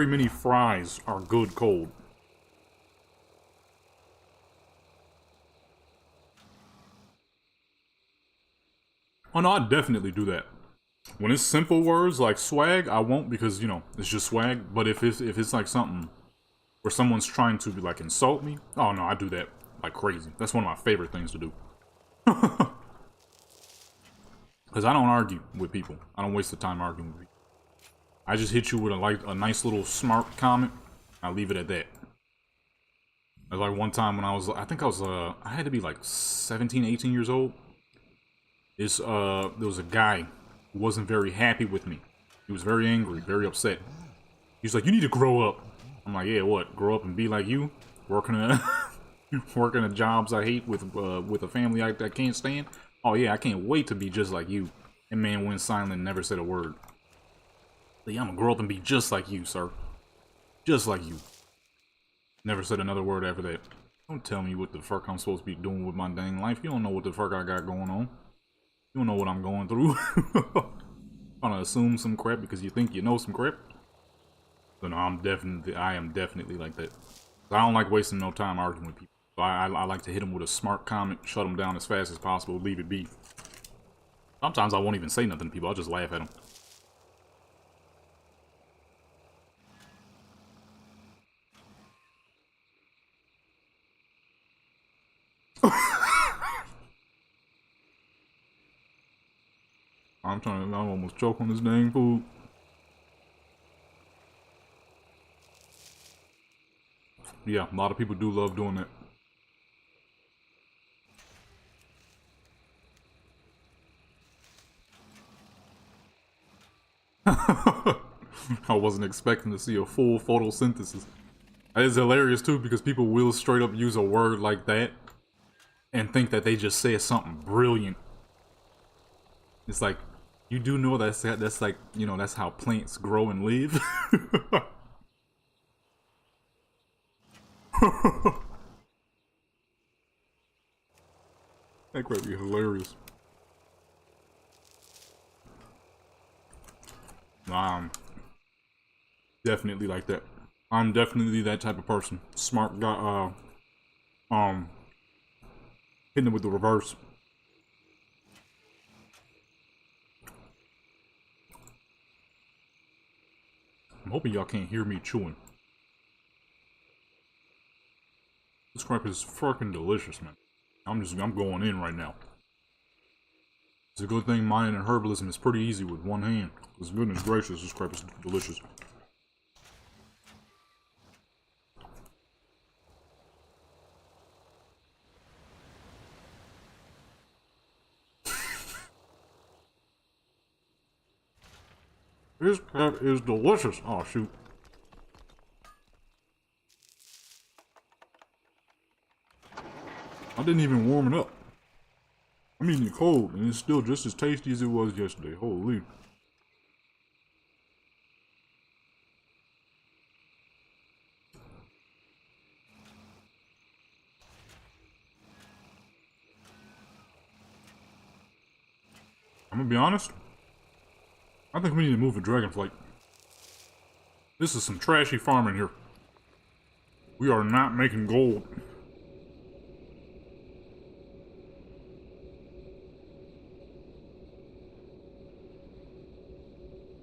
many fries are good cold. Oh no, I definitely do that. When it's simple words like swag, I won't because, you know, it's just swag. But if it's like something where someone's trying to like insult me, oh no, I do that like crazy. That's one of my favorite things to do. Because I don't argue with people. I don't waste the time arguing with people. I just hit you with a nice little smart comment. I leave it at that. Like one time when I had to be like 17, 18 years old. There was a guy who wasn't very happy with me. He was very angry, very upset. He was like, "You need to grow up." I'm like, "Yeah, what? Grow up and be like you? Working at jobs I hate with a family I can't stand? Oh yeah, I can't wait to be just like you." And man went silent and never said a word. Like, I'm gonna grow up and be just like you, sir. Just like you. Never said another word after that. Don't tell me what the fuck I'm supposed to be doing with my dang life. You don't know what the fuck I got going on. You don't know what I'm going through. Trying to assume some crap because you think you know some crap. So no, I am definitely like that. I don't like wasting no time arguing with people. So I like to hit them with a smart comment, shut them down as fast as possible, leave it be. Sometimes I won't even say nothing to people, I'll just laugh at them. I almost choke on this dang food. Yeah, a lot of people do love doing that. I wasn't expecting to see a full photosynthesis. That is hilarious too because people will straight up use a word like that and think that they just said something brilliant. It's like, you do know that's like, you know, that's how plants grow and live. That could be hilarious. Definitely like that. I'm definitely that type of person. Smart guy, hitting it with the reverse. I'm hoping y'all can't hear me chewing. This crap is fucking delicious, man. I'm going in right now. It's a good thing mining and herbalism is pretty easy with one hand. Because goodness gracious, this crap is delicious. This crap is delicious. Oh, shoot. I didn't even warm it up. I'm eating it cold, and it's still just as tasty as it was yesterday. Holy. I'm gonna be honest. I think we need to move the dragonflight. This is some trashy farming here. We are not making gold.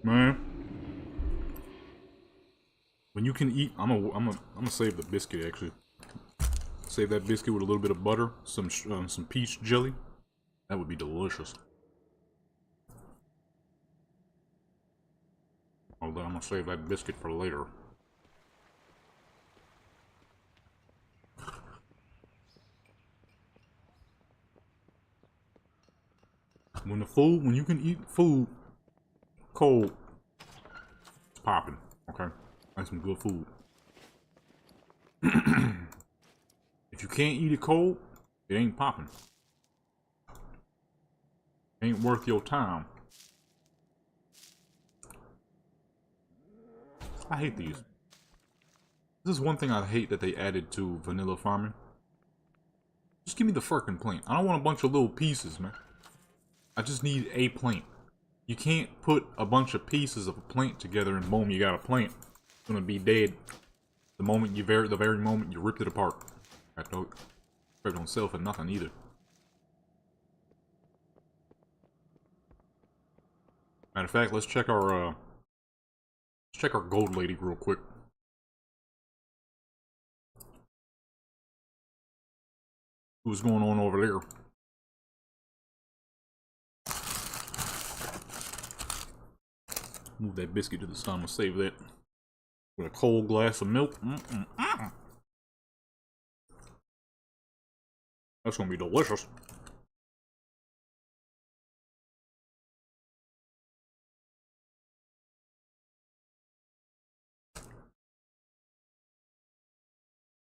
Man. When you can eat, I'm gonna save the biscuit actually. Save that biscuit with a little bit of butter, some peach jelly. That would be delicious. Although I'm gonna save that biscuit for later. When you can eat food cold, it's popping. Okay, that's some good food. If you can't eat it cold, it ain't popping. Ain't worth your time. I hate these. This is one thing I hate that they added to vanilla farming. Just give me the fucking plant. I don't want a bunch of little pieces, man. I just need a plant. You can't put a bunch of pieces of a plant together and boom, you got a plant. It's gonna be dead the very moment you ripped it apart. I don't sell for nothing either. Matter of fact, let's check our gold lady real quick. What's going on over there? Move that biscuit to the side. I'm gonna save that with a cold glass of milk. That's gonna be delicious.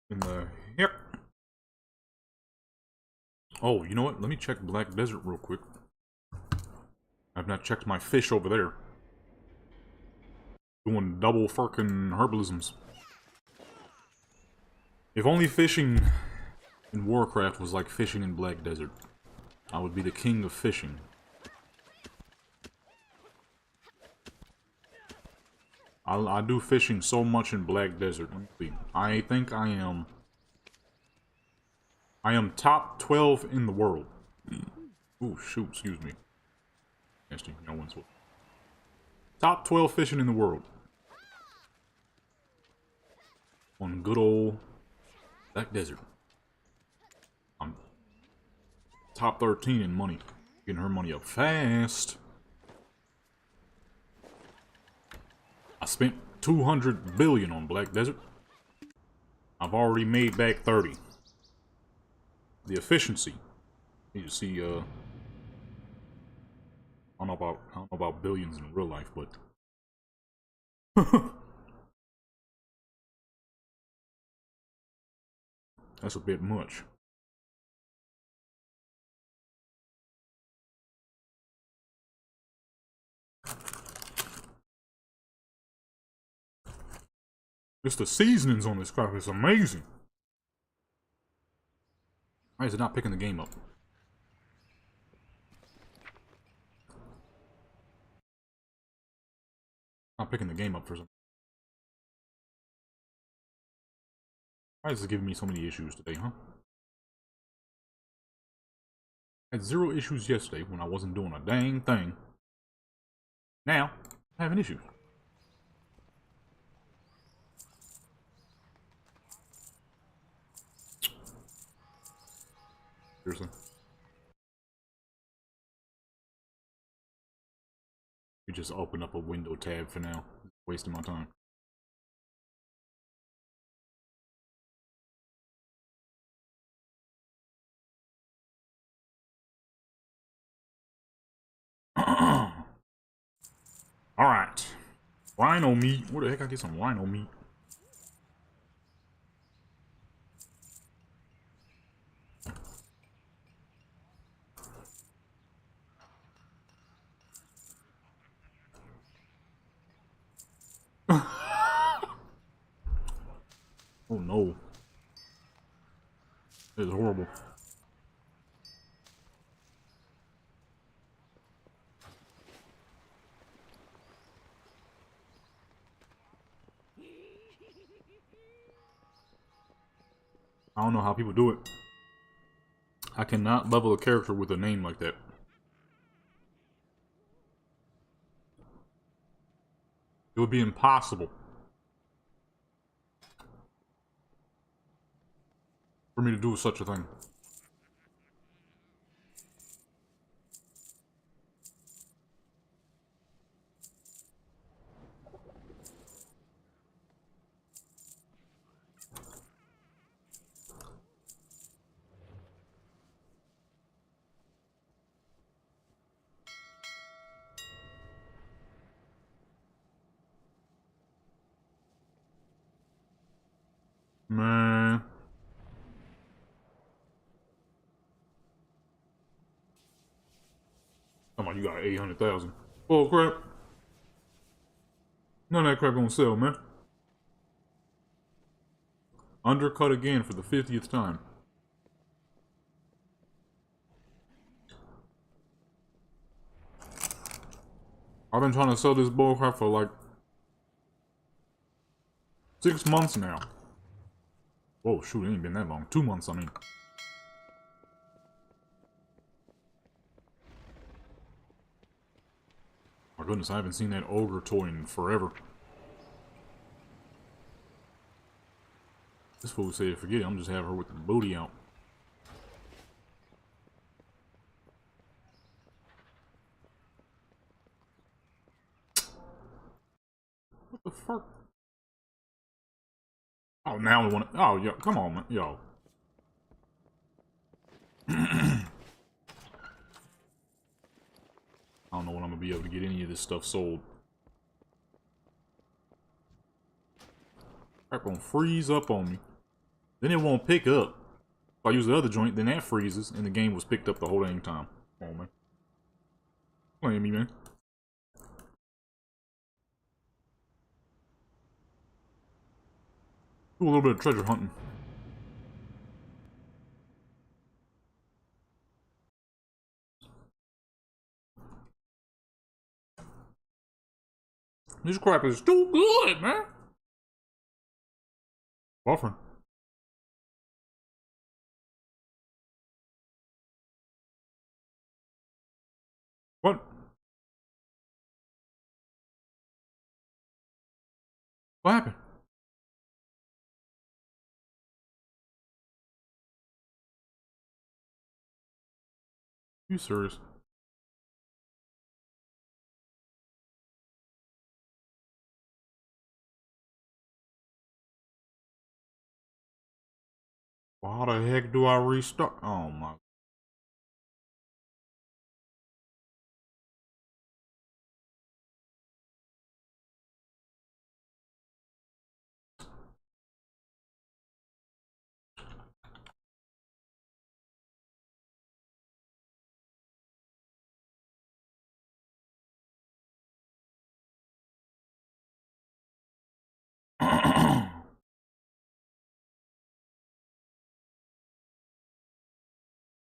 In the heck. Oh, you know what? Let me check Black Desert real quick. I've not checked my fish over there. Doing double fucking herbalisms. If only fishing in Warcraft was like fishing in Black Desert, I would be the king of fishing. I do fishing so much in Black Desert. Let me see. I think I am top 12 in the world. Oh shoot, excuse me. Nasty, no one's top 12 fishing in the world. On good old Black Desert. I'm top 13 in money. Getting her money up fast. I spent 200 billion on Black Desert. I've already made back 30. The efficiency. You need to see, I don't know about billions in real life, but that's a bit much. Just the seasonings on this crap is amazing. Why is it not picking the game up? Not picking the game up for some. Why is this giving me so many issues today, huh? I had 0 issues yesterday when I wasn't doing a dang thing. Now, I'm having issues. Seriously. We just open up a window tab for now. Wasting my time. Alright. Rhino meat. Where the heck I get some rhino meat? Oh no. This is horrible. I don't know how people do it. I cannot level a character with a name like that. It would be impossible for me to do such a thing. Man. Come on, you got 800,000. Oh crap. None of that crap gonna sell, man. Undercut again for the 50th time. I've been trying to sell this bullcrap for like 6 months now. Whoa, shoot, it ain't been that long. 2 months, I mean. My goodness, I haven't seen that ogre toy in forever. This fool said, forget it, I'm just having her with the booty out. What the fuck? Oh, now we want to. Oh, yo, come on, man. Yo. I don't know when I'm gonna be able to get any of this stuff sold. Crap gonna freeze up on me. Then it won't pick up. If I use the other joint, then that freezes, and the game was picked up the whole dang time. Come on, man. Playing me, man. Do a little bit of treasure hunting. This crap is too good, man. Buffering. What? What happened? You serious? Well, how the heck do I restart? Oh my.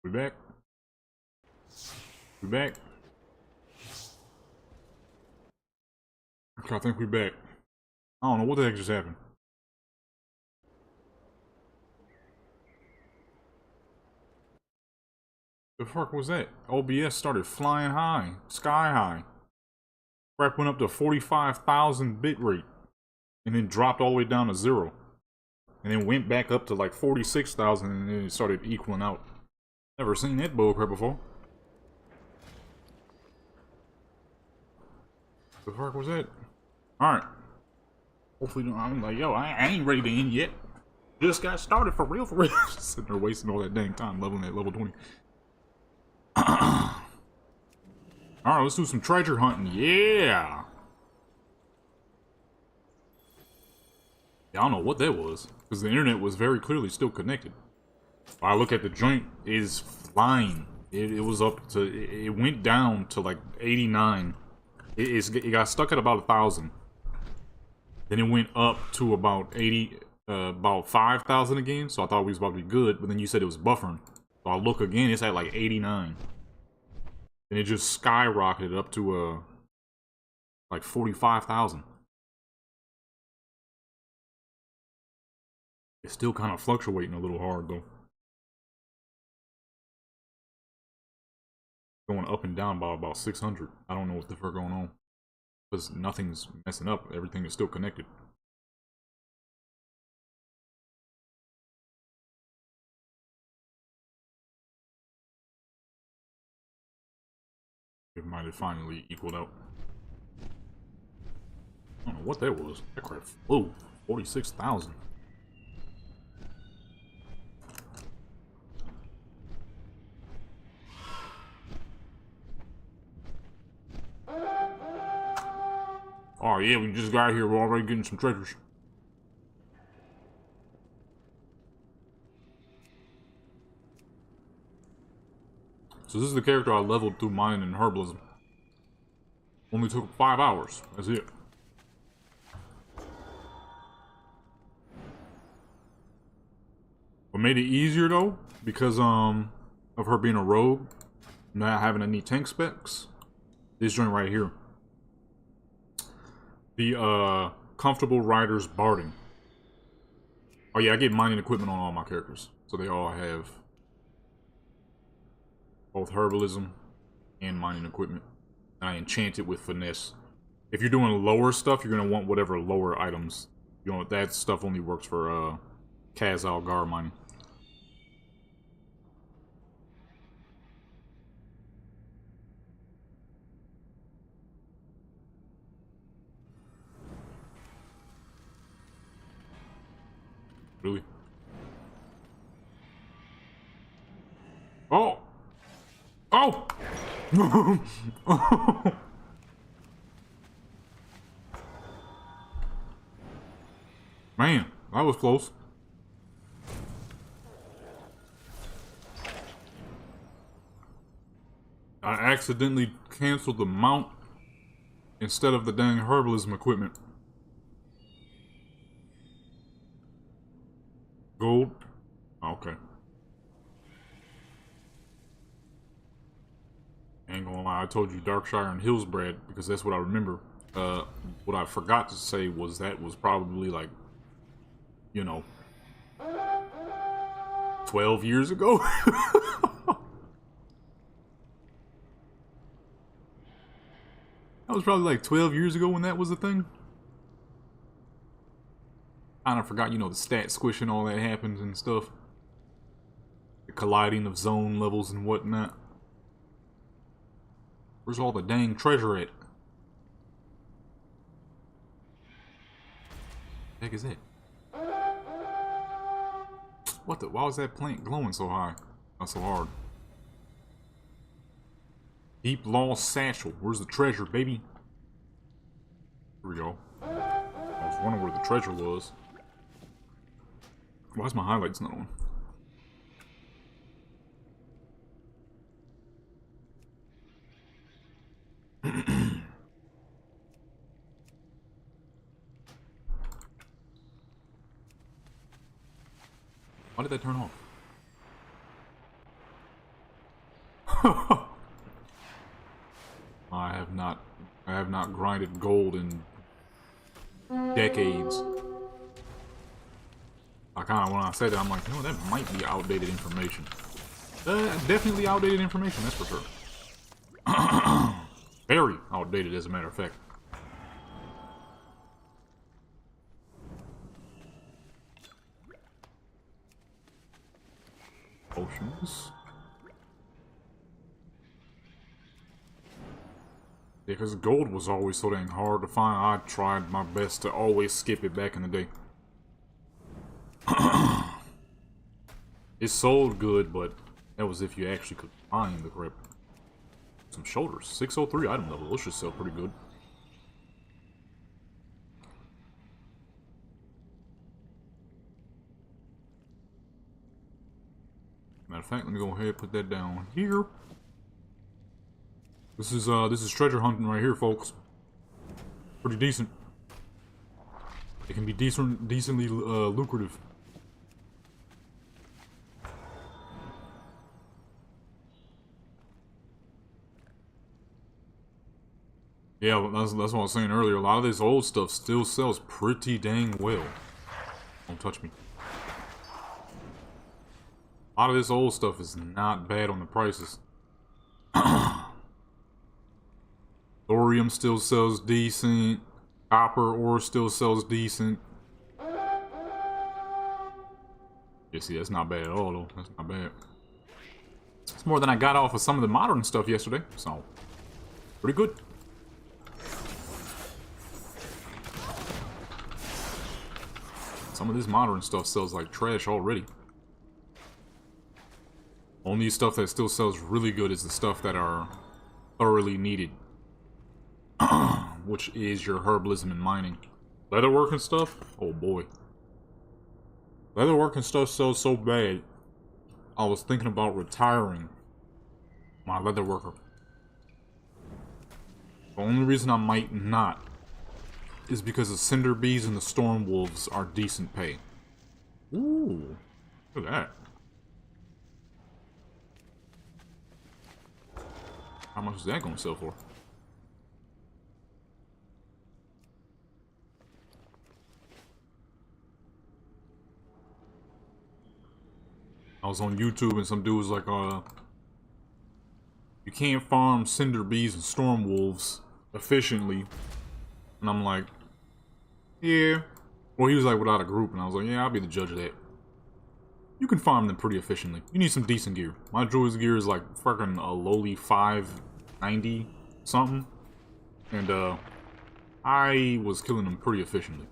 We back? We back? Okay, I think we back. I don't know what the heck just happened. The fuck was that? OBS started flying high, sky high. Crap went up to 45,000 bitrate, and then dropped all the way down to 0. And then went back up to like 46,000, and then it started equaling out. Never seen that bullcrap before. The fuck was that? Alright. Hopefully, I'm like, yo, I ain't ready to end yet. Just got started for real, for real. Just sitting there wasting all that dang time leveling at level 20. Alright, let's do some treasure hunting. Yeah! I don't know what that was, because the internet was very clearly still connected. I look at the joint, it is flying. It was up to, it went down to like 89. It got stuck at about 1,000. Then it went up to about 80, about 5,000 again. So I thought we was about to be good, but then you said it was buffering. So I look again, it's at like 89. And it just skyrocketed up to like 45,000. It's still kind of fluctuating a little hard though. Going up and down by about 600. I don't know what the fuck going on. Because nothing's messing up. Everything is still connected. It might have finally equaled out. I don't know what that was. That crap flew. 46,000. Oh yeah, we just got here. We're already getting some treasures. So this is the character I leveled through mining and herbalism. Only took 5 hours. That's it. What made it easier though, because of her being a rogue, not having any tank specs, this joint right here. The comfortable riders barding. Oh yeah, I get mining equipment on all my characters, so they all have both herbalism and mining equipment. And I enchant it with finesse. If you're doing lower stuff, you're gonna want whatever lower items. You know, that stuff only works for Kaz Gar mining. Really? Oh! Oh! Man, that was close. I accidentally canceled the mount instead of the dang herbalism equipment. Gold? Okay. Ain't gonna lie, I told you Darkshire and Hillsbred because that's what I remember. What I forgot to say was that was probably like, you know, 12 years ago. That was probably like 12 years ago when that was a thing. Kinda forgot, you know, the stat squish and all that happens and stuff. The colliding of zone levels and whatnot. Where's all the dang treasure at? The heck is it? What the? Why was that plant glowing so high? Not so hard. Deep Lost Satchel. Where's the treasure, baby? Here we go. I was wondering where the treasure was. Why is my highlights not on? Why did that turn off? I have not grinded gold in decades. I kind of, when I said that, I'm like, no, that might be outdated information. Definitely outdated information, that's for sure. Very outdated, as a matter of fact. Potions. Yeah, because gold was always so dang hard to find. I tried my best to always skip it back in the day. It sold good, but that was if you actually could find the grip. Some shoulders. 603 item level. Those should sell pretty good. Matter of fact, let me go ahead and put that down here. This is treasure hunting right here, folks. Pretty decent. It can be decently lucrative. Yeah, that's what I was saying earlier. A lot of this old stuff still sells pretty dang well. Don't touch me. A lot of this old stuff is not bad on the prices. Thorium still sells decent. Copper ore still sells decent. Yeah, see, that's not bad at all, though. That's not bad. It's more than I got off of some of the modern stuff yesterday, so pretty good. Some of this modern stuff sells like trash already. Only stuff that still sells really good is the stuff that are thoroughly needed. Which is your herbalism and mining. Leatherworking stuff? Oh boy. Leatherworking stuff sells so bad, I was thinking about retiring my leatherworker. The only reason I might not is because the cinder bees and the storm wolves are decent pay. Ooh, look at that. How much is that going to sell for? I was on YouTube and some dude was like, you can't farm cinder bees and storm wolves efficiently. And I'm like, yeah. Well, he was like, without a group. And I was like, yeah, I'll be the judge of that. You can farm them pretty efficiently. You need some decent gear. My druid's gear is like fucking a lowly 590 something. And I was killing them pretty efficiently.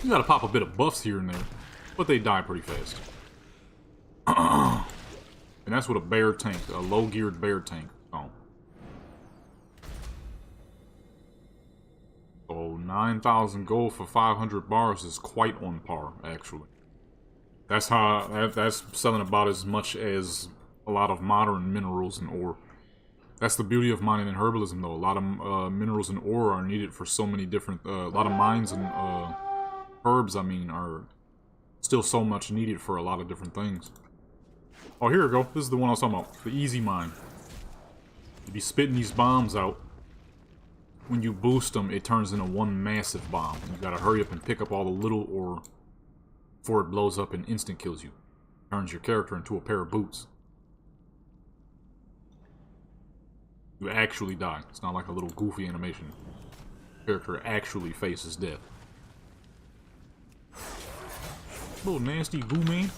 You gotta pop a bit of buffs here and there, but they die pretty fast. And that's with a bear tank, a low-geared bear tank. Oh. So 9,000 gold for 500 bars is quite on par, actually. That's how that's selling about as much as a lot of modern minerals and ore. That's the beauty of mining and herbalism, though. A lot of minerals and ore are needed for so many different. A lot of mines and herbs, I mean, are still so much needed for a lot of different things. Oh, here we go. This is the one I was talking about. The easy mine. You be spitting these bombs out. When you boost them, it turns into one massive bomb. You gotta hurry up and pick up all the little ore before it blows up and instant kills you. Turns your character into a pair of boots. You actually die. It's not like a little goofy animation. Character actually faces death. Little nasty goo man.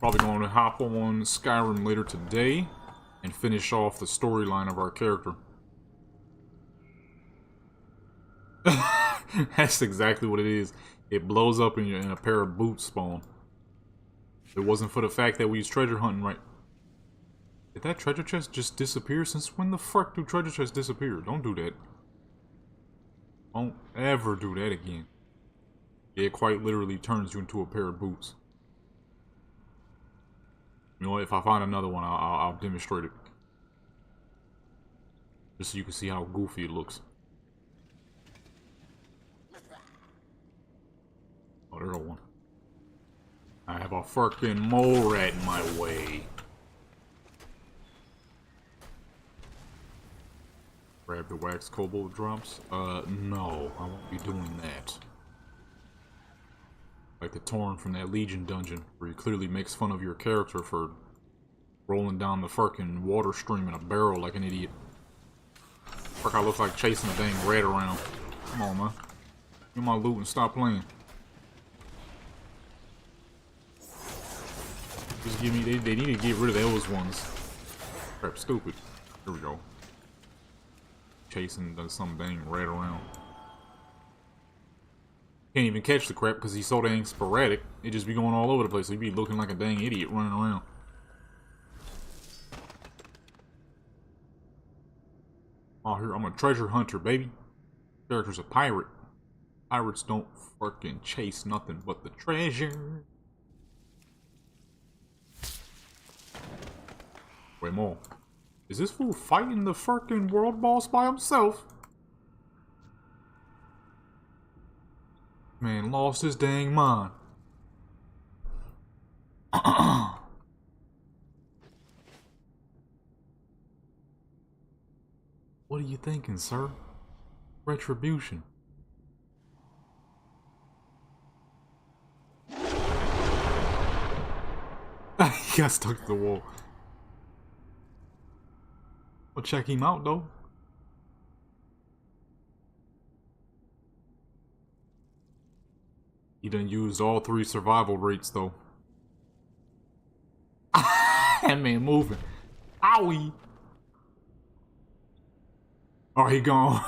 Probably going to hop on Skyrim later today and finish off the storyline of our character. That's exactly what it is. It blows up in a pair of boots spawn. If it wasn't for the fact that we was treasure hunting, right? Did that treasure chest just disappear? Since when the fuck do treasure chests disappear? Don't do that. Don't ever do that again. It quite literally turns you into a pair of boots. You know what? If I find another one, I'll demonstrate it. Just so you can see how goofy it looks. Oh, there's one. I have a fucking mole rat in my way. Grab the wax kobold drops? No, I won't be doing that. Like the Torn from that Legion dungeon, where he clearly makes fun of your character for rolling down the fucking water stream in a barrel like an idiot. Fuck, I look like chasing a dang rat around. Come on, man. Give me my loot and stop playing. Just give me, they need to get rid of those ones. Crap, stupid. Here we go. Chasing some dang rat around. Can't even catch the crap because he's so dang sporadic. It just be going all over the place. So he be looking like a dang idiot running around. Oh, here, I'm a treasure hunter, baby. Character's a pirate. Pirates don't fucking chase nothing but the treasure. Wait more. Is this fool fighting the fucking world boss by himself? Man lost his dang mind. What are you thinking, sir? Retribution. He got stuck to the wall. I'll check him out, though. He done used all 3 survival rates, though. That man moving. Owie! Oh, he gone.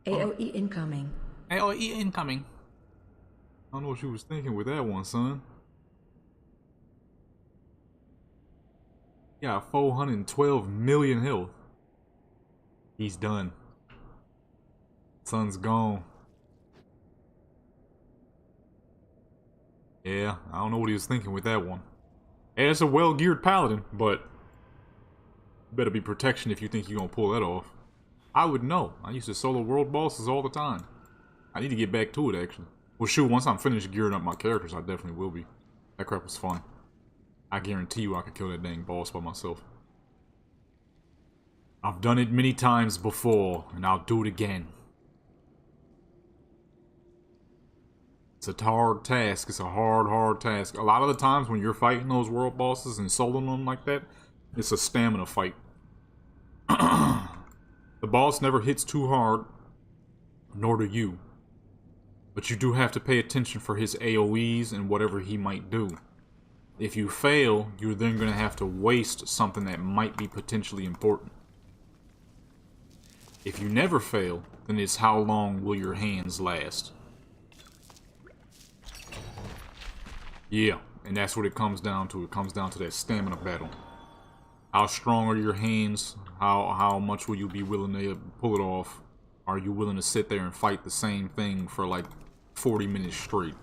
AOE incoming. AOE incoming. I don't know what you was thinking with that one, son. Got 412 million health. He's done. Son's gone. Yeah, I don't know what he was thinking with that one. Yeah, it's a well-geared paladin, but better be protection if you think you're gonna pull that off. I would know. I used to solo world bosses all the time. I need to get back to it, actually. Well, shoot, once I'm finished gearing up my characters, I definitely will be. That crap was fun. I guarantee you I could kill that dang boss by myself. I've done it many times before, and I'll do it again. It's a hard task. It's a hard task. A lot of the times when you're fighting those world bosses and soloing them like that, it's a stamina fight. The boss never hits too hard, nor do you. But you do have to pay attention for his AoEs and whatever he might do. If you fail, you're then going to have to waste something that might be potentially important. If you never fail, then it's how long will your hands last. Yeah, and that's what it comes down to. It comes down to that stamina battle. How strong are your hands? How much will you be willing to pull it off? Are you willing to sit there and fight the same thing for like 40 minutes straight?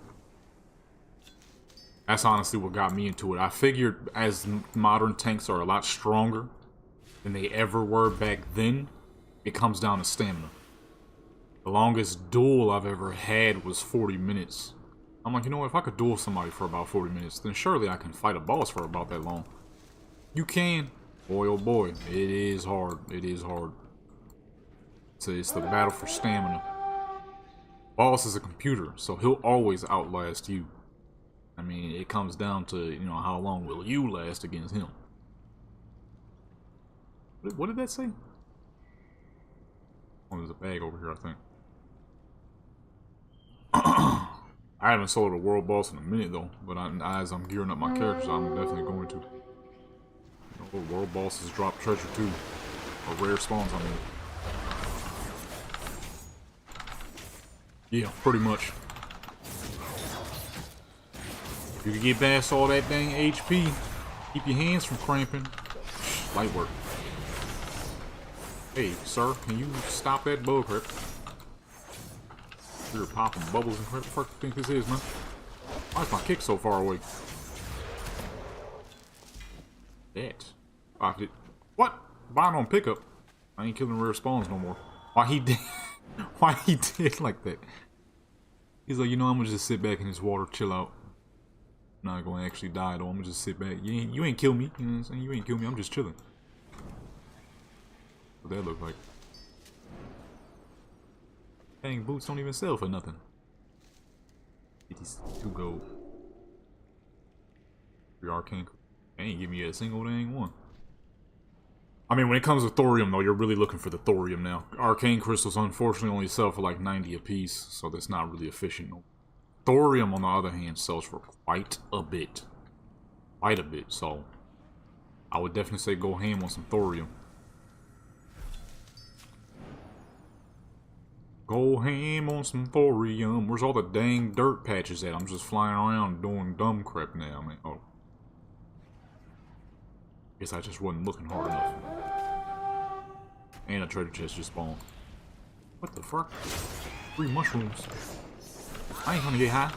That's honestly what got me into it. I figured as modern tanks are a lot stronger than they ever were back then, it comes down to stamina. The longest duel I've ever had was 40 minutes. I'm like, you know what, if I could duel somebody for about 40 minutes, then surely I can fight a boss for about that long. You can. Boy, oh boy, it is hard. It is hard. So it's the battle for stamina. Boss is a computer, so he'll always outlast you. I mean, it comes down to, you know, how long will you last against him. What did that say? Oh, there's a bag over here, I think. I haven't sold a world boss in a minute, though. But as I'm gearing up my characters, I'm definitely going to. You know, world bosses drop treasure, too. Or rare spawns, I mean. Yeah, pretty much. You can get past all that dang HP. Keep your hands from cramping. Light work. Hey, sir, can you stop that bug crap? You're popping bubbles and crap. What the fuck do you think this is, man? Why is my kick so far away? That. Popped it. What? Buying on pickup. I ain't killing rare spawns no more. Why he did? Why he did like that? He's like, you know, I'm gonna just sit back in this water, chill out. I'm not gonna actually die though. I'm gonna just sit back. You ain't kill me. You know what I'm saying? You ain't kill me. I'm just chilling. What that look like? Dang, boots don't even sell for nothing. 52 gold. 3 arcane. They ain't give me a single dang one. I mean, when it comes to thorium though, you're really looking for the thorium now. Arcane crystals unfortunately only sell for like 90 a piece, so that's not really efficient. Thorium, on the other hand, sells for quite a bit. Quite a bit, so I would definitely say go ham on some thorium. Go ham on some thorium. Where's all the dang dirt patches at? I'm just flying around doing dumb crap now, man. Oh. Guess I just wasn't looking hard enough. And a treasure chest just spawned. What the fuck? 3 mushrooms. I ain't gonna get high.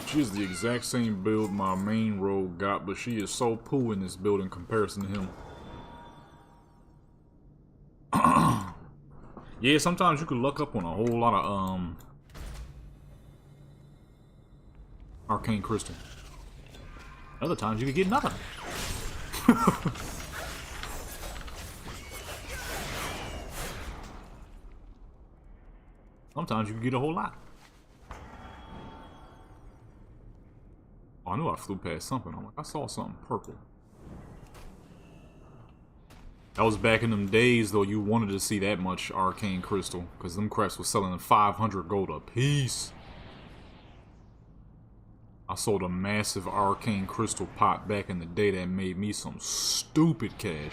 She is the exact same build my main rogue got, but she is so poo in this build in comparison to him. Yeah, sometimes you can luck up on a whole lot of arcane crystal. Other times you can get nothing. Sometimes you can get a whole lot. Oh, I knew I flew past something. I'm like, I saw something purple. That was back in them days, though. You wanted to see that much arcane crystal, because them craps was selling 500 gold a piece. I sold a massive arcane crystal pot back in the day that made me some stupid cash.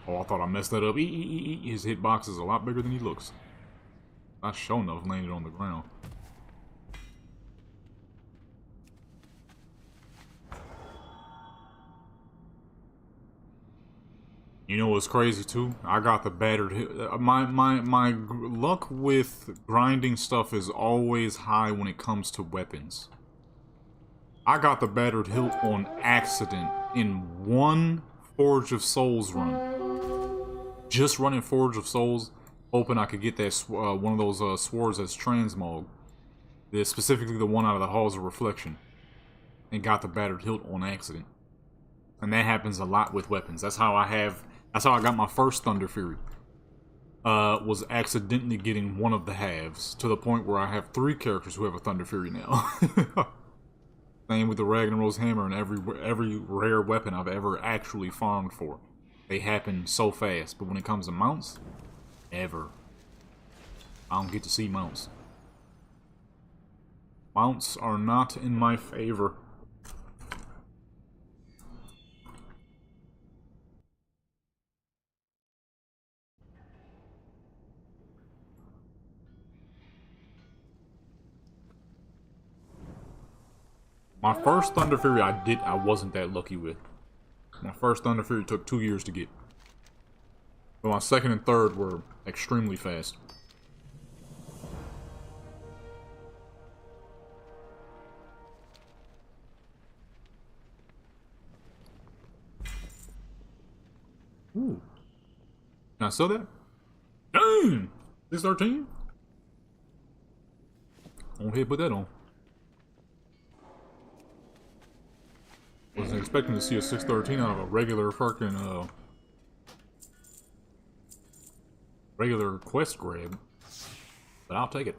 Oh, I thought I messed that up. His hitbox is a lot bigger than he looks. I sure enough landed on the ground. You know what's crazy too? I got the battered my luck with grinding stuff is always high when it comes to weapons. I got the battered hilt on accident in one Forge of Souls run. Just running Forge of Souls, hoping I could get that one of those swords that's transmog. Specifically the one out of the Halls of Reflection. And got the battered hilt on accident. And that happens a lot with weapons. That's how I got my first Thunder Fury. Was accidentally getting one of the halves, to the point where I have 3 characters who have a Thunder Fury now. Same with the Ragnarok's hammer and every rare weapon I've ever actually farmed for. They happen so fast, but when it comes to mounts, never. I don't get to see mounts. Mounts are not in my favor. My first Thunder Fury I wasn't that lucky with. My first Thunder Fury took 2 years to get. But my second and third were extremely fast. Ooh. Can I sell that? Dang! 613? Go ahead, put that on. Wasn't expecting to see a 613 out of a regular fucking regular quest grab, but I'll take it.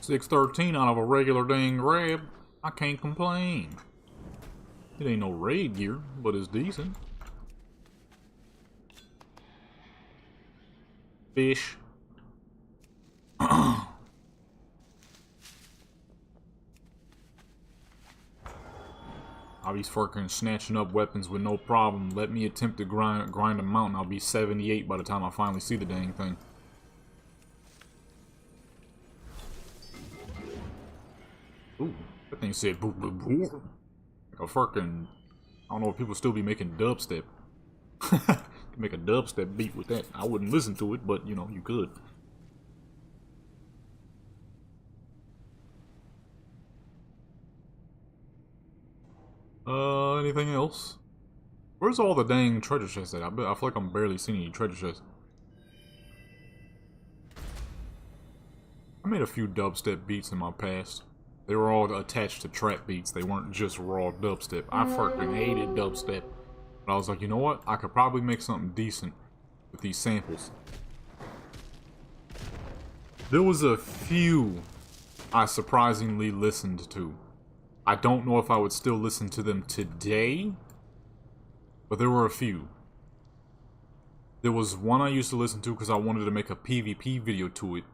$613 out of a regular dang grab. I can't complain. It ain't no raid gear, but it's decent. Fish. I'll be fucking snatching up weapons with no problem. Let me attempt to grind a mountain. I'll be 78 by the time I finally see the dang thing. Ooh, that thing said boop boop boop. Like a fucking, I don't know if people still be making dubstep. You can make a dubstep beat with that. I wouldn't listen to it, but you know, you could. Anything else? Where's all the dang treasure chests at? I feel like I'm barely seeing any treasure chests. I made a few dubstep beats in my past. They were all attached to trap beats. They weren't just raw dubstep. I fucking hated dubstep. But I was like, you know what? I could probably make something decent with these samples. There was a few I surprisingly listened to. I don't know if I would still listen to them today, but there were a few. There was one I used to listen to because I wanted to make a PvP video to it.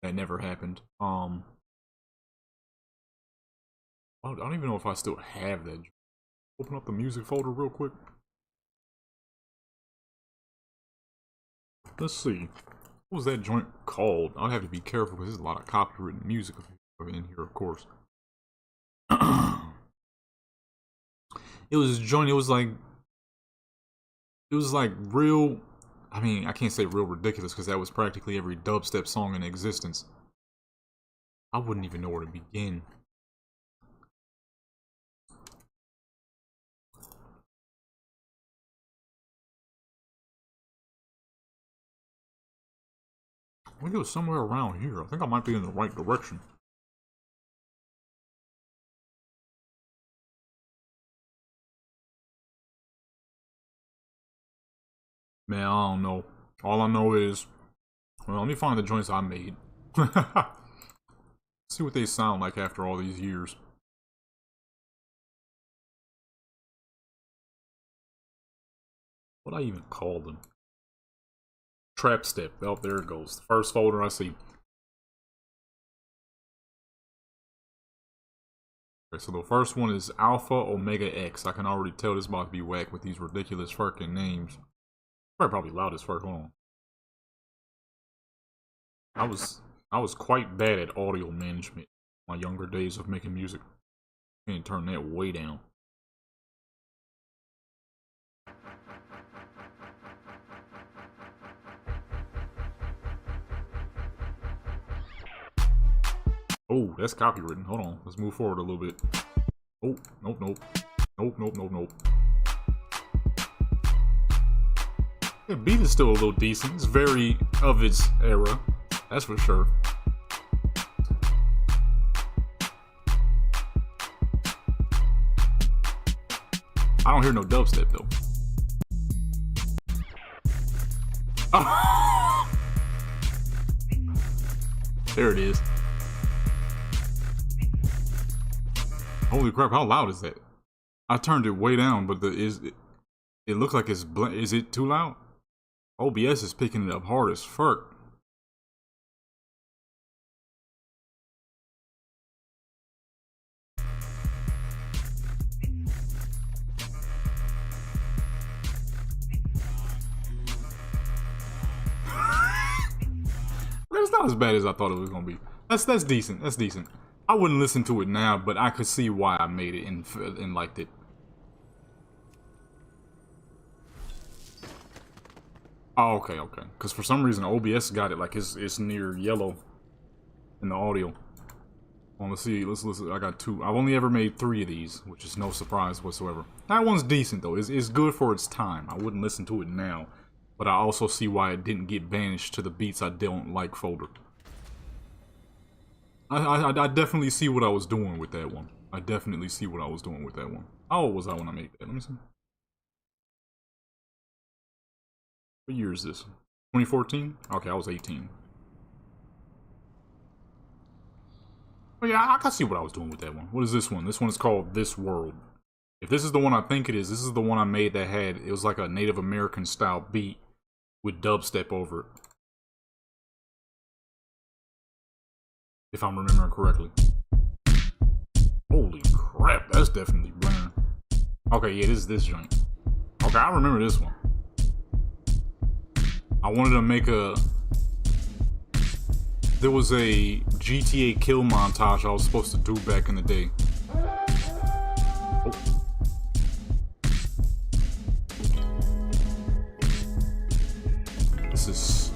That never happened. I don't even know if I still have that. Open up the music folder real quick. Let's see. What was that joint called? I'll have to be careful because there's a lot of copyrighted music in here, of course. It was a joint, it was like real, I mean, I can't say real ridiculous because that was practically every dubstep song in existence. I wouldn't even know where to begin. I think it was somewhere around here. I think I might be in the right direction. Man, I don't know. All I know is, well, let me find the joints I made. See what they sound like after all these years. What I even call them? Trap Step. Oh, there it goes. The first folder I see. Okay, so the first one is Alpha Omega X. I can already tell this about to be whack with these ridiculous fucking names. Probably loud as fuck. Hold on. I was quite bad at audio management in my younger days of making music. Can't turn that way down. Oh, that's copywritten. Hold on. Let's move forward a little bit. Oh, nope, nope. Nope, nope, nope, nope. The beat is still a little decent. It's very of its era. That's for sure. I don't hear no dubstep though. Oh. There it is. Holy crap, how loud is that? I turned it way down, but it looks like it's is it too loud? OBS is picking it up hard as fuck. It's not as bad as I thought it was gonna be. That's decent. That's decent. I wouldn't listen to it now, but I could see why I made it and liked it. Oh, okay. Because for some reason OBS got it like it's near yellow in the audio. Well, let's see. Let's listen. I got 2. I've only ever made 3 of these, which is no surprise whatsoever. That one's decent though. It's good for its time. I wouldn't listen to it now, but I also see why it didn't get banished to the beats I don't like folder. I definitely see what I was doing with that one. How old was I when I made that? Let me see. What year is this? 2014? Okay, I was 18. But yeah, I can see what I was doing with that one. What is this one? This one is called This World. If this is the one I think it is, this is the one I made that it was like a Native American style beat with dubstep over it. If I'm remembering correctly. Holy crap, that's definitely blaring. Okay, yeah, this is this joint. Okay, I remember this one. I wanted to make there was a GTA kill montage I was supposed to do back in the day. Oh. This is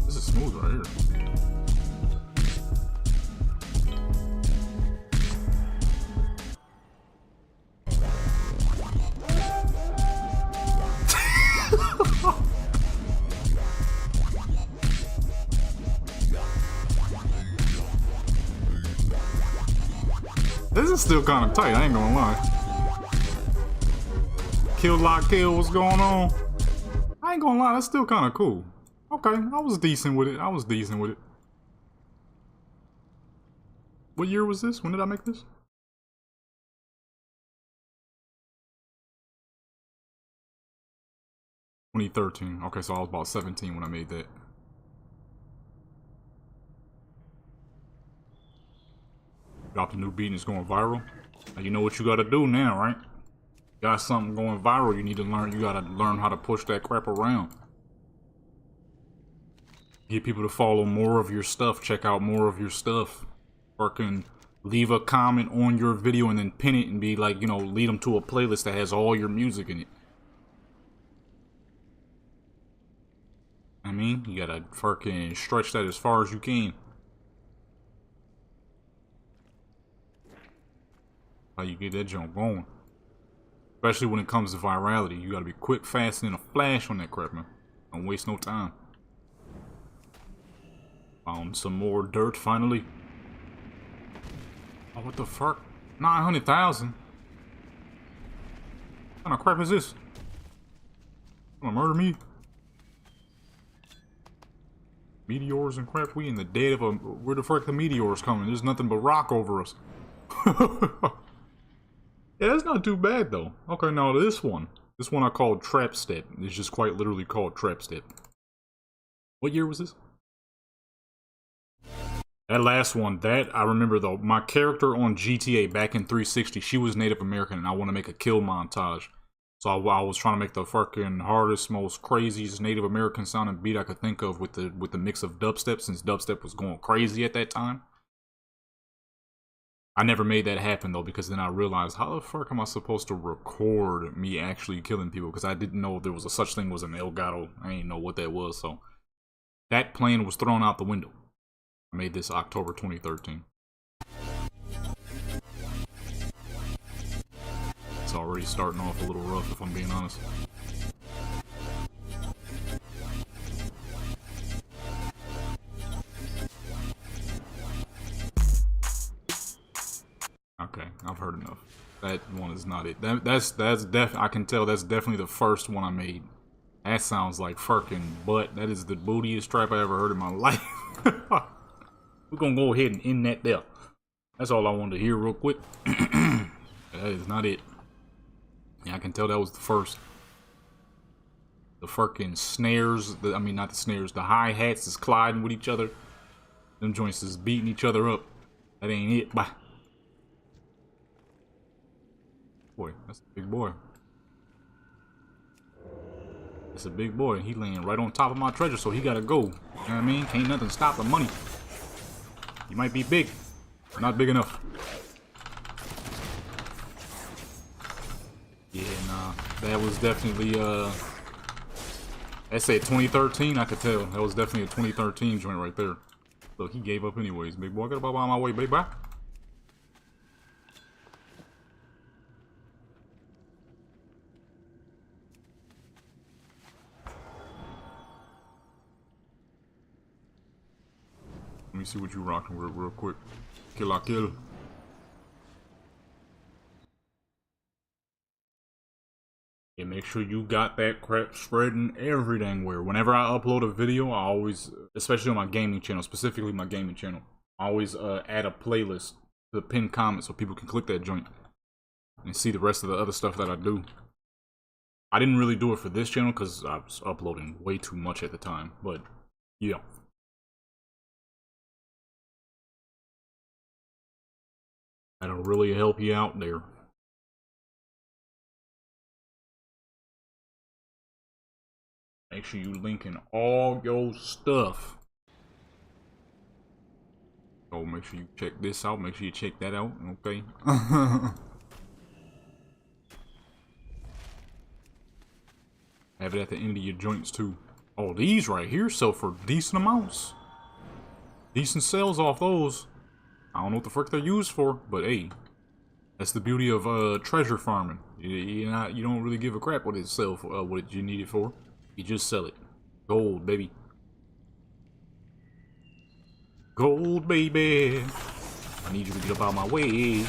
smooth right here. This is still kind of tight, I ain't gonna lie. Kill, lock, kill, what's going on? I I ain't gonna lie, that's still kind of cool. Okay, I was decent with it. I was decent with it. What year was this? When did I make this? 2013. Okay, so I was about 17 when I made that. Dropped a new beat and it's going viral. Now you know what you gotta do now, right? Got something going viral, you need to learn. You gotta learn how to push that crap around. Get people to follow more of your stuff, check out more of your stuff. Fucking leave a comment on your video and then pin it and be like, you know, lead them to a playlist that has all your music in it. I mean, you gotta fucking stretch that as far as you can. How you get that jump going. Especially when it comes to virality. You gotta be quick, fast, and in a flash on that crap, man. Don't waste no time. Found some more dirt, finally. Oh, what the fuck? 900,000? What kind of crap is this? You gonna murder me? Meteors and crap? We in the dead of a... Where the fuck the meteors coming? There's nothing but rock over us. Yeah, that's not too bad, though. Okay, now this one. This one I called Trap Step. It's just quite literally called Trap Step. What year was this? That last one, that I remember though. My character on GTA back in 360, she was Native American, and I want to make a kill montage. So I was trying to make the fucking hardest, most craziest Native American sounding beat I could think of with the mix of dubstep, since dubstep was going crazy at that time. I never made that happen though, because then I realized, how the fuck am I supposed to record me actually killing people? Because I didn't know there was a such thing as an Elgato. I didn't know what that was, so that plan was thrown out the window. I made this October 2013. It's already starting off a little rough, if I'm being honest. Okay, I've heard enough. That one is not it. I can tell that's definitely the first one I made. That sounds like fucking butt. That is the bootiest trap I ever heard in my life. We're gonna go ahead and end that there. That's all I wanted to hear real quick. That is not it. Yeah, I can tell that was the first. The fucking snares, I mean not the snares, the hi-hats is colliding with each other. Them joints is beating each other up. That ain't it. Bye. Boy, that's a big boy. It's a big boy. He laying right on top of my treasure, so he gotta go. You know what I mean? Can't nothing stop the money. He might be big, but not big enough. Yeah, nah. That was definitely, I said 2013, I could tell. That was definitely a 2013 joint right there. Look, he gave up anyways. Big boy, I gotta bye bye my way, baby. Bye. Let me see what you rocking with real quick. Kill I kill. Yeah, make sure you got that crap spreading everything where. Whenever I upload a video, I always, especially on my gaming channel, specifically my gaming channel, I always add a playlist to the pinned comment so people can click that joint and see the rest of the other stuff that I do. I didn't really do it for this channel because I was uploading way too much at the time, but yeah. That'll really help you out there. Make sure you link in all your stuff. So make sure you check this out. Make sure you check that out. Okay. Have it at the end of your joints too. Oh, these right here sell for decent amounts. Decent sales off those. I don't know what the frick they're used for, but hey, that's the beauty of treasure farming. You don't really give a crap what it sell for, what you need it for. You just sell it. Gold, baby. Gold, baby. I need you to get up out of my way.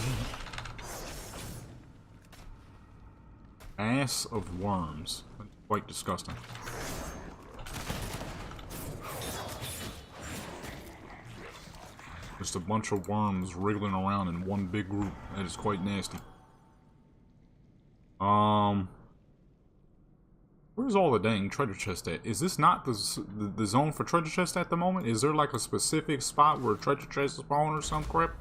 Mass of worms. Quite disgusting. Just a bunch of worms wriggling around in one big group. That is quite nasty. Where's all the dang treasure chest at? Is this not the zone for treasure chest at the moment? Is there like a specific spot where treasure chest spawn or some crap?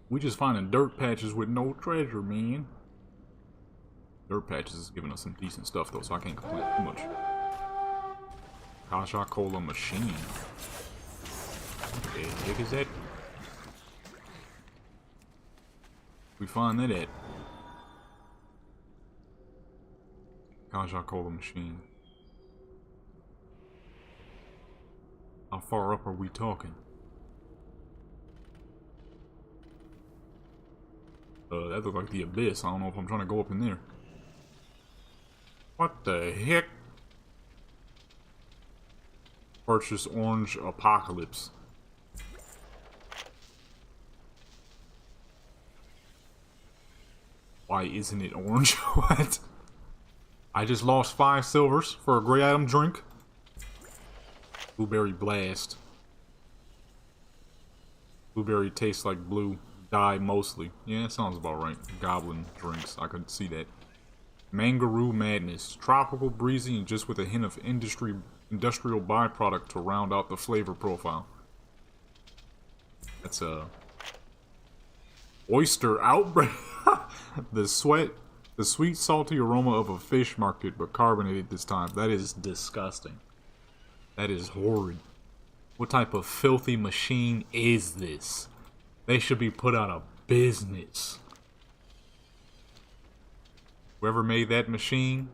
We just finding dirt patches with no treasure, man. Dirt patches is giving us some decent stuff though, so I can't complain too much. Kasha Cola machine. What the heck is that? We find that at Kasha Cola machine. How far up are we talking? That looked like the abyss. I don't know if I'm trying to go up in there. What the heck? Purchase Orange Apocalypse. Why isn't it orange? What? I just lost 5 silvers for a gray item drink. Blueberry Blast. Blueberry tastes like blue. Dye mostly. Yeah, that sounds about right. Goblin drinks. I could see that. Mangaroo Madness. Tropical, breezy, and just with a hint of industrial byproduct to round out the flavor profile. That's a oyster outbreak. The sweet salty aroma of a fish market, but carbonated this time. That is disgusting. That is horrid. What type of filthy machine is this? They should be put out of business. Whoever made that machine,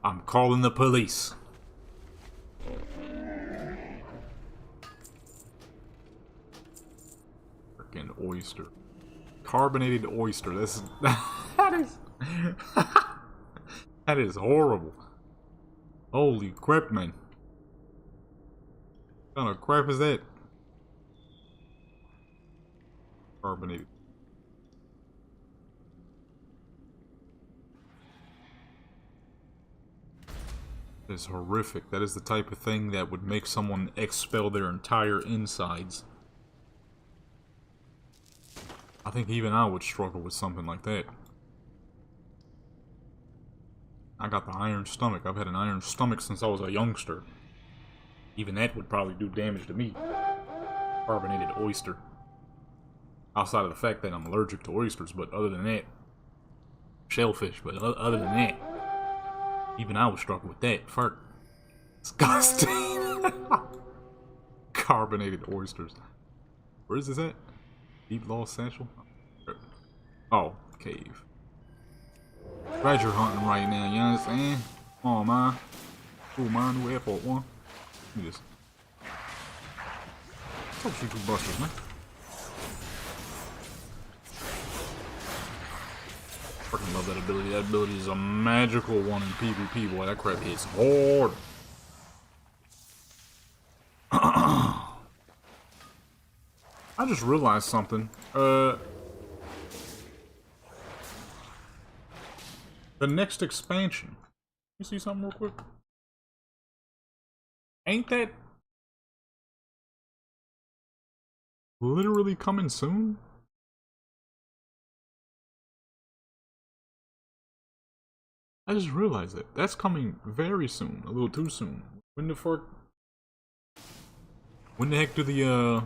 I'm calling the police. Freaking oyster. Carbonated oyster. This is that is horrible. Holy crap, man. What kind of crap is that? Carbonated. That is horrific. That is the type of thing that would make someone expel their entire insides. I think even I would struggle with something like that. I got the iron stomach. I've had an iron stomach since I was a youngster. Even that would probably do damage to me. Carbonated oyster. Outside of the fact that I'm allergic to oysters, but other than that, shellfish, but other than that, even I would struggle with that. Fart. Disgusting. Carbonated oysters. Where is this at? Deep Lost Satchel? Oh, cave. Treasure hunting right now, you understand? Come on, man. Cool, man. New airport one. Look at this. What's up, Super Busters, man? Freaking love that ability. That ability is a magical one in PvP, boy. That crap hits hard. I just realized something. The next expansion. You see something real quick? Ain't that literally coming soon? I just realized that. That's coming very soon. A little too soon. When the fuck? When the heck do the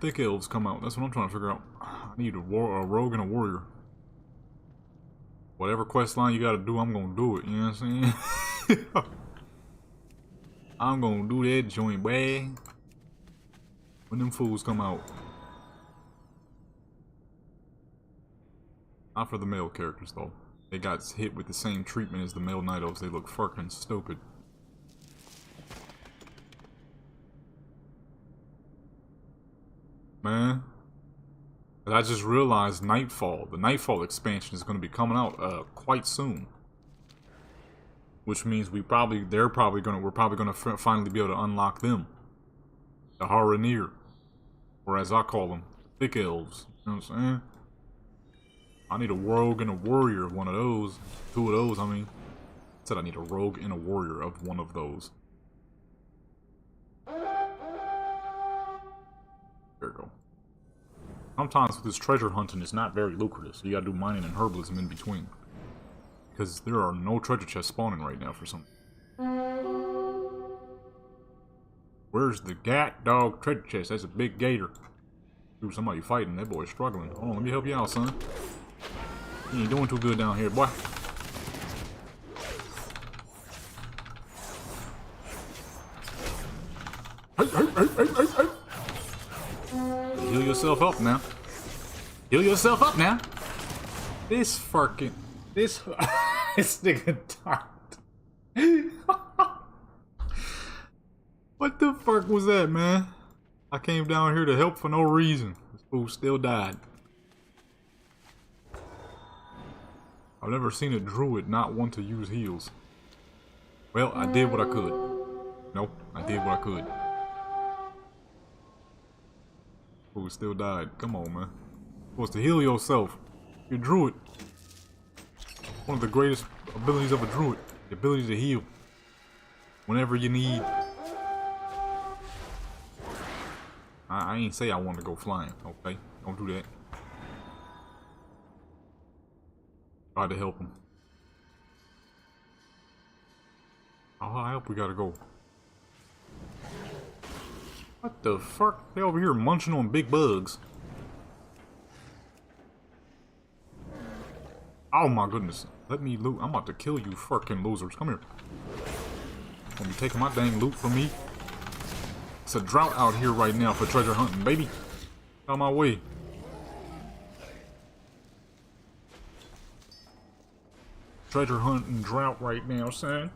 thick elves come out? That's what I'm trying to figure out. I need a rogue and a warrior. Whatever quest line you gotta do, I'm gonna do it. You know what I'm saying? I'm gonna do that joint, boy. When them fools come out. Not for the male characters, though. They got hit with the same treatment as the male night elves. They look fucking stupid. Man. But I just realized Nightfall. The Nightfall expansion is going to be coming out quite soon. Which means we're probably gonna finally be able to unlock them. The Haranir. Or as I call them, thick elves. You know what I'm saying? I need a rogue and a warrior of one of those. 2 of those, I mean. I said I need a rogue and a warrior of one of those. Sometimes with this treasure hunting, it's not very lucrative, so you gotta do mining and herbalism in between. Because there are no treasure chests spawning right now for some. Where's the gat dog treasure chest? That's a big gator. Dude, somebody fighting. That boy's struggling. Hold on, let me help you out, son. You ain't doing too good down here, boy. Heal yourself up now. Heal yourself up now. This fucking... This nigga died. What the fuck was that, man? I came down here to help for no reason. This fool still died. I've never seen a druid not want to use heals. Well, I did what I could. Nope, I did what I could. Fool still died. Come on, man. You're supposed to heal yourself. You're a druid. One of the greatest abilities of a druid. The ability to heal. Whenever you need. I ain't say I want to go flying, okay? Don't do that. Try to help him. How high up we gotta go? What the fuck? They over here munching on big bugs. Oh my goodness. Let me loot. I'm about to kill you fucking losers. Come here. Gonna be taking my dang loot from me. It's a drought out here right now for treasure hunting, baby. Out my way. Treasure hunting drought right now, son.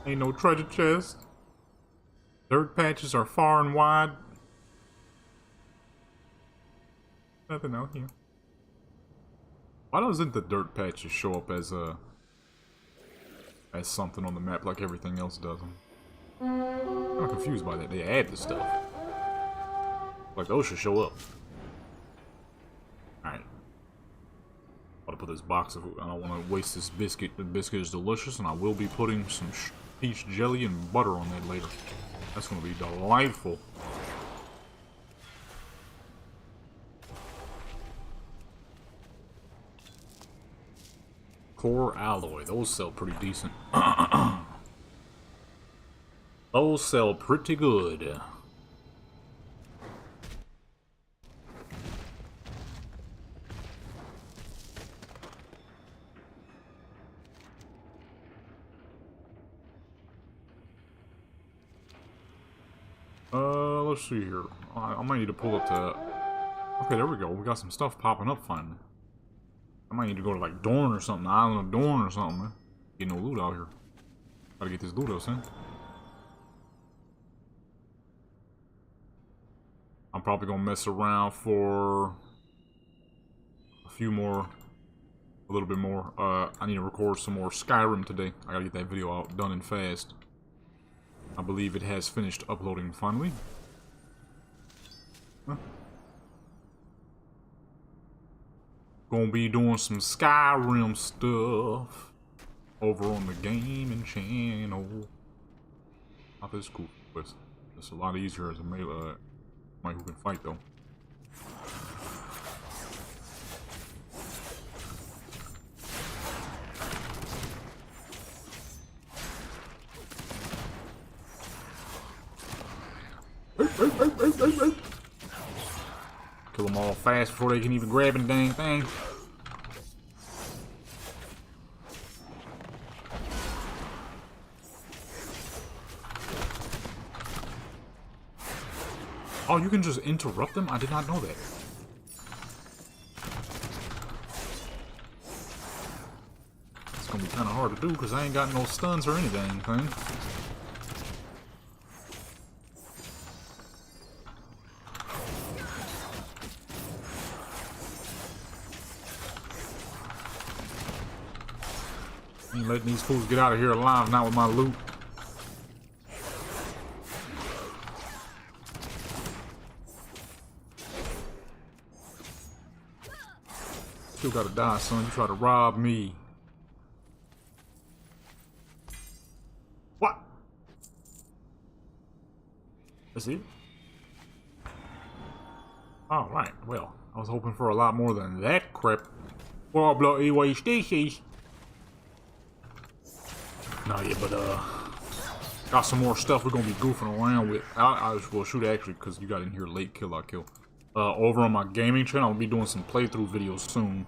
Ain't no treasure chest. Dirt patches are far and wide. Nothing out here. Why doesn't the dirt patches show up as something on the map like everything else does? I'm confused by that. They add the stuff. Like those should show up. Alright. Gotta put this box of food. I don't want to waste this biscuit. The biscuit is delicious, and I will be putting some peach jelly and butter on that later. That's gonna be delightful. Core alloy. Those sell pretty decent. Those sell pretty good. Let's see here. I might need to pull up the... Okay, there we go. We got some stuff popping up finally. I might need to go to like Dorne or something. The island of Dorne or something, man. Get no loot out here. Gotta get this loot out, son. I'm probably gonna mess around for a little bit more. I need to record some more Skyrim today. I gotta get that video out done and fast. I believe it has finished uploading finally. Huh. Gonna be doing some Skyrim stuff over on the gaming channel. Oh, this is cool. It's a lot easier as a melee. Who can fight though. Kill them all fast before they can even grab the dang thing. Oh, you can just interrupt them? I did not know that. It's gonna be kind of hard to do because I ain't got no stuns or anything. Ain't letting these fools get out of here alive, not with my loot. Still gotta die, son. You try to rob me. What? That's it? Alright, well, I was hoping for a lot more than that crap. Well, bloody waste this is. No, yeah, but, got some more stuff we're gonna be goofing around with. Well, shoot, actually, because you got in here late, kill I kill. Over on my gaming channel, I'll be doing some playthrough videos soon.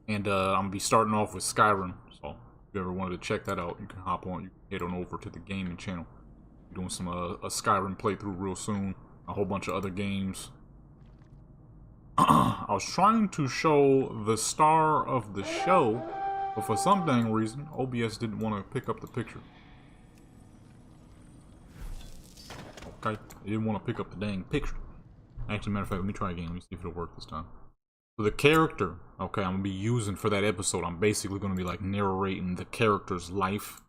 And, I'm gonna be starting off with Skyrim. So, if you ever wanted to check that out, you can hop on, you can head on over to the gaming channel. Doing some, a Skyrim playthrough real soon. A whole bunch of other games. I was trying to show the star of the show, but for some dang reason, OBS didn't want to pick up the picture. Okay, it didn't want to pick up the dang picture. Actually, matter of fact, let me try again. Let me see if it'll work this time. So the character, okay, I'm going to be using for that episode, I'm basically going to be like narrating the character's life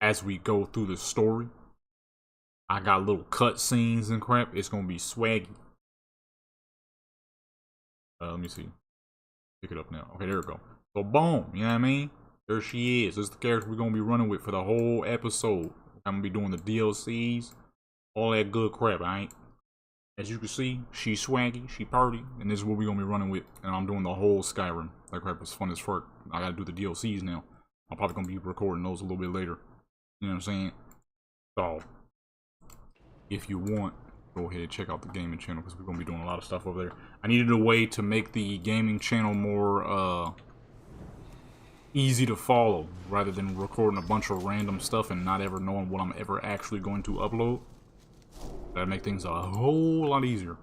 as we go through the story. I got little cut scenes and crap. It's going to be swaggy. Let me see. Pick it up now. Okay, there we go. So boom, you know what I mean? There she is. This is the character we're gonna be running with for the whole episode. I'm gonna be doing the DLCs, all that good crap, alright? As you can see, she's swaggy, she party, and this is what we're gonna be running with. And I'm doing the whole Skyrim. That crap is fun as fuck. I gotta do the DLCs now. I'm probably gonna be recording those a little bit later. You know what I'm saying? So, if you want, go ahead and check out the gaming channel because we're going to be doing a lot of stuff over there. I needed a way to make the gaming channel more easy to follow rather than recording a bunch of random stuff and not ever knowing what I'm ever actually going to upload. That'd make things a whole lot easier.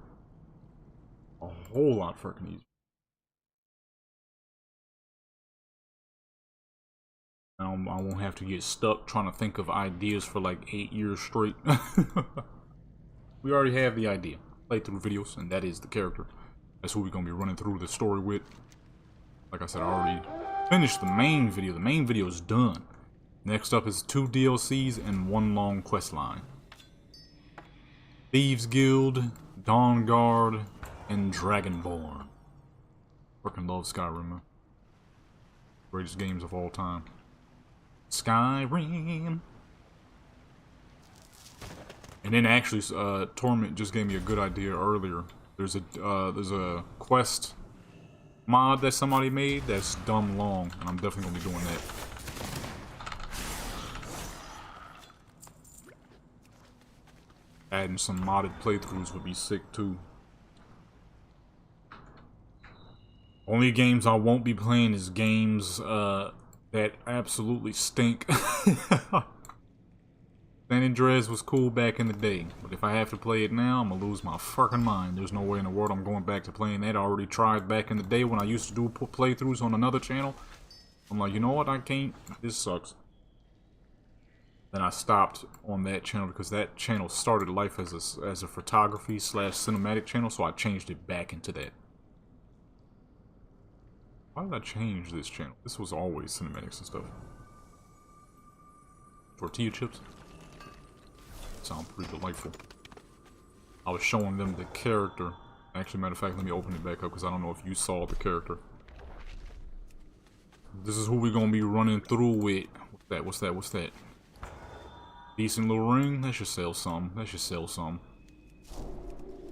A whole lot freaking easier. I won't have to get stuck trying to think of ideas for like 8 years straight. We already have the idea. Playthrough videos, and that is the character. That's who we're going to be running through the story with. Like I said, I already finished the main video. The main video is done. Next up is 2 DLCs and 1 long quest line. Thieves Guild, Dawn Guard, and Dragonborn. Freaking love Skyrim, man. Greatest games of all time. Skyrim. And then actually, Torment just gave me a good idea earlier. There's a quest mod that somebody made that's dumb long, and I'm definitely gonna be doing that. Adding some modded playthroughs would be sick too. Only games I won't be playing is games that absolutely stink. San Andreas was cool back in the day, but if I have to play it now, I'm gonna lose my fucking mind. There's no way in the world I'm going back to playing that. I already tried back in the day when I used to do playthroughs on another channel. I'm like, you know what, I can't, this sucks. Then I stopped on that channel because that channel started life as a photography / cinematic channel, so I changed it back into that. Why did I change this channel? This was always cinematics and stuff. Tortilla chips. Sound pretty delightful. I was showing them the character. Actually, matter of fact, let me open it back up because I don't know if you saw the character. This is who we're gonna be running through with. What's that? Decent little ring. That should sell some.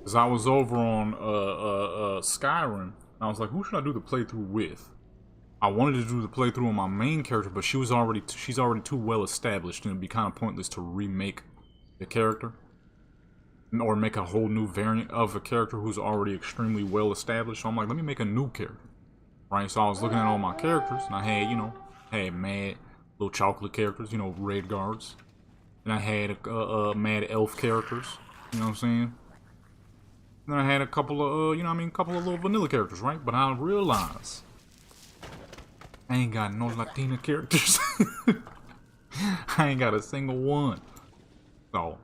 Cause I was over on Skyrim, and I was like, who should I do the playthrough with? I wanted to do the playthrough on my main character, but she's already too well established, and it'd be kind of pointless to remake the character or make a whole new variant of a character who's already extremely well established. So I'm like, let me make a new character, right? So I was looking at all my characters, and I had, you know, mad little chocolate characters, you know, red guards, and I had mad elf characters, you know what I'm saying? And then I had a couple of, you know what I mean, couple of little vanilla characters, right? But I realized I ain't got no Latina characters. I ain't got a single one. So,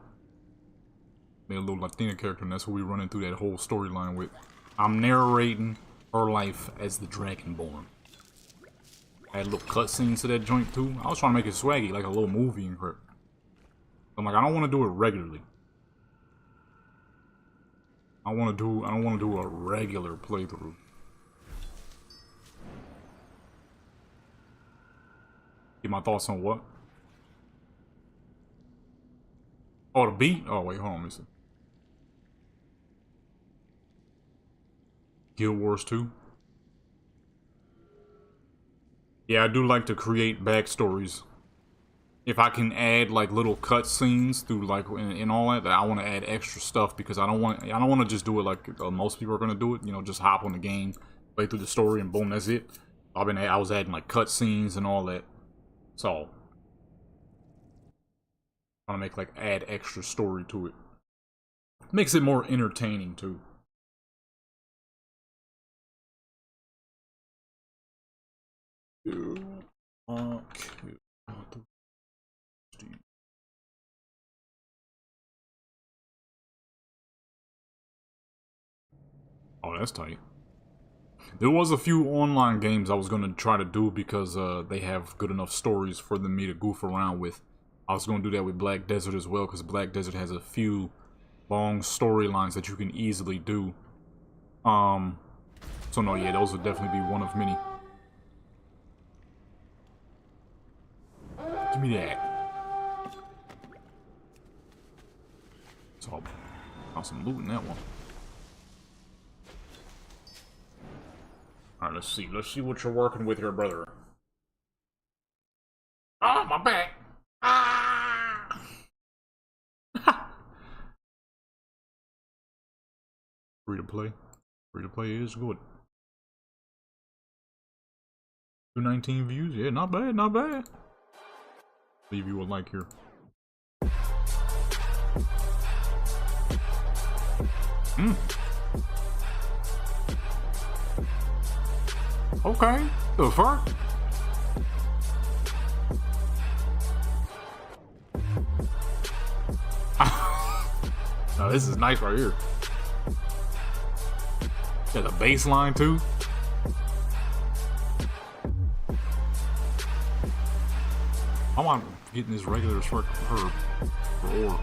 made a little Latina character, and that's who we running through that whole storyline with. I'm narrating her life as the Dragonborn. I had little cutscenes to that joint too. I was trying to make it swaggy, like a little movie and crap. I'm like, I don't want to do it regularly. I don't want to do a regular playthrough. Get my thoughts on what? Oh, the beat? Oh, wait, hold on, let me see. Guild Wars 2. Yeah, I do like to create backstories. If I can add like little cutscenes through like and all that, I want to add extra stuff because I don't want to just do it like most people are gonna do it. You know, just hop on the game, play through the story, and boom, that's it. I was adding like cutscenes and all that. So I want to make like add extra story to it. Makes it more entertaining too. Okay. Oh, that's tight. There was a few online games I was going to try to do because they have good enough stories for me to goof around with. I was going to do that with Black Desert as well because Black Desert has a few long storylines that you can easily do. So no, yeah, those would definitely be one of many. Give me that. So, got some loot in that one. Alright, let's see. Let's see what you're working with here, brother. Oh, my back! Ah! Free to play. Free to play is good. 219 views? Yeah, not bad, not bad. Leave you a like here. Okay, the fuck? Now this is nice right here. Got a bass line too. I want getting this regular short herb for ore.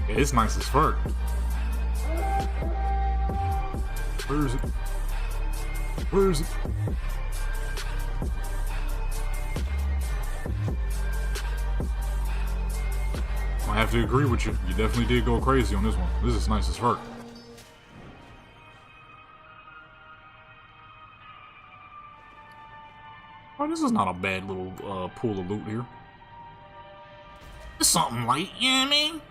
Yeah, it's nice as fuck. Where is it? Where is it? I have to agree with you. You definitely did go crazy on this one. This is nice as fuck. Oh, this is not a bad little pool of loot here. It's something light, you know what I mean?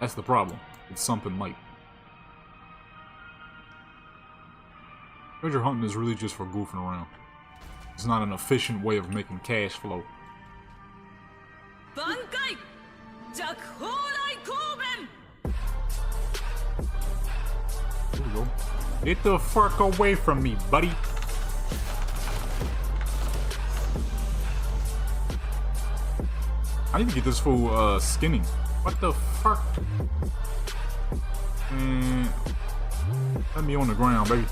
That's the problem. It's something light. Treasure hunting is really just for goofing around. It's not an efficient way of making cash flow. Here we go. Get the fuck away from me, buddy. I need to get this fool skinning. What the fuck? Let me on the ground, baby.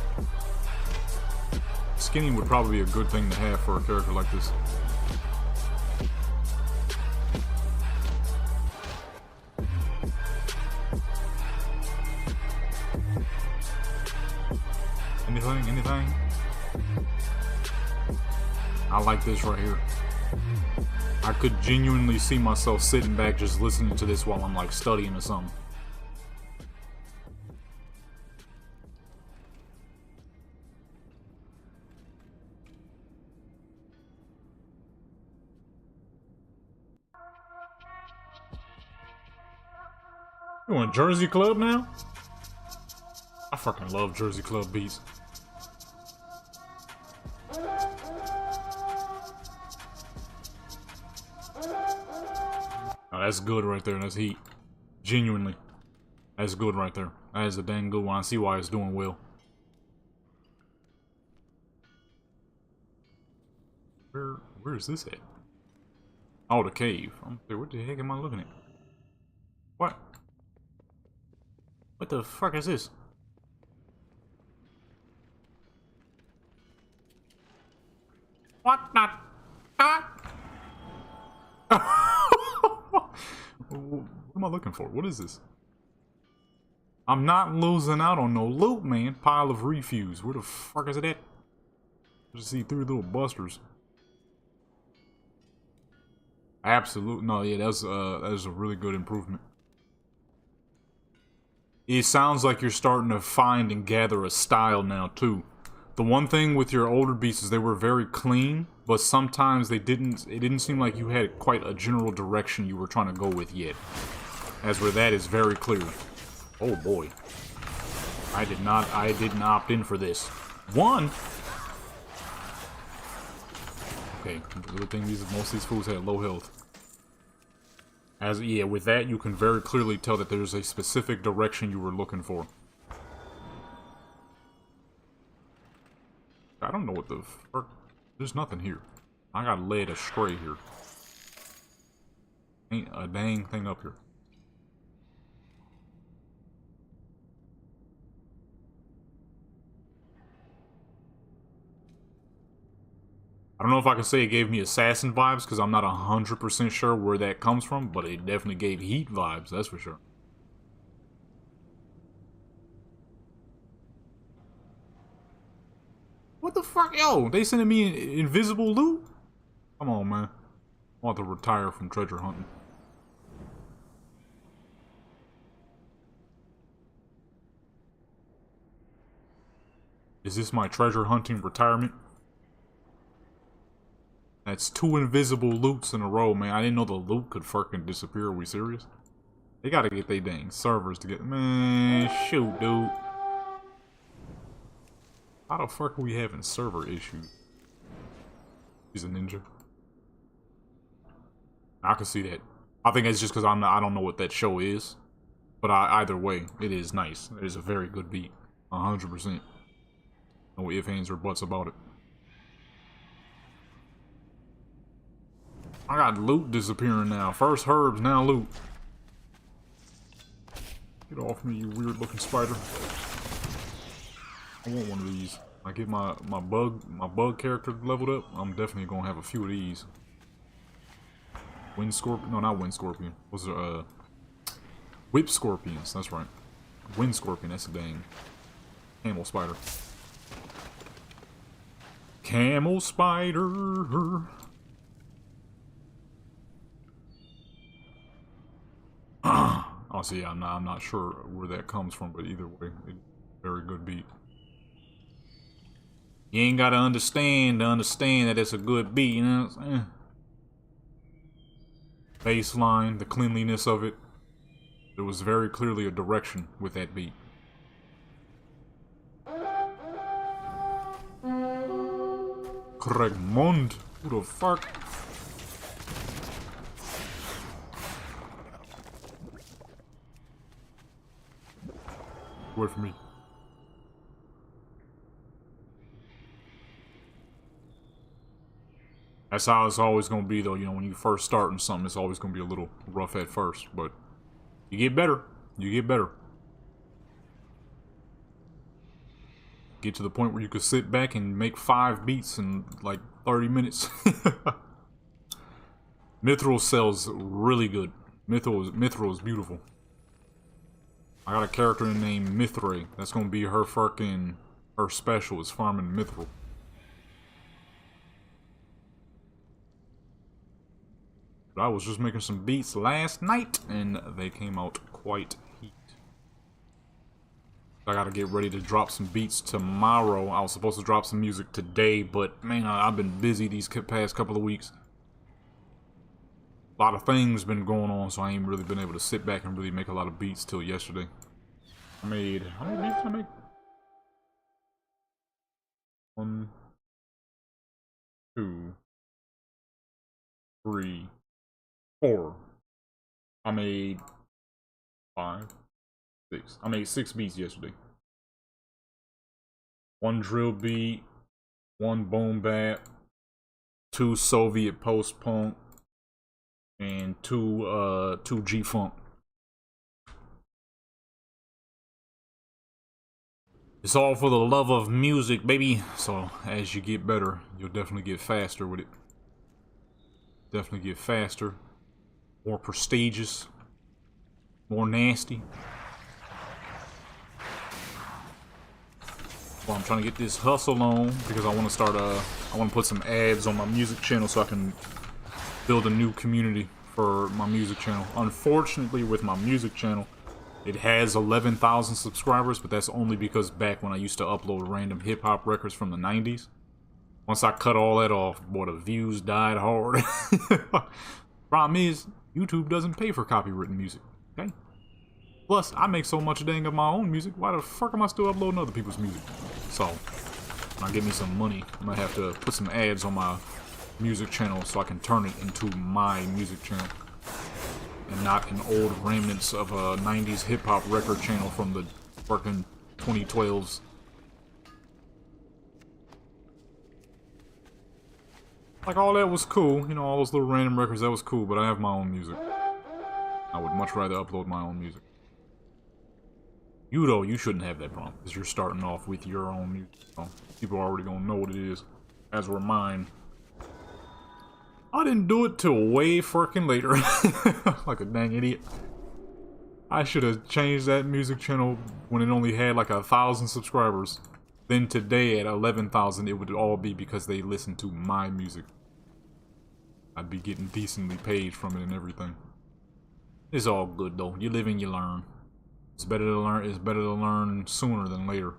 Skinning would probably be a good thing to have for a character like this. Anything? I like this right here. I could genuinely see myself sitting back just listening to this while I'm like studying or something. You want Jersey Club now? I fucking love Jersey Club beats. Oh, that's good right there. That's heat. Genuinely. That's good right there. That is a dang good one. I see why it's doing well. Where is this at? Oh, the cave. What the heck am I looking at? What? What the fuck is this? What the fuck? What am I looking for? What is this? I'm not losing out on no loot, man. Pile of refuse. Where the fuck is it at? I just see 3 little busters. Absolutely. No, yeah, that's a really good improvement. It sounds like you're starting to find and gather a style now too. The one thing with your older beats is they were very clean, but sometimes it didn't seem like you had quite a general direction you were trying to go with yet. As where that is very clear. Oh boy. I didn't opt in for this. One! Okay, the good thing most of these fools had low health. Yeah, with that you can very clearly tell that there's a specific direction you were looking for. I don't know what the fuck. There's nothing here. I got led astray here. Ain't a dang thing up here. I don't know if I can say it gave me assassin vibes, because I'm not 100% sure where that comes from, but it definitely gave heat vibes, that's for sure. What the fuck? Yo, they sending me invisible loot? Come on, man. I want to retire from treasure hunting. Is this my treasure hunting retirement? That's 2 invisible loots in a row, man. I didn't know the loot could fucking disappear. Are we serious? They gotta get they dang servers to get... Man, shoot, dude. How the fuck are we having server issues? He's a ninja. I can see that. I think it's just because I don't know what that show is. But either way, it is nice. It is a very good beat. 100%. No ifs, ands, or buts about it. I got loot disappearing now. First herbs, now loot. Get off me, you weird looking spider. I want one of these. I get my bug character leveled up, I'm definitely gonna have a few of these. Wind scorpion? No, not wind scorpion. What's it? Whip scorpions. That's right. Wind scorpion. That's a dang camel spider. Camel spider. Oh, see, I'm not sure where that comes from, but either way, very good beat. You ain't gotta understand that it's a good beat, you know what I'm saying? Baseline, the cleanliness of it. There was very clearly a direction with that beat. Craigmond? Who the fuck? Wait for me. That's how it's always going to be, though. You know, when you first start in something, it's always going to be a little rough at first. But you get better. You get better. Get to the point where you could sit back and make 5 beats in, like, 30 minutes. Mithril sells really good. Mithril is beautiful. I got a character named Mithray. That's going to be her special is farming Mithril. I was just making some beats last night, and they came out quite heat. I gotta get ready to drop some beats tomorrow. I was supposed to drop some music today, but man, I've been busy these past couple of weeks. A lot of things been going on, so I ain't really been able to sit back and really make a lot of beats till yesterday. How many beats I made? 1, 2, 3, 4. I made 5, 6. I made 6 beats yesterday. 1 drill beat, 1 boom bap, 2 Soviet post-punk, and 2 G-funk. It's all for the love of music, baby. So as you get better, you'll definitely get faster with it. Definitely get faster. More prestigious, more nasty. Well, I'm trying to get this hustle on because I want to start. I want to put some ads on my music channel so I can build a new community for my music channel. Unfortunately, with my music channel, it has 11,000 subscribers, but that's only because back when I used to upload random hip-hop records from the 90s. Once I cut all that off, boy, the views died hard. Problem is, YouTube doesn't pay for copywritten music, okay? Plus, I make so much dang of my own music, why the fuck am I still uploading other people's music? So, when I get me some money, I might have to put some ads on my music channel so I can turn it into my music channel. And not an old remnants of a 90s hip-hop record channel from the fucking 2012s. Like, all that was cool, you know, all those little random records, that was cool, but I have my own music. I would much rather upload my own music. You, though, you shouldn't have that problem, because you're starting off with your own music. So people are already gonna know what it is, as were mine. I didn't do it till way freaking later. Like a dang idiot. I should have changed that music channel when it only had like 1,000 subscribers. Then today at 11,000, it would all be because they listened to my music. I'd be getting decently paid from it and everything. It's all good though. You live and you learn. It's better to learn. It's better to learn sooner than later.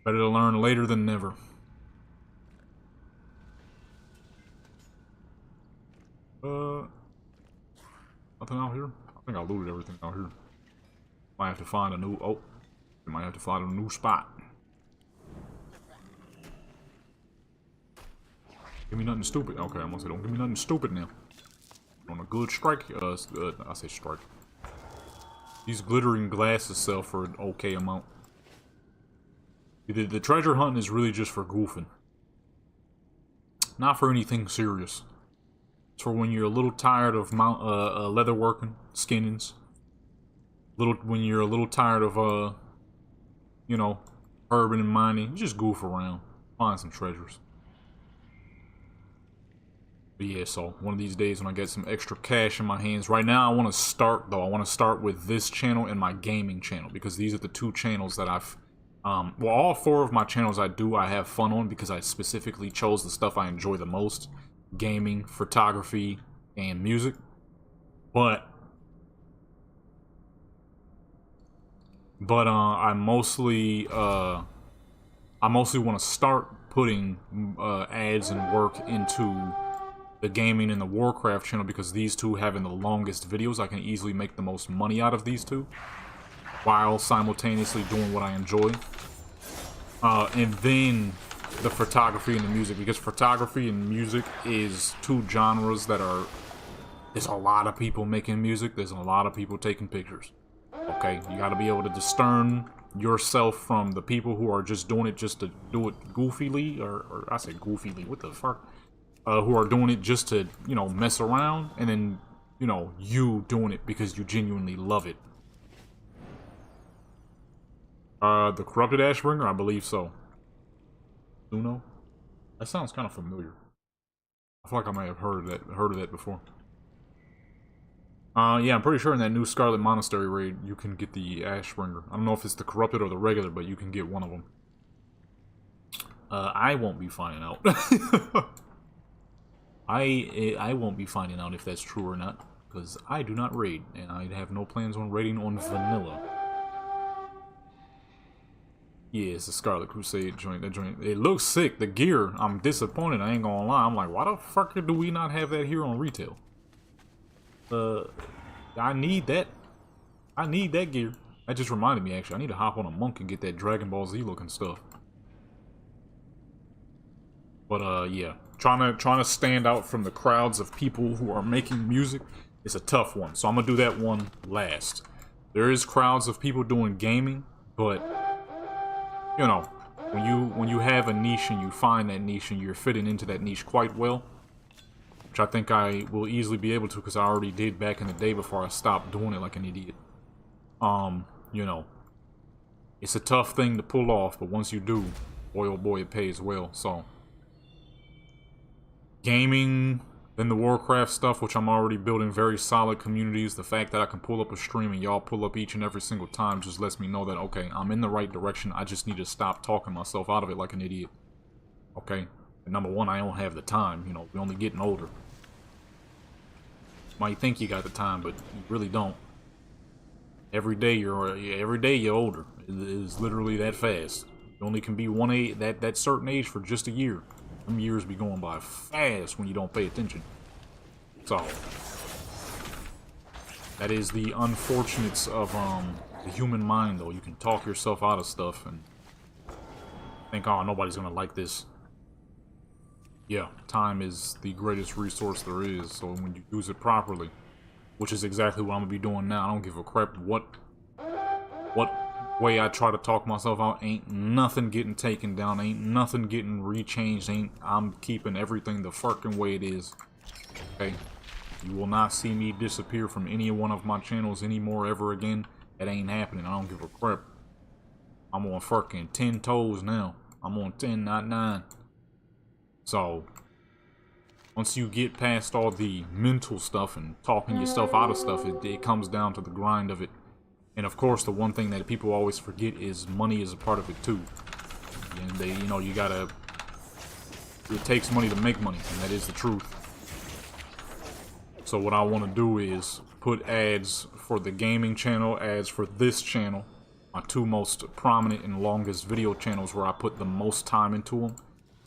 Better to learn later than never. Nothing out here? I think I looted everything out here. Might have to find a new... Oh. We might have to find a new spot. Give me nothing stupid. Okay, I'm gonna say don't give me nothing stupid now. On a good strike. I say strike. These glittering glasses sell for an okay amount. The treasure hunting is really just for goofing. Not for anything serious. It's for when you're a little tired of leather working, skinnings. When you're a little tired of you know, urban and mining, you just goof around, find some treasures. But yeah, so one of these days when I get some extra cash in my hands. Right now I want to start though. I want to start with this channel and my gaming channel because these are the two channels that I've well, all 4 of my channels I have fun on because I specifically chose the stuff I enjoy the most. Gaming, photography, and music. But I mostly want to start putting ads and work into the gaming and the Warcraft channel because these two having the longest videos. I can easily make the most money out of these two while simultaneously doing what I enjoy. And then the photography and the music, because photography and music is 2 genres that are... There's a lot of people making music, there's a lot of people taking pictures. Okay, you gotta be able to discern yourself from the people who are just doing it just to do it goofily, or I say goofily, what the fuck? Who are doing it just to, you know, mess around, and then, you know, you doing it because you genuinely love it. The Corrupted Ashbringer, I believe so. Uno? That sounds kind of familiar. I feel like I may have heard of that before. Yeah, I'm pretty sure in that new Scarlet Monastery raid, you can get the Ashbringer. I don't know if it's the Corrupted or the regular, but you can get one of them. I won't be finding out. I won't be finding out if that's true or not, because I do not raid, and I have no plans on raiding on vanilla. Yeah, it's a Scarlet Crusade joint. That joint, it looks sick. The gear, I'm disappointed. I ain't gonna lie. I'm like, why the fuck do we not have that here on retail? I need that. I need that gear. That just reminded me, actually. I need to hop on a monk and get that Dragon Ball Z looking stuff. But yeah, trying to stand out from the crowds of people who are making music is a tough one. So I'm gonna do that one last. There is crowds of people doing gaming, but you know, when you have a niche and you find that niche and you're fitting into that niche quite well, which I think I will easily be able to because I already did back in the day before I stopped doing it like an idiot. You know, it's a tough thing to pull off, but once you do, boy oh boy, it pays well. So gaming, then the Warcraft stuff, which I'm already building very solid communities. The fact that I can pull up a stream and y'all pull up each and every single time just lets me know that, okay, I'm in the right direction. I just need to stop talking myself out of it like an idiot. Okay? And number one, I don't have the time. You know, we're only getting older. Might think you got the time, but you really don't. Every day you're older. It is literally that fast. You only can be one age, that certain age for just a year. Some years be going by fast when you don't pay attention. So that is the unfortunates of the human mind, though. You can talk yourself out of stuff and think, oh, nobody's gonna like this. Yeah, time is the greatest resource there is, so when you use it properly, which is exactly what I'm gonna be doing now. I don't give a crap what way I try to talk myself out. Ain't nothing getting taken down, ain't nothing getting rechanged, I'm keeping everything the fucking way it is. Okay? You will not see me disappear from any one of my channels anymore ever again. It ain't happening. I don't give a crap. I'm on fucking 10 toes now. I'm on 10, not 9. So, once you get past all the mental stuff and talking yourself out of stuff, it comes down to the grind of it. And of course, the one thing that people always forget is money is a part of it too. And they, you know, it takes money to make money, and that is the truth. So what I want to do is put ads for the gaming channel, ads for this channel, my two most prominent and longest video channels where I put the most time into them.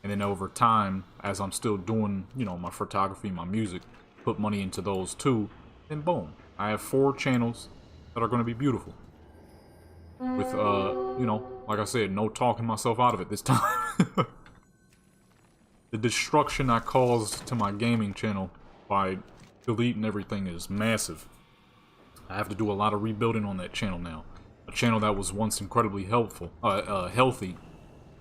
And then over time, as I'm still doing, you know, my photography, my music, put money into those too, then boom. I have 4 channels that are going to be beautiful. With, you know, like I said, no talking myself out of it this time. The destruction I caused to my gaming channel by deleting everything is massive. I have to do a lot of rebuilding on that channel now. A channel that was once incredibly healthy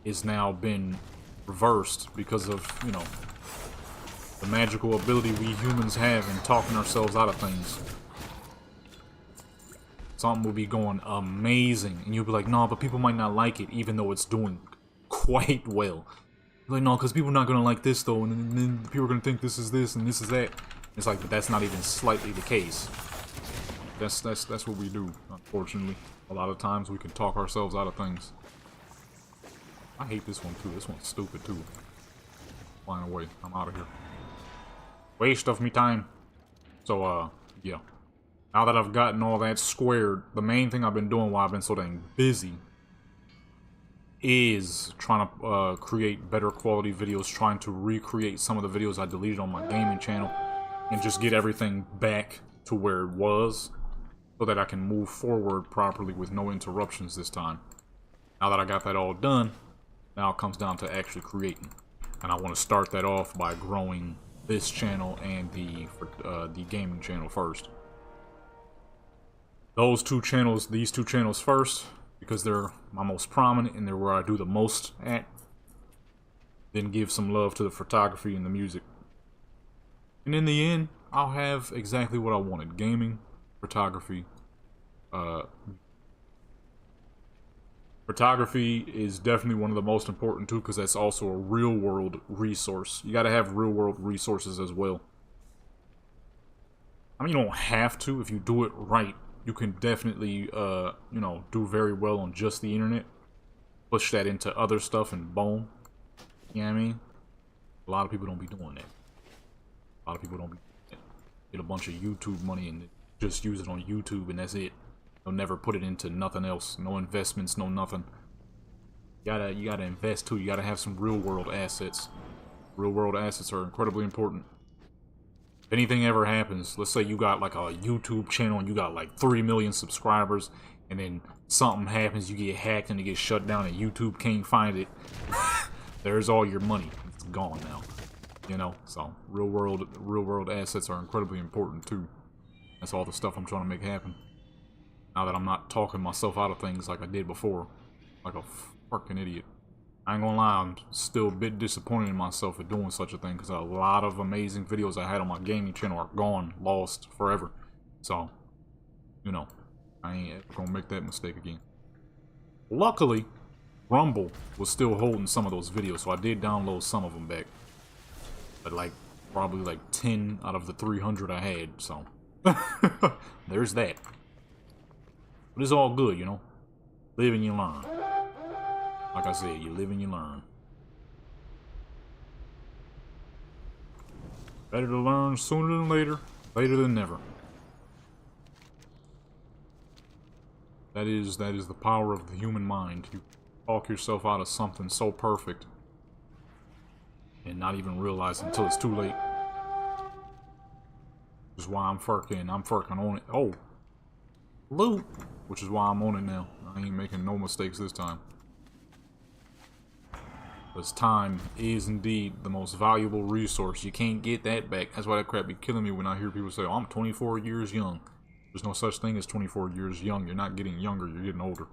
is now been reversed because of, you know, the magical ability we humans have in talking ourselves out of things. Something will be going amazing, and you'll be like, no, but people might not like it, even though it's doing quite well. You're like, no, because people are not gonna like this though, and then people are gonna think this is this and this is that. It's like, but that's not even slightly the case. That's what we do, unfortunately. A lot of times we can talk ourselves out of things. I hate this one too. This one's stupid too. Flying away. I'm out of here. Waste of me time. So, yeah. Now that I've gotten all that squared, the main thing I've been doing while I've been so dang busy is trying to create better quality videos, trying to recreate some of the videos I deleted on my gaming channel, and just get everything back to where it was, so that I can move forward properly with no interruptions this time. Now that I got that all done, now it comes down to actually creating. And I want to start that off by growing this channel and the gaming channel first. These two channels first, because they're my most prominent and they're where I do the most at. Then give some love to the photography and the music. And in the end, I'll have exactly what I wanted. Gaming, photography. Photography is definitely one of the most important too, because that's also a real world resource. You gotta have real world resources as well. I mean, you don't have to. If you do it right, you can definitely, you know, do very well on just the internet. Push that into other stuff and boom. You know what I mean? A lot of people don't be doing that. A lot of people don't be doing that. Get a bunch of YouTube money and just use it on YouTube and that's it. They'll never put it into nothing else. No investments, no nothing. You gotta invest too. You gotta have some real world assets. Real world assets are incredibly important. If anything ever happens, let's say you got like a YouTube channel and you got like 3 million subscribers, and then something happens, you get hacked and it gets shut down and YouTube can't find it. There's all your money. It's gone now. You know, so real world assets are incredibly important too. That's all the stuff I'm trying to make happen. Now that I'm not talking myself out of things like I did before. Like a fucking idiot. I ain't gonna lie, I'm still a bit disappointed in myself for doing such a thing, because a lot of amazing videos I had on my gaming channel are gone, lost, forever. So, you know, I ain't ever gonna make that mistake again. Luckily, Rumble was still holding some of those videos, so I did download some of them back. But like, probably like 10 out of the 300 I had, so. There's that. But it's all good, you know? Live and you learn. Like I said, you live and you learn. Better to learn sooner than later, later than never. That is the power of the human mind. You talk yourself out of something so perfect and not even realize until it's too late. Which is why I'm furking on it. Oh! Loot! Which is why I'm on it now. I ain't making no mistakes this time. Because time is indeed the most valuable resource. You can't get that back. That's why that crap be killing me when I hear people say, oh, I'm 24 years young. There's no such thing as 24 years young. You're not getting younger, you're getting older.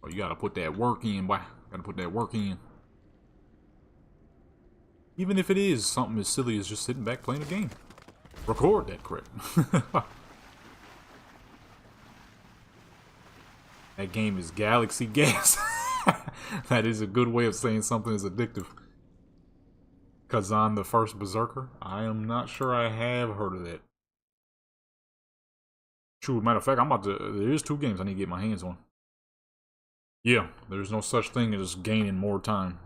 Oh, you gotta put that work in, boy. Gotta put that work in. Even if it is something as silly as just sitting back playing a game. Record that crap. That game is Galaxy Gas. That is a good way of saying something is addictive. Kazan the First Berserker? I am not sure I have heard of that. True, matter of fact, there is 2 games I need to get my hands on. Yeah, there's no such thing as gaining more time.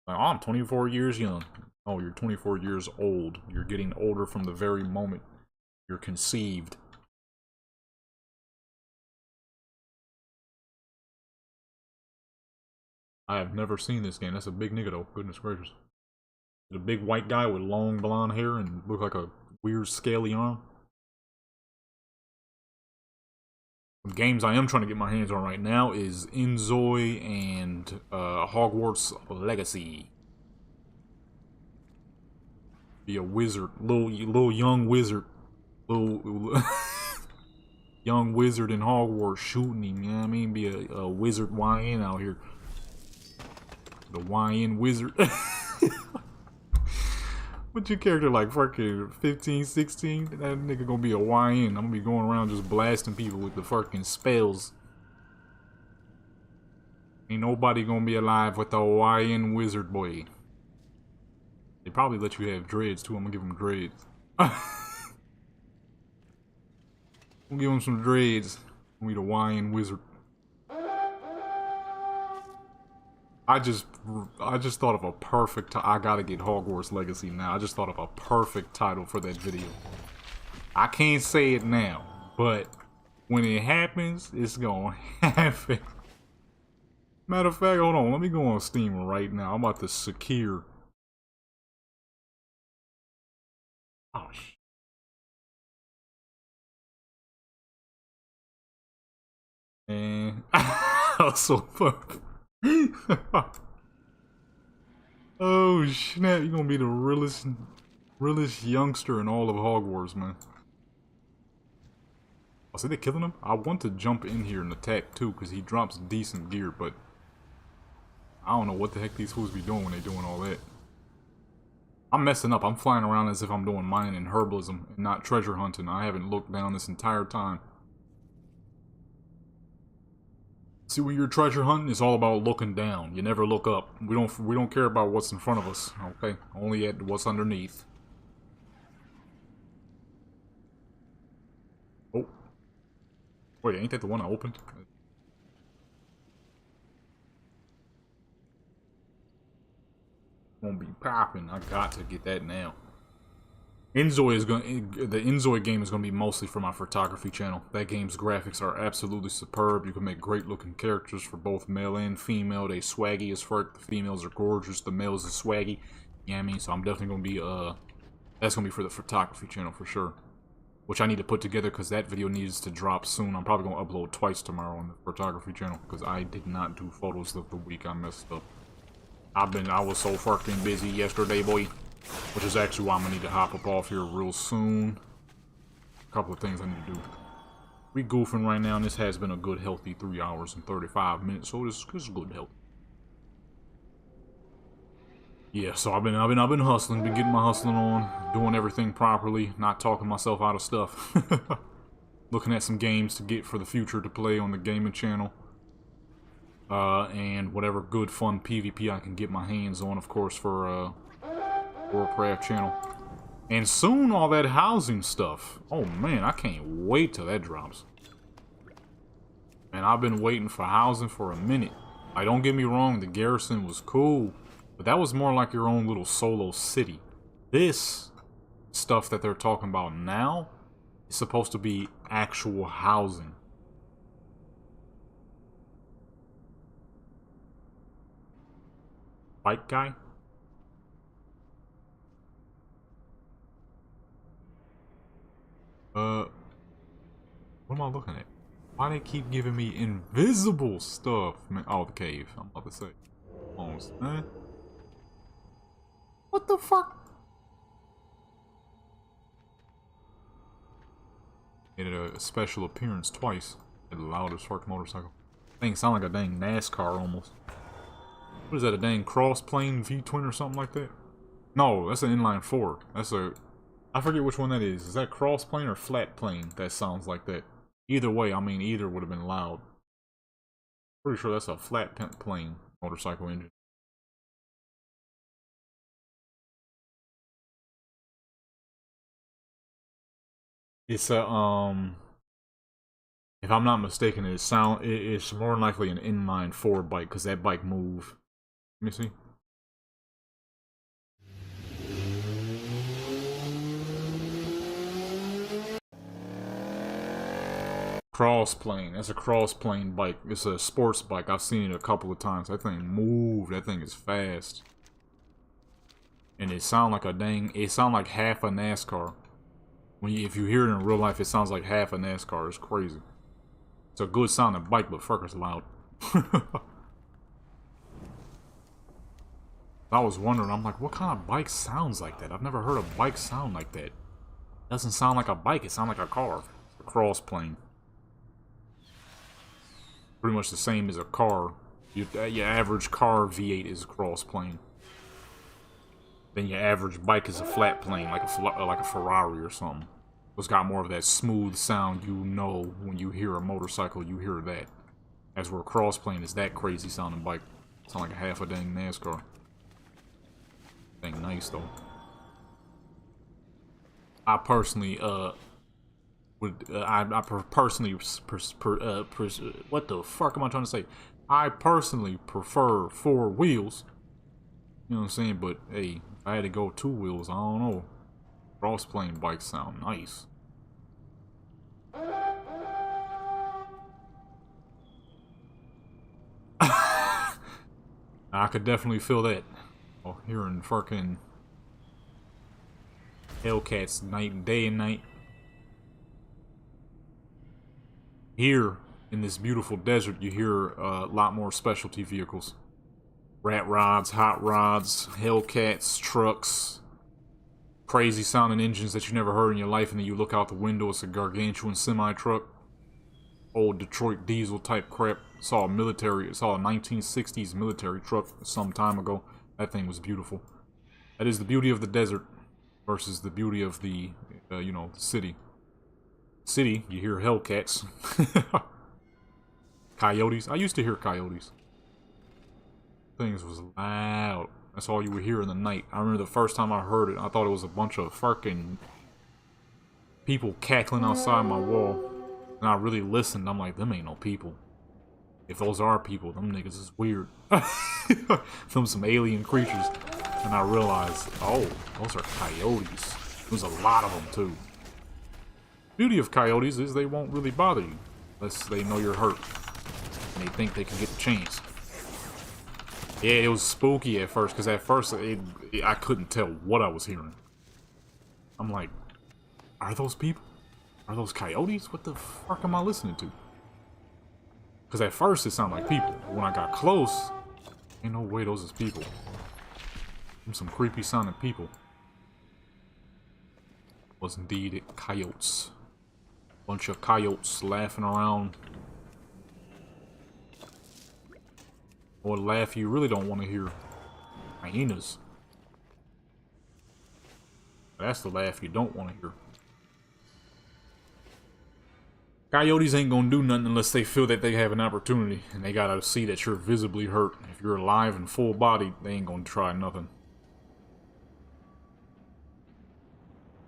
Like, oh, I'm 24 years young. Oh, you're 24 years old. You're getting older from the very moment you're conceived. I have never seen this game. That's a big nigga though. Goodness gracious. A big white guy with long blonde hair and look like a weird scaly arm. Some games I am trying to get my hands on right now is Inzoi and Hogwarts Legacy. Be a wizard, little young wizard, little young wizard in Hogwarts shooting him. You know what I mean? Be a wizard YN out here. The YN wizard. What's your character like? Fucking 15, 16? That nigga gonna be a YN. I'm gonna be going around just blasting people with the fucking spells. Ain't nobody gonna be alive with the YN wizard, boy. They probably let you have dreads too. I'm gonna give them dreads. I'm gonna give them some dreads. I'm gonna be the YN wizard. I just thought of a perfect. I gotta get Hogwarts Legacy now. I just thought of a perfect title for that video. I can't say it now, but when it happens, it's gonna happen. Matter of fact, hold on. Let me go on Steam right now. I'm about to secure. Oh shit. And so fuck. Oh snap! You're gonna be the realest youngster in all of Hogwarts, man. Oh, see they killing him? I want to jump in here and attack too, because he drops decent gear, but I don't know what the heck these fools be doing when they doing all that. I'm messing up. I'm flying around as if I'm doing mining and herbalism and not treasure hunting. I haven't looked down this entire time. See, when you're treasure hunting, it's all about looking down. You never look up. We don't care about what's in front of us, okay? Only at what's underneath. Oh. Wait, ain't that the one I opened? Won't be popping. I got to get that now. The Inzoi game is gonna be mostly for my photography channel. That game's graphics are absolutely superb. You can make great looking characters for both male and female. They swaggy as fuck. The females are gorgeous. The males are swaggy. You know what I mean? So I'm definitely gonna be that's gonna be for the photography channel for sure. Which I need to put together because that video needs to drop soon. I'm probably gonna upload twice tomorrow on the photography channel because I did not do photos of the week. I messed up. I was so fucking busy yesterday, boy. Which is actually why I'm gonna need to hop up off here real soon. A couple of things I need to do. We goofing right now, and this has been a good, healthy 3 hours and 35 minutes. So this is good health. Yeah, so I've been hustling, been getting my hustling on, doing everything properly, not talking myself out of stuff. Looking at some games to get for the future to play on the gaming channel. And whatever good, fun PvP I can get my hands on, of course, for Warcraft channel. And soon all that housing stuff. Oh man, I can't wait till that drops. And I've been waiting for housing for a minute. Like, don't get me wrong, the garrison was cool. But that was more like your own little solo city. This stuff that they're talking about now is supposed to be actual housing. Bike guy? What am I looking at? Why they keep giving me invisible stuff? Man, oh, the cave. I'm about to say. Almost, man. What the fuck? Made a special appearance twice. It allowed a spark motorcycle. Thing sound like a dang NASCAR almost. What is that? A dang cross plane V-twin or something like that? No, that's an inline four. That's a. I forget which one that is. Is that cross plane or flat plane? That sounds like that. Either way, I mean, either would have been loud. Pretty sure that's a flat plane motorcycle engine. It's a if I'm not mistaken, it's more than likely an inline four bike because that bike move. Let me see. Cross plane. That's a cross plane bike. It's a sports bike. I've seen it a couple of times. That thing move. That thing is fast. And it sound like a dang. It sound like half a NASCAR. If you hear it in real life, it sounds like half a NASCAR. It's crazy. It's a good sounding bike, but fucker's loud. I was wondering. I'm like, what kind of bike sounds like that? I've never heard a bike sound like that. It doesn't sound like a bike. It sounds like a car. It's a cross plane. Pretty much the same as a car. Your average car V8 is a cross plane. Then your average bike is a flat plane, like a Ferrari or something. It's got more of that smooth sound. You know, when you hear a motorcycle, you hear that. As where a cross plane is that crazy sounding bike. Sound like a half a dang NASCAR. Dang nice though. I personally what the fuck am I trying to say? I personally prefer 4 wheels. You know what I'm saying? But hey, if I had to go 2 wheels, I don't know. Cross plane bikes sound nice. I could definitely feel that. Oh, hearing fucking Hellcats day and night. Here, in this beautiful desert, you hear a lot more specialty vehicles. Rat rods, hot rods, Hellcats, trucks. Crazy sounding engines that you never heard in your life, and then you look out the window, it's a gargantuan semi-truck. Old Detroit diesel type crap. Saw a 1960s military truck some time ago. That thing was beautiful. That is the beauty of the desert versus the beauty of the, you know, the city. City, you hear Hellcats. Coyotes. I used to hear coyotes. Things was loud. That's all you would hear in the night. I remember the first time I heard it, I thought it was a bunch of fucking people cackling outside my wall. And I really listened. I'm like, them ain't no people. If those are people, them niggas is weird. Them some alien creatures. And I realized, oh, those are coyotes. There's a lot of them too. Beauty of coyotes is they won't really bother you unless they know you're hurt and they think they can get the chance. Yeah, it was spooky at first because at first I couldn't tell what I was hearing. I'm like, are those people? Are those coyotes? What the fuck am I listening to? Because at first it sounded like people. But when I got close, ain't no way those is people. Them some creepy sounding people. Was indeed coyotes. Bunch of coyotes laughing around. Or laugh you really don't want to hear. Hyenas. That's the laugh you don't want to hear. Coyotes ain't gonna do nothing unless they feel that they have an opportunity. And they gotta see that you're visibly hurt. If you're alive and full bodied, they ain't gonna try nothing.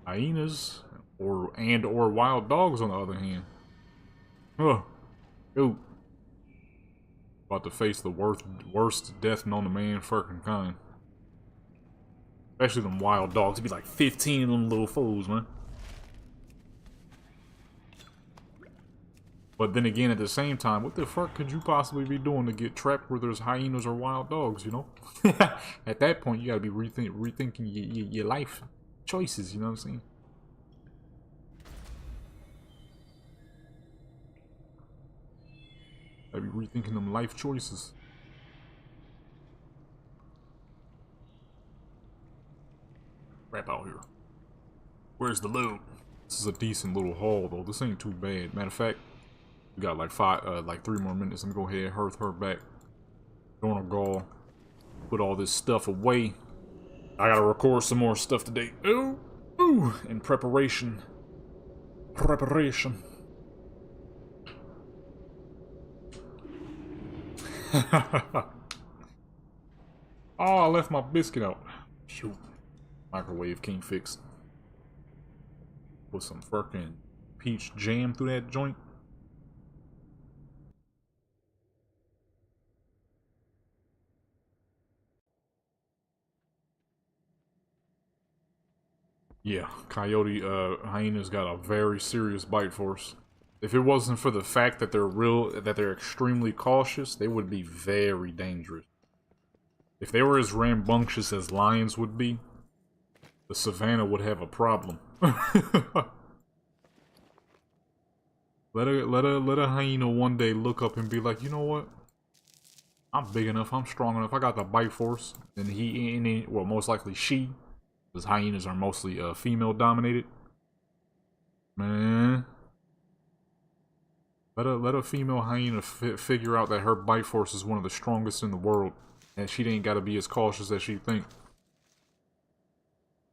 Hyenas or wild dogs on the other hand. Oh, ooh. About to face the worst death known to man fucking kind. Especially them wild dogs. It'd be like 15 of them little foes, man. But then again, at the same time, what the fuck could you possibly be doing to get trapped where there's hyenas or wild dogs, you know? At that point, you gotta be rethinking your life choices, you know what I'm saying? Gotta be rethinking them life choices. Crap out here. Where's the loot? This is a decent little haul, though. This ain't too bad. Matter of fact, we got like 3 more minutes. I'm gonna go ahead and hearth her back. Going to gall. Put all this stuff away. I gotta record some more stuff today. Ooh, ooh, in preparation. Preparation. Oh, I left my biscuit out. Shoot. Microwave can't fix. Put some fucking peach jam through that joint. Yeah, coyote hyenas got a very serious bite force. If it wasn't for the fact that they're extremely cautious, they would be very dangerous. If they were as rambunctious as lions would be, the savannah would have a problem. Let a hyena one day look up and be like, you know what? I'm big enough, I'm strong enough, I got the bite force. And well, most likely she, because hyenas are mostly female dominated. Man, let a female hyena figure out that her bite force is one of the strongest in the world, and she ain't got to be as cautious as she think.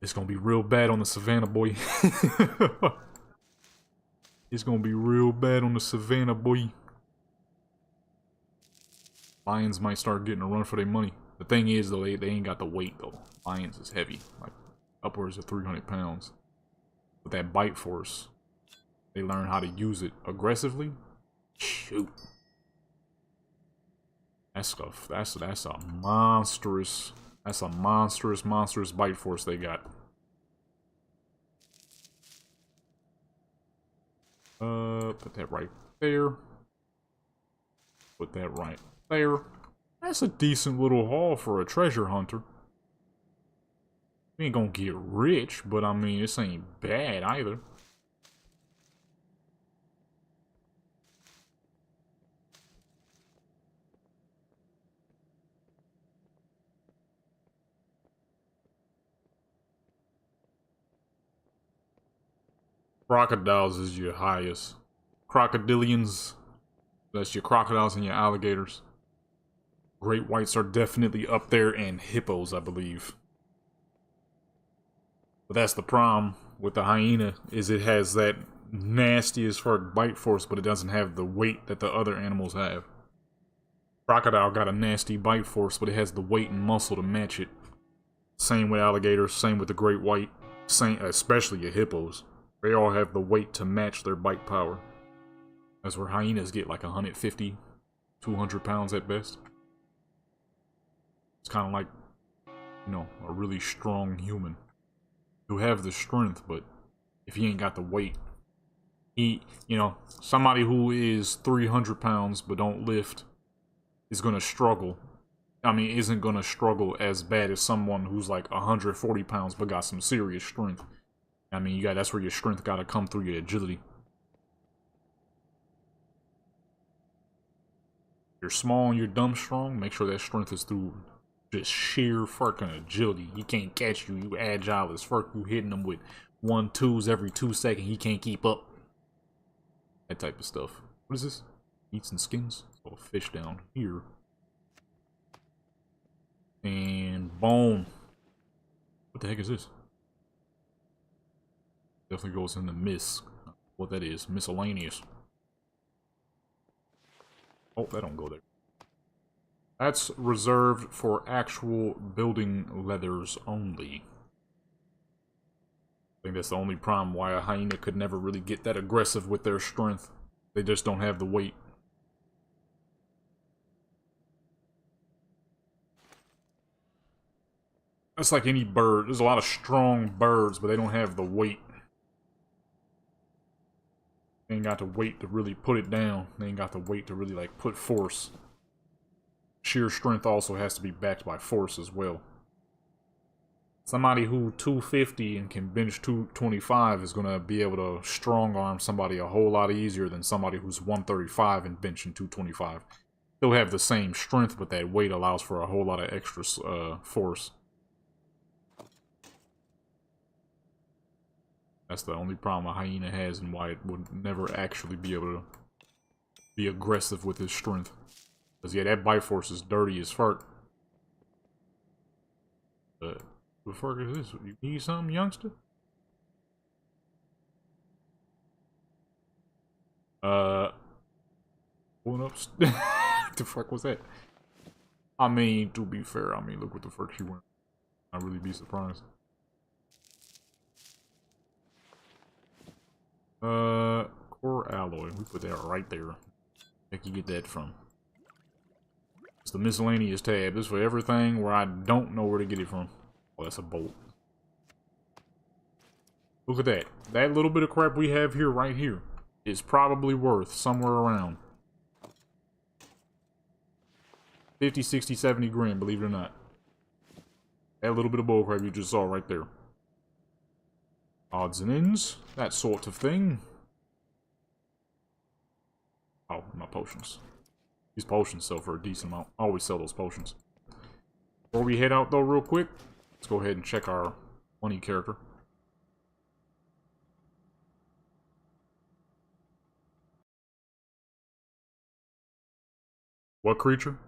It's gonna be real bad on the savannah, boy. It's gonna be real bad on the savannah, boy. Lions might start getting a run for their money. The thing is, though, they ain't got the weight, though. Lions is heavy, like upwards of 300 pounds. With that bite force, they learn how to use it aggressively. Shoot. That's a monstrous bite force they got. Put that right there. Put that right there. That's a decent little haul for a treasure hunter. We ain't gonna get rich, but I mean, this ain't bad either. Crocodiles is your highest. Crocodilians, that's your crocodiles and your alligators. Great whites are definitely up there, and hippos, I believe. But that's the problem with the hyena, is it has that nasty as far bite force, but it doesn't have the weight that the other animals have. Crocodile got a nasty bite force, but it has the weight and muscle to match it. Same with alligators, same with the great white, same, especially your hippos. They all have the weight to match their bite power. That's where hyenas get like 150, 200 pounds at best. It's kind of like, you know, a really strong human. Who have the strength, but if he ain't got the weight, you know, somebody who is 300 pounds but don't lift is gonna struggle. I mean, isn't gonna struggle as bad as someone who's like 140 pounds but got some serious strength. I mean, that's where your strength gotta come through your agility. You're small and you're dumb strong, make sure that strength is through just sheer fucking agility. He can't catch you. You agile as fuck. You hitting him with 1-2s every 2 seconds. He can't keep up. That type of stuff. What is this? Meats and skins. So a fish down here. And boom. What the heck is this? Definitely goes in the miss. What that is. Miscellaneous. Oh, that don't go there. That's reserved for actual building leathers only. I think that's the only problem why a hyena could never really get that aggressive with their strength. They just don't have the weight. That's like any bird. There's a lot of strong birds, but they don't have the weight. They ain't got the weight to really put it down. They ain't got the weight to really, like, put force. Sheer strength also has to be backed by force as well. Somebody who 250 and can bench 225 is going to be able to strong arm somebody a whole lot easier than somebody who's 135 and benching 225. They'll have the same strength, but that weight allows for a whole lot of extra force. That's the only problem a hyena has and why it would never actually be able to be aggressive with his strength. Because, yeah, that bite force is dirty as fuck. What the fuck is this? You need something, youngster? Pulling up. What the fuck was that? I mean, to be fair, I mean, look what the fuck she went. I'd really be surprised. Core alloy. We put that right there. Where you get that from? It's the miscellaneous tab. This is for everything where I don't know where to get it from. Oh, that's a bolt. Look at that. That little bit of crap we have here, right here, is probably worth somewhere around 50, 60, 70 grand, believe it or not. That little bit of bullcrap you just saw right there. Odds and ends, that sort of thing. Oh, my potions. These potions sell for a decent amount. I always sell those potions. Before we head out though real quick, let's go ahead and check our money character. What creature?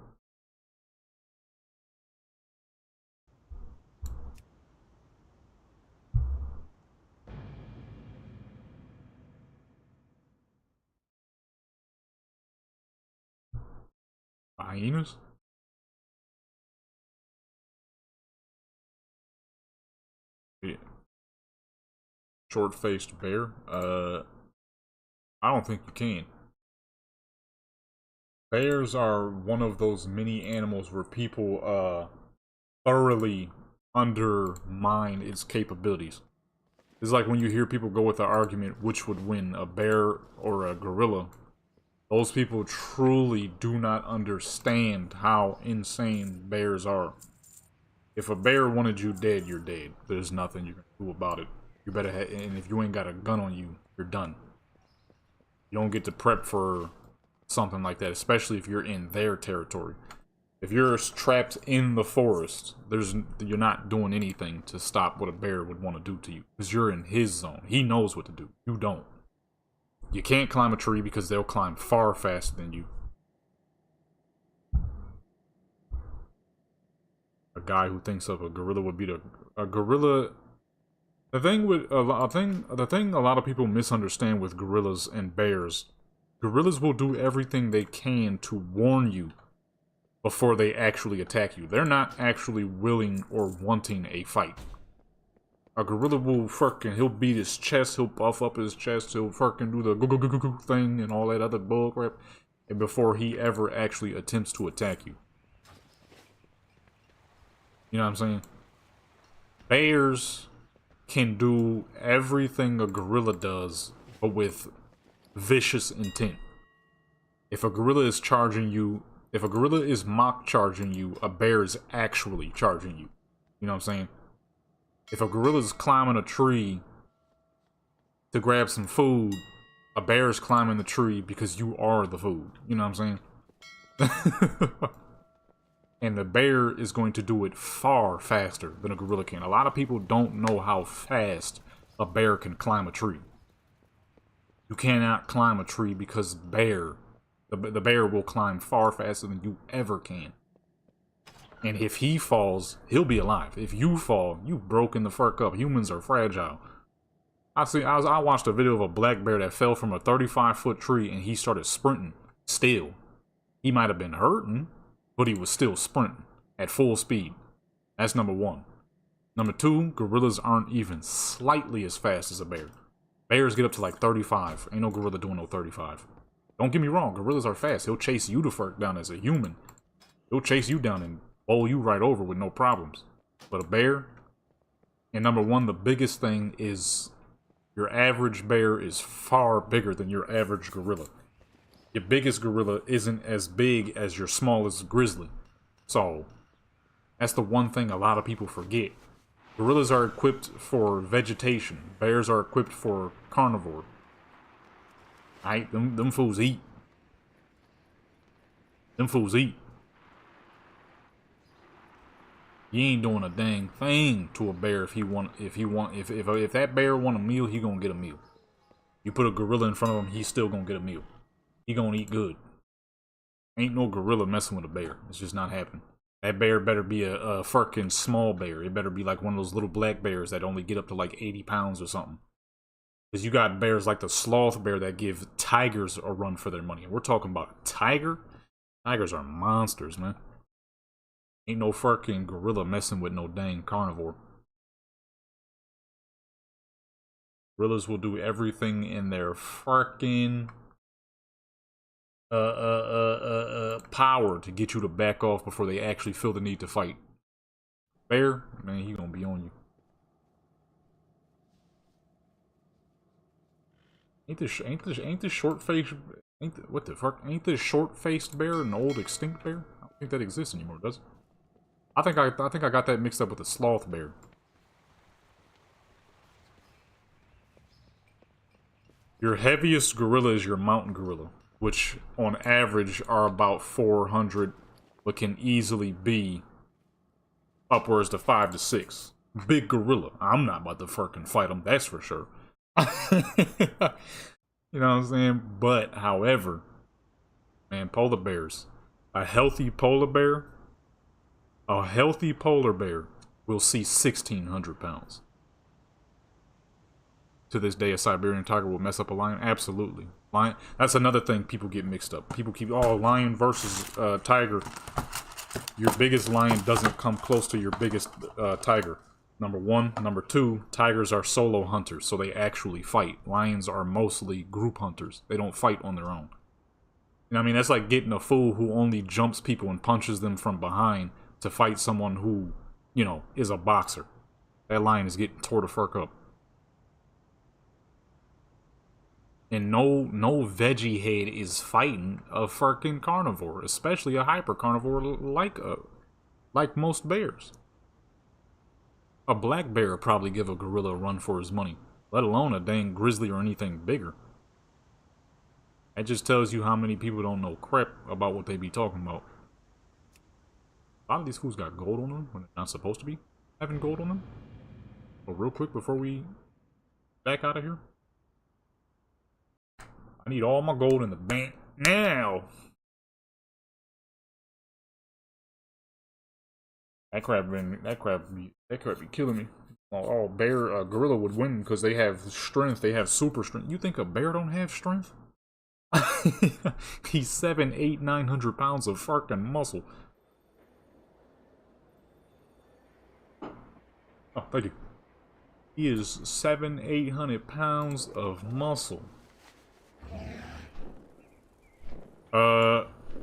Hyenas? Yeah. Short-faced bear? I don't think you can. Bears are one of those many animals where people, thoroughly undermine its capabilities. It's like when you hear people go with the argument, which would win, a bear or a gorilla? Those people truly do not understand how insane bears are. If a bear wanted you dead, you're dead. There's nothing you can do about it. You better have, and if you ain't got a gun on you, you're done. You don't get to prep for something like that, especially if you're in their territory. If you're trapped in the forest, you're not doing anything to stop what a bear would want to do to you. Because you're in his zone. He knows what to do. You don't. You can't climb a tree because they'll climb far faster than you. A guy who thinks of a gorilla would beat a gorilla. The thing a lot of people misunderstand with gorillas and bears, gorillas will do everything they can to warn you before they actually attack you. They're not actually willing or wanting a fight. A gorilla will he'll beat his chest, he'll puff up his chest, he'll do the go thing and all that other bullcrap, and before he ever actually attempts to attack you. You know what I'm saying? Bears can do everything a gorilla does, but with vicious intent. If a gorilla is charging you, if a gorilla is mock charging you, a bear is actually charging you. You know what I'm saying? If a gorilla is climbing a tree to grab some food, a bear is climbing the tree because you are the food. You know what I'm saying? And the bear is going to do it far faster than a gorilla can. A lot of people don't know how fast a bear can climb a tree. You cannot climb a tree because the bear will climb far faster than you ever can. And if he falls, he'll be alive. If you fall, you've broken the fuck up. Humans are fragile. I watched a video of a black bear that fell from a 35-foot tree and he started sprinting. Still. He might have been hurting, but he was still sprinting at full speed. That's number one. Number two, gorillas aren't even slightly as fast as a bear. Bears get up to like 35. Ain't no gorilla doing no 35. Don't get me wrong, gorillas are fast. He'll chase you the fuck down as a human. He'll chase you down and bowl you right over with no problems. But a bear, and number one, the biggest thing is your average bear is far bigger than your average gorilla. Your biggest gorilla isn't as big as your smallest grizzly. So, that's the one thing a lot of people forget. Gorillas are equipped for vegetation. Bears are equipped for carnivore. Alright, them fools eat. Them fools eat. You ain't doing a dang thing to a bear if that bear want a meal, he gonna get a meal. You put a gorilla in front of him, he's still gonna get a meal. He gonna eat good. Ain't no gorilla messing with a bear. It's just not happening. That bear better be a fucking small bear. It better be like one of those little black bears that only get up to like 80 pounds or something. Because you got bears like the sloth bear that give tigers a run for their money. We're talking about a tiger. Tigers are monsters, man. Ain't no fucking gorilla messing with no dang carnivore. Gorillas will do everything in their fucking power to get you to back off before they actually feel the need to fight. Bear, man, he gonna be on you. Ain't this short-faced, what the fuck? Ain't this short-faced bear an old extinct bear? I don't think that exists anymore, does it? I think I got that mixed up with the sloth bear. Your heaviest gorilla is your mountain gorilla, which on average are about 400, but can easily be upwards to 5 to 6. Big gorilla. I'm not about to fucking fight them, that's for sure. You know what I'm saying? But, however, man, polar bears. A healthy polar bear will see 1,600 pounds. To this day, a Siberian tiger will mess up a lion? Absolutely. Lion. That's another thing people get mixed up. People keep, oh, lion versus tiger. Your biggest lion doesn't come close to your biggest tiger. Number one. Number two, tigers are solo hunters, so they actually fight. Lions are mostly group hunters. They don't fight on their own. You know what I mean? That's like getting a fool who only jumps people and punches them from behind to fight someone who, you know, is a boxer. That lion is getting tore the fuck up. And no veggie head is fighting a fucking carnivore, especially a hyper carnivore like most bears. A black bear will probably give a gorilla a run for his money, let alone a dang grizzly or anything bigger. That just tells you how many people don't know crap about what they be talking about. A lot of these fools got gold on them when they're not supposed to be having gold on them. But real quick before we back out of here, I need all my gold in the bank now. That crap be killing me. Oh, gorilla would win because they have strength. They have super strength. You think a bear don't have strength? He's 700, 800, 900 pounds of fucking muscle. Oh, thank you. He is 700, 800 pounds of muscle.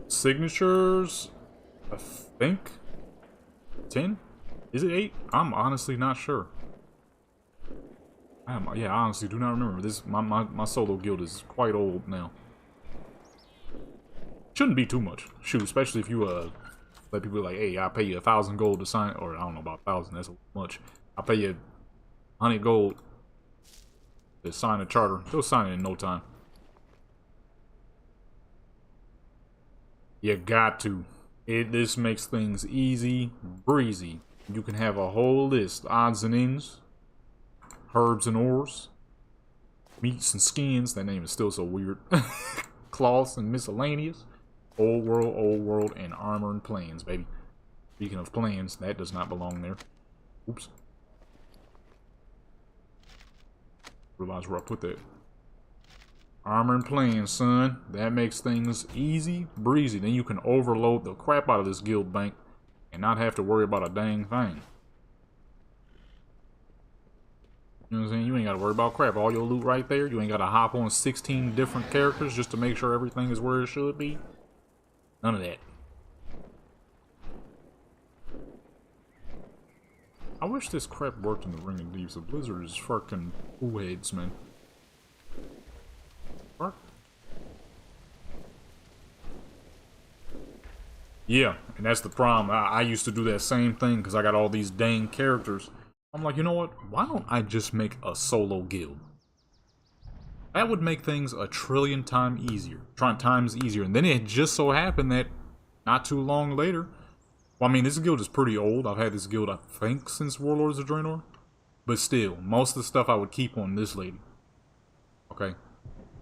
Signatures, I think 10? Is it 8? I'm honestly not sure. I honestly do not remember. This my solo guild is quite old now. Shouldn't be too much. Shoot, especially if you let people be like, hey, I'll pay you 1,000 gold to sign, or I don't know about 1,000, that's much. I'll pay you 100 gold to sign a charter. They'll sign it in no time. You got to. This makes things easy breezy. You can have a whole list, odds and ends, herbs and ores, meats and skins. That name is still so weird. Cloths and miscellaneous. Old world, and armor and plans, baby. Speaking of plans, that does not belong there. Oops. Realize where I put that. Armor and plans, son. That makes things easy breezy. Then you can overload the crap out of this guild bank and not have to worry about a dang thing. You know what I'm saying? You ain't got to worry about crap. All your loot right there. You ain't got to hop on 16 different characters just to make sure everything is where it should be. None of that. I wish this crap worked in the Ring of Thieves. The Blizzard is fucking heads, man. What? Yeah, and that's the problem. I used to do that same thing because I got all these dang characters. I'm like, you know what? Why don't I just make a solo guild? That would make things a trillion times easier. And then it just so happened that not too long later, well, I mean, this guild is pretty old. I've had this guild, I think, since Warlords of Draenor. But still, most of the stuff I would keep on this lady. Okay?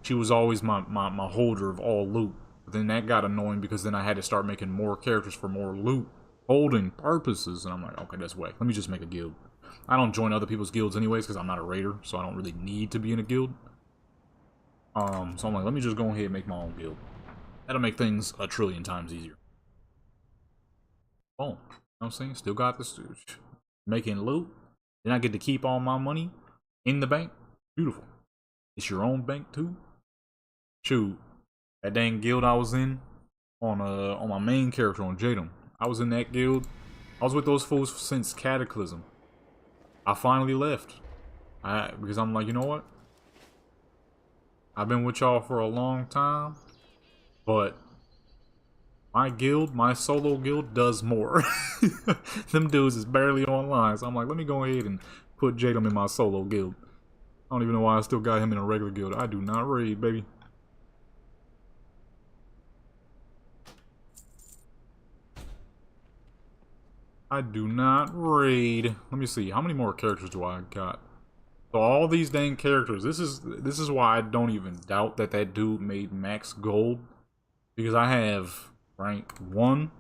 She was always my holder of all loot. But then that got annoying because then I had to start making more characters for more loot holding purposes. And I'm like, okay, that's whack. Let me just make a guild. I don't join other people's guilds anyways because I'm not a raider. So I don't really need to be in a guild. So I'm like, let me just go ahead and make my own guild. That'll make things a trillion times easier. Boom. You know what I'm saying? Still got this making loot. Then I get to keep all my money in the bank. Beautiful. It's your own bank too. Shoot. That dang guild I was in on my main character on Jadam. I was in that guild. I was with those fools since Cataclysm. I finally left. Because I'm like, you know what? I've been with y'all for a long time, but my guild, my solo guild, does more. Them dudes is barely online, so I'm like, let me go ahead and put Jadam in my solo guild. I don't even know why I still got him in a regular guild. I do not raid, baby. I do not raid. Let me see, how many more characters do I got? So all these dang characters, this is why I don't even doubt that that dude made max gold. Because I have rank 1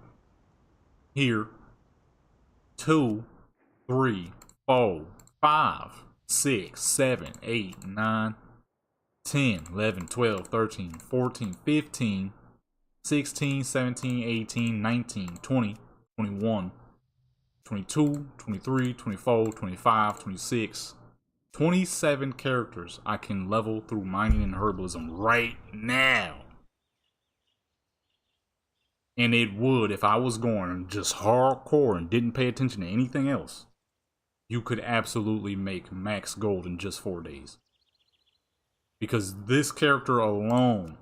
here, 2, 3, 4, 5, 6, 7, 8, 9, 10, 11, 12, 13, 14, 15, 16, 17, 18, 19, 20, 21, 22, 23, 24, 25, 26, 27 characters I can level through mining and herbalism right now. And it would, if I was going just hardcore and didn't pay attention to anything else, you could absolutely make max gold in just 4 days. Because this character alone,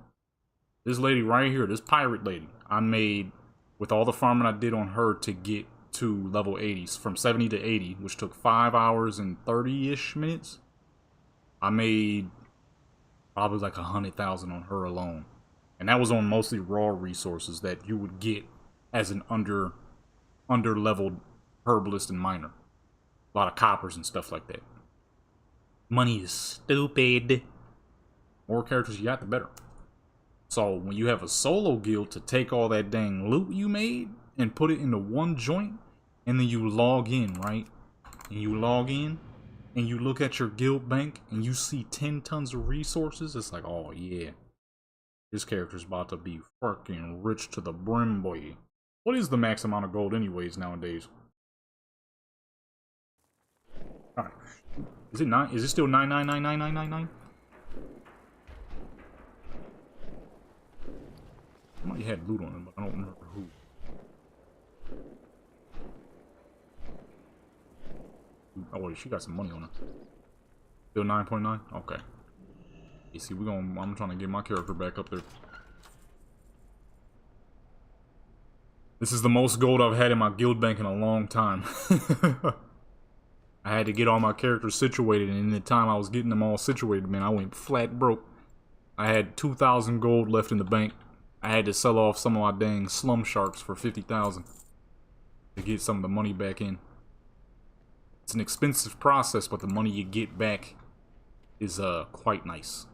this lady right here, this pirate lady, I made, with all the farming I did on her to get to level 80s, from 70 to 80, which took 5 hours and 30-ish minutes, I made probably like 100,000 on her alone. And that was on mostly raw resources that you would get as an under-leveled herbalist and miner. A lot of coppers and stuff like that. Money is stupid. More characters you got, the better. So when you have a solo guild to take all that dang loot you made and put it into one joint, and then you log in, right? And you log in, and you look at your guild bank, and you see 10 tons of resources, it's like, oh yeah. This character's about to be fucking rich to the brim, boy. What is the max amount of gold anyways nowadays? Alright. Is it 9? Is it still 9999999? Somebody had loot on him, but I don't remember who. Oh wait, she got some money on her. Still 9.9? Okay. You see, I'm trying to get my character back up there. This is the most gold I've had in my guild bank in a long time. I had to get all my characters situated, and in the time I was getting them all situated, man, I went flat broke. I had 2,000 gold left in the bank. I had to sell off some of my dang slum sharks for 50,000 to get some of the money back in. It's an expensive process, but the money you get back is quite nice.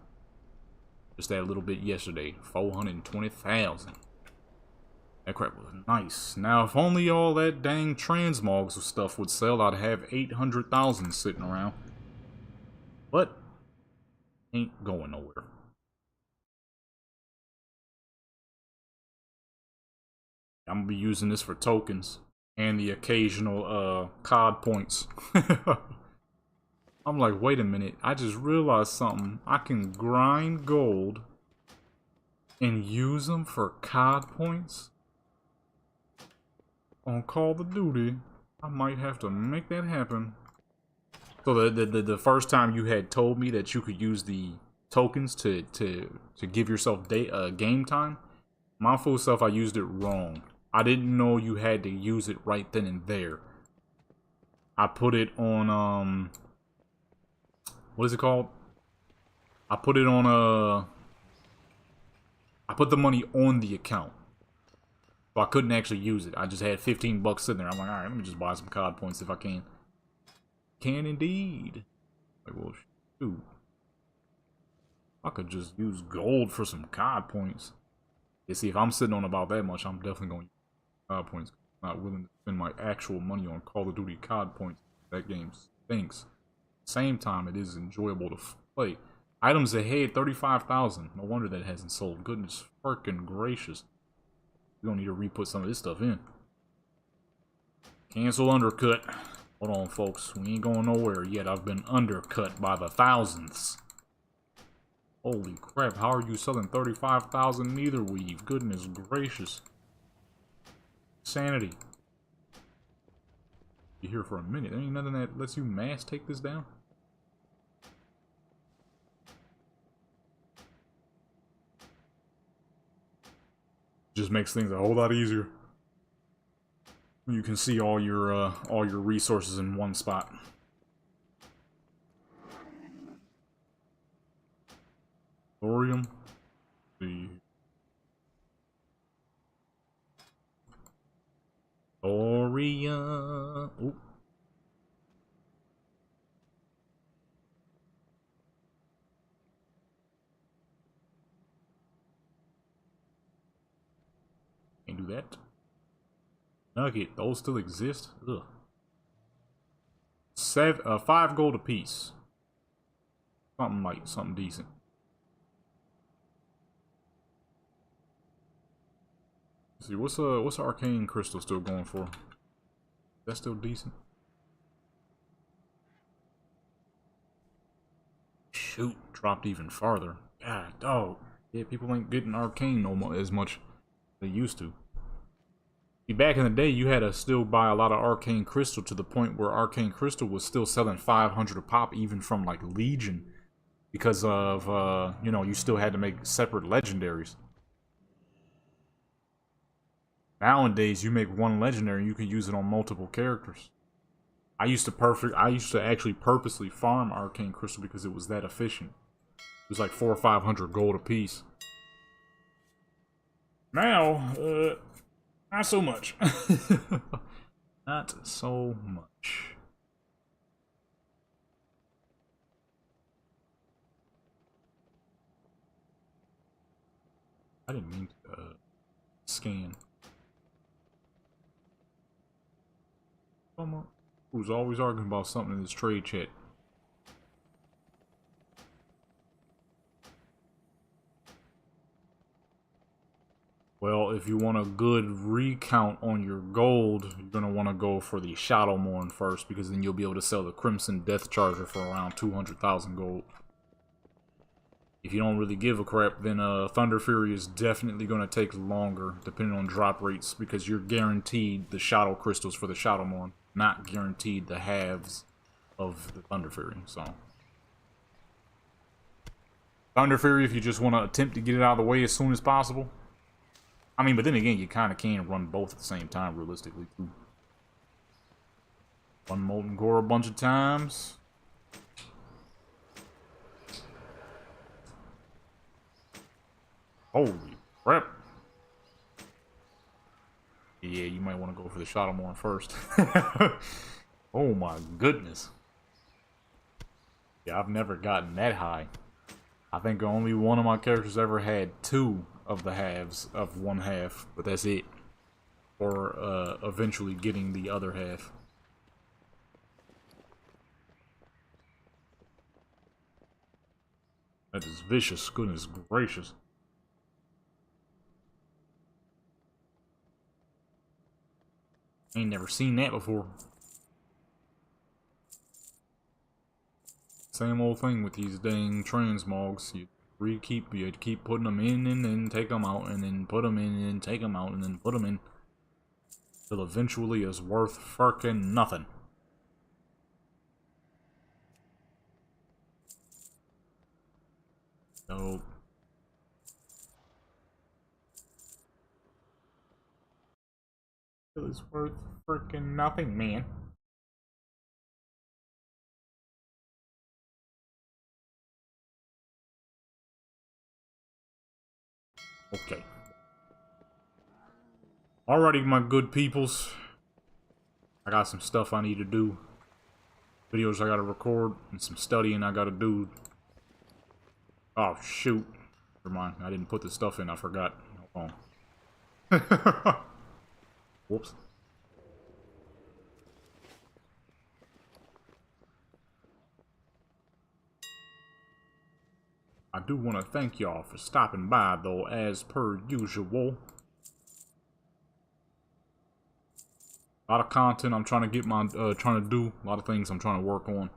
Just that little bit yesterday, 420,000. That crap was nice. Now, if only all that dang transmogs stuff would sell, I'd have 800,000 sitting around. But ain't going nowhere. I'm gonna be using this for tokens and the occasional COD points. I'm like, wait a minute, I just realized something. I can grind gold and use them for COD points on Call of Duty. I might have to make that happen. So the first time you had told me that you could use the tokens to give yourself game time, my full self, I used it wrong. I didn't know you had to use it right then and there. I put it on what is it called? I put it on I put the money on the account. So I couldn't actually use it. I just had 15 bucks sitting there. I'm like, alright, let me just buy some COD points if I can. Can indeed. Like, well, shoot. I could just use gold for some COD points. You see, if I'm sitting on about that much, I'm definitely going to use COD points. I'm not willing to spend my actual money on Call of Duty COD points. That game stinks. Same time, it is enjoyable to play. Items ahead, 35,000. No wonder that hasn't sold. Goodness freaking gracious. We don't need to re-put some of this stuff in. Cancel undercut. Hold on, folks. We ain't going nowhere yet. I've been undercut by the thousands. Holy crap, how are you selling 35,000 neither weave? Goodness gracious. Sanity. You're here for a minute. There ain't nothing that lets you mass take this down. Just makes things a whole lot easier. You can see all your resources in one spot. Thorium. The Thorium. Oh. Can't do that. Nugget, those still exist? Ugh. 5 gold apiece. Something decent. Let's see, what's arcane crystal still going for? That's still decent. Shoot, dropped even farther. God, dog. Yeah, people ain't getting arcane no more as much as they used to. Back in the day, you had to still buy a lot of arcane crystal to the point where arcane crystal was still selling 500 a pop, even from like Legion, because of you know, you still had to make separate legendaries. Nowadays, you make one legendary and you can use it on multiple characters. I used to actually purposely farm arcane crystal because it was that efficient. It was like 400 or 500 gold a piece. Now, not so much. Not so much. I didn't mean to scan. Who's always arguing about something in this trade chat? Well, if you want a good recount on your gold, you're going to want to go for the Shadowmourne first, because then you'll be able to sell the Crimson Death Charger for around 200,000 gold. If you don't really give a crap, then Thunder Fury is definitely going to take longer, depending on drop rates, because you're guaranteed the Shadow Crystals for the Shadowmourne, not guaranteed the halves of the Thunder Fury, so... Thunder Fury, if you just want to attempt to get it out of the way as soon as possible. I mean, but then again, you kind of can run both at the same time, realistically, too. Run Molten Core a bunch of times. Holy crap. Yeah, you might want to go for the Shadowmourne first. Oh my goodness. Yeah, I've never gotten that high. I think only one of my characters ever had 2 of the halves of one half, but that's it. Or eventually getting the other half. That is vicious, goodness gracious. Ain't never seen that before. Same old thing with these dang transmogs. You keep putting them in and then take them out, and then put them in and then take them out, and then put them in. till eventually is worth fucking nothing. So till it's worth freaking nothing, man. Okay. Alrighty, my good peoples. I got some stuff I need to do. Videos I gotta record, and some studying I gotta do. Oh, shoot. Never mind. I didn't put the stuff in. I forgot. Hold on. Whoops. I do want to thank y'all for stopping by, though, as per usual. A lot of content I'm trying to get my, trying to do. A lot of things I'm trying to work on.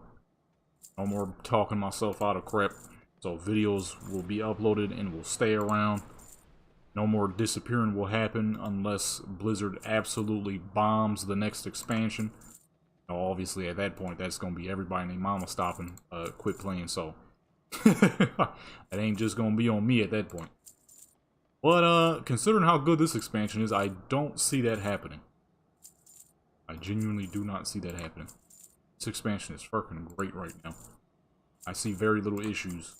No more talking myself out of crap. So videos will be uploaded and will stay around. No more disappearing will happen unless Blizzard absolutely bombs the next expansion. Now, obviously, at that point, that's going to be everybody and their mama stopping, quit playing, so. That ain't just going to be on me at that point. But, considering how good this expansion is, I don't see that happening. I genuinely do not see that happening. This expansion is fucking great right now. I see very little issues.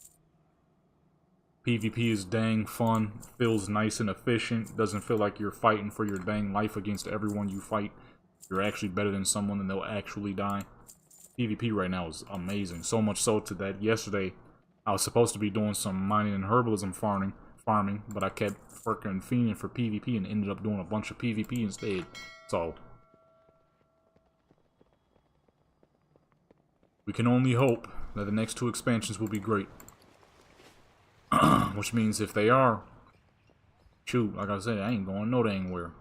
PvP is dang fun, feels nice and efficient, doesn't feel like you're fighting for your dang life against everyone you fight. You're actually better than someone and they'll actually die. PvP right now is amazing, so much so to that yesterday I was supposed to be doing some mining and herbalism farming, but I kept freaking fiending for PvP and ended up doing a bunch of PvP instead. So we can only hope that the next two expansions will be great. Which means if they are, shoot, like I said, I ain't going no dang where.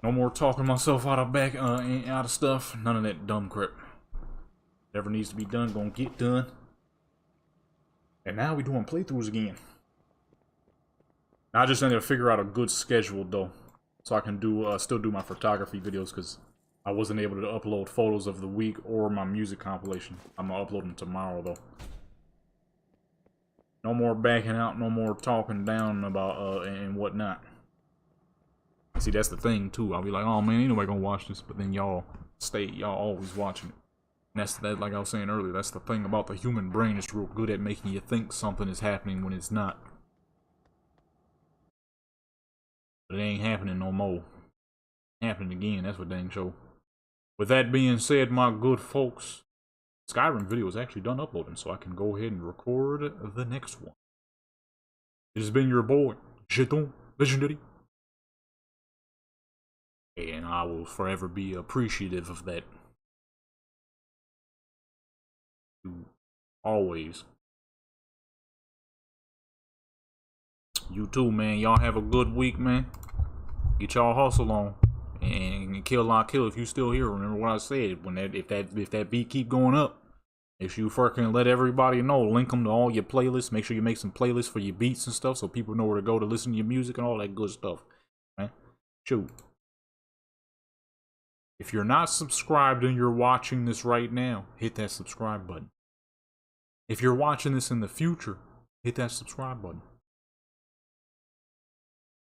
No more talking myself out of stuff. None of that dumb crap. Whatever needs to be done, gonna get done. And now we doing playthroughs again. Now I just need to figure out a good schedule though, so I can do still do my photography videos because I wasn't able to upload photos of the week or my music compilation. I'm gonna upload them tomorrow though. No more backing out, no more talking down about and whatnot. See, that's the thing too. I'll be like, oh man, ain't nobody gonna watch this, but then y'all always watching it. And that's that, like I was saying earlier, that's the thing about the human brain. It's real good at making you think something is happening when it's not. But it ain't happening no more. Happening again, that's what dang show. With that being said, my good folks, Skyrim video is actually done uploading, so I can go ahead and record the next one. It has been your boy, Jeton Legendary. And I will forever be appreciative of that. Always. You too, man. Y'all have a good week, man. Get y'all hustle on. And kill not kill if you still here. Remember what I said. When if that beat keep going up, if you fucking let everybody know, link them to all your playlists. Make sure you make some playlists for your beats and stuff so people know where to go to listen to your music and all that good stuff. Man. Shoot. If you're not subscribed and you're watching this right now, hit that subscribe button. If you're watching this in the future, hit that subscribe button.